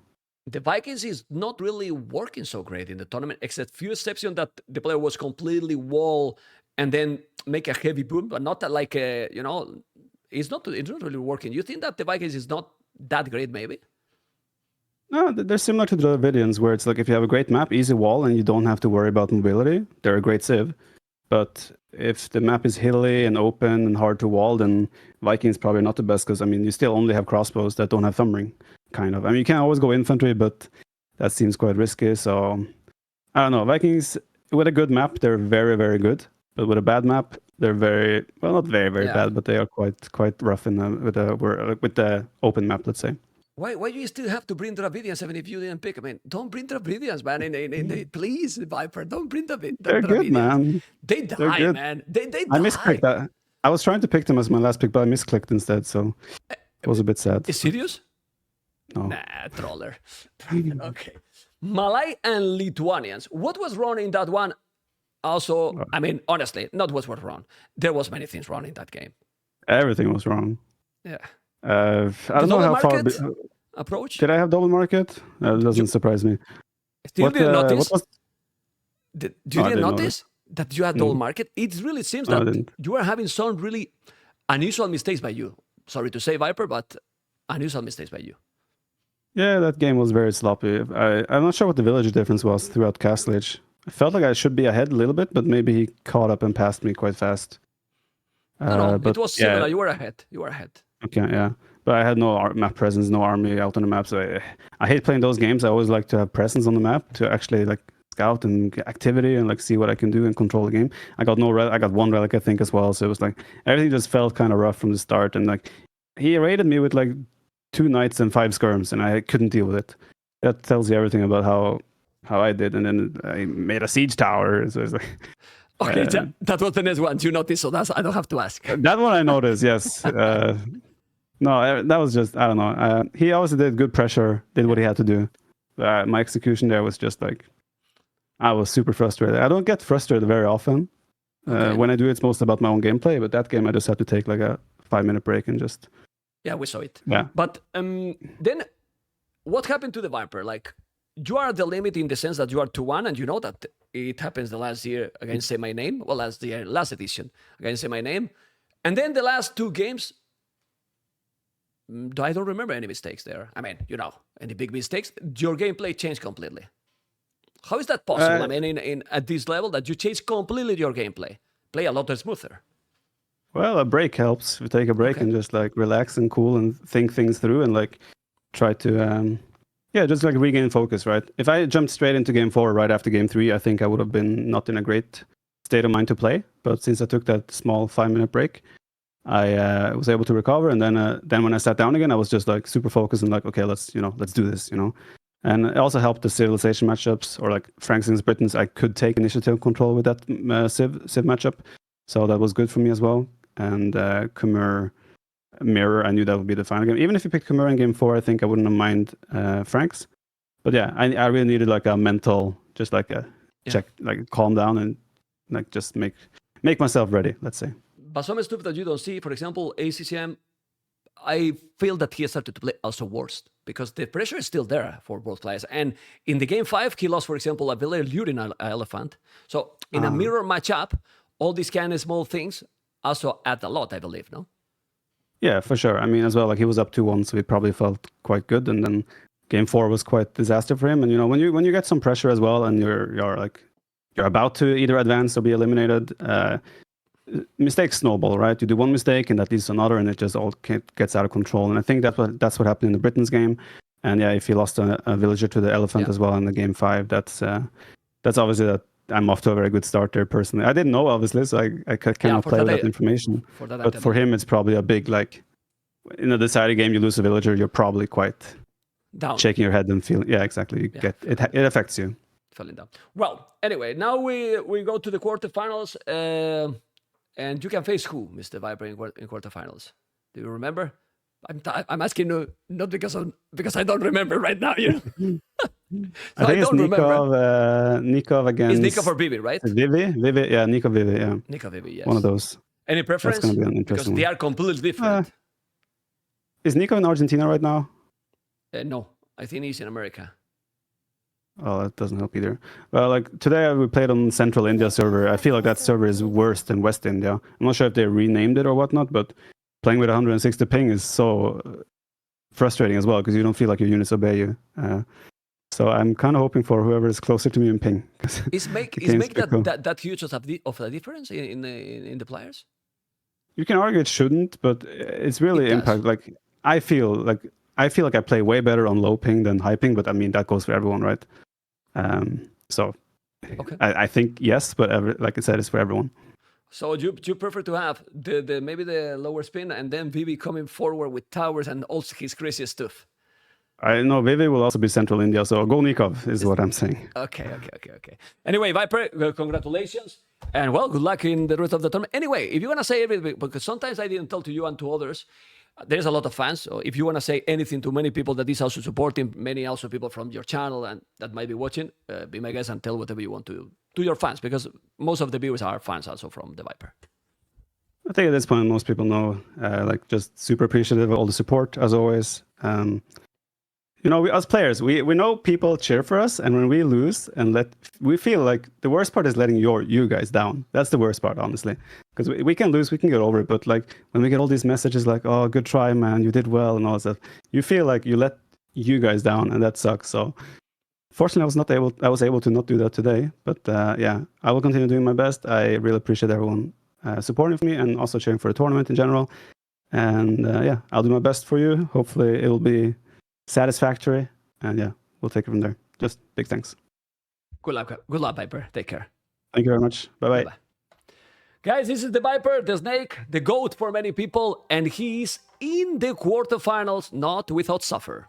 The Vikings is not really working so great in the tournament, except few exceptions that the player was completely wall and then make a heavy boom, but not like a, it's not really working. You think that the Vikings is not that great, maybe? No, they're similar to the Dravidians, where it's like if you have a great map, easy wall, and you don't have to worry about mobility, they're a great civ. But if the map is hilly and open and hard to wall, then Vikings probably not the best, because I mean you still only have crossbows that don't have thumb ring, kind of. I mean you can always go infantry, but that seems quite risky. So I don't know. Vikings with a good map, they're very, very good. But with a bad map, they're very not very, very bad, but they are quite rough in with the open map, let's say. Why do you still have to bring Dravidians even if you didn't pick? I mean, don't bring Dravidians, man. Please, Viper, don't bring the They're good, man. They die, man. They die. I misclicked that. I was trying to pick them as my last pick, but I misclicked instead, so it was a bit sad. Is serious? No. Nah, troller. Okay. Malay and Lithuanians. What was wrong in that one? Also, I mean, honestly, not what was wrong. There was many things wrong in that game. Everything was wrong. Yeah. I don't know how far. Approach? Did I have double market? That doesn't surprise me. Still didn't notice? You didn't notice notice that you had double market? It really seems that you are having some really unusual mistakes by you. Sorry to say, Viper, but unusual mistakes by you. Yeah, that game was very sloppy. I'm not sure what the village difference was throughout Castle Age. I felt like I should be ahead a little bit, but maybe he caught up and passed me quite fast. No, but it was similar. Yeah. You were ahead. Okay, yeah. But I had no map presence, no army out on the map. So I hate playing those games. I always like to have presence on the map to actually like scout and get activity and like see what I can do and control the game. I got one relic, I think, as well. So it was like everything just felt kind of rough from the start. And like he raided me with like 2 knights and 5 skirms, and I couldn't deal with it. That tells you everything about how I did. And then I made a siege tower. So it's like, okay, that was the next one. You noticed, so I don't have to ask. That one I noticed, yes. No, that was just, I don't know. He also did good pressure, did what he had to do. My execution there was just like, I was super frustrated. I don't get frustrated very often. When I do, it's mostly about my own gameplay. But that game, I just had to take like a 5-minute break and just... Yeah, we saw it. Yeah. But then what happened to the Viper? Like, you are at the limit in the sense that you are 2-1, and you know that it happens the last year against Say My Name. Well, last edition against Say My Name. And then the last 2 games, I don't remember any mistakes there. I mean, any big mistakes. Your gameplay changed completely. How is that possible? I mean, at this level, that you change completely your gameplay, play a lot smoother. Well, a break helps. We take a break and just like relax and cool and think things through and like try to, just like regain focus, right? If I jumped straight into game 4 right after game 3, I think I would have been not in a great state of mind to play. But since I took that small 5-minute break, I was able to recover, and then when I sat down again, I was just like super focused and like, okay, let's do this, And it also helped the civilization matchups, or like Franks against Britons. I could take initiative control with that civ matchup, so that was good for me as well. And Khmer Mirror, I knew that would be the final game. Even if you picked Khmer in game 4, I think I wouldn't have mind Franks. But yeah, I really needed like a mental, just like a check, like calm down and like just make myself ready. Let's say. But some stuff that you don't see, for example, ACCM, I feel that he started to play also worst because the pressure is still there for both players. And in the game 5, he lost, for example, a very luring elephant. So in a mirror matchup, all these kind of small things also add a lot, I believe, no? Yeah, for sure. I mean, as well, like he was up 2-1, so he probably felt quite good. And then game 4 was quite disaster for him. And when you get some pressure as well, and you're about to either advance or be eliminated, mistakes snowball, right? You do one mistake and that leads to another, and it just all gets out of control. And I think that's what happened in the Britain's game. And yeah, if he lost a villager to the elephant as well in the game 5, that's obviously that I'm off to a very good start there personally. I didn't know, obviously, so I cannot play with that information. But for him, it's probably a big, like, in a decided game, you lose a villager, you're probably quite down, shaking your head and feeling, yeah, exactly. You get it affects you. Falling down. Well, anyway, now we go to the quarterfinals, and you can face who, Mr. Viper, in quarterfinals? Do you remember? I'm asking you not because I don't remember right now. So I think it's Nikov against. It's Nikov or Vivi, right? Vivi, yeah, Nikov Vivi, yeah. Nikov Vivi, yes. One of those. Any preference? That's going to be an interesting because they are completely different. Is Nikov in Argentina right now? No, I think he's in America. Oh, that doesn't help either. Well, like today we played on Central India server. I feel like that server is worse than West India. I'm not sure if they renamed it or whatnot, but playing with 160 ping is so frustrating as well because you don't feel like your units obey you. So I'm kind of hoping for whoever is closer to me in ping. Is make that huge of a difference in the players? You can argue it shouldn't, but it's really impact. Like I feel like I play way better on low ping than high ping, but I mean that goes for everyone, right? So okay. I think yes, but like I said, it's for everyone. So you prefer to have the maybe the lower spin and then Vivi coming forward with towers and all his crazy stuff? I know Vivi will also be Central India, so go Nikov is what I'm saying. Okay. Anyway, Viper, congratulations. And well, good luck in the rest of the tournament. Anyway, if you want to say everything, because sometimes I didn't tell to you and to others, there's a lot of fans. So if you want to say anything to many people that is also supporting, many also people from your channel and that might be watching, be my guest and tell whatever you want to your fans, because most of the viewers are fans also from the Viper. I think at this point, most people know, like just super appreciative of all the support as always. We as players, we know people cheer for us, and when we lose we feel like the worst part is letting you guys down. That's the worst part, honestly, because we can lose, we can get over it, but like when we get all these messages like, "Oh, good try, man, you did well," and all that stuff, you feel like you let you guys down, and that sucks. So, fortunately, I was able to not do that today, but yeah, I will continue doing my best. I really appreciate everyone supporting me and also cheering for the tournament in general, and yeah, I'll do my best for you. Hopefully, it'll be satisfactory, and yeah, we'll take it from there. Just big thanks. Good luck, Viper. Take care. Thank you very much. Bye. Guys, this is the Viper, the snake, the GOAT for many people, and he's in the quarterfinals, not without suffer.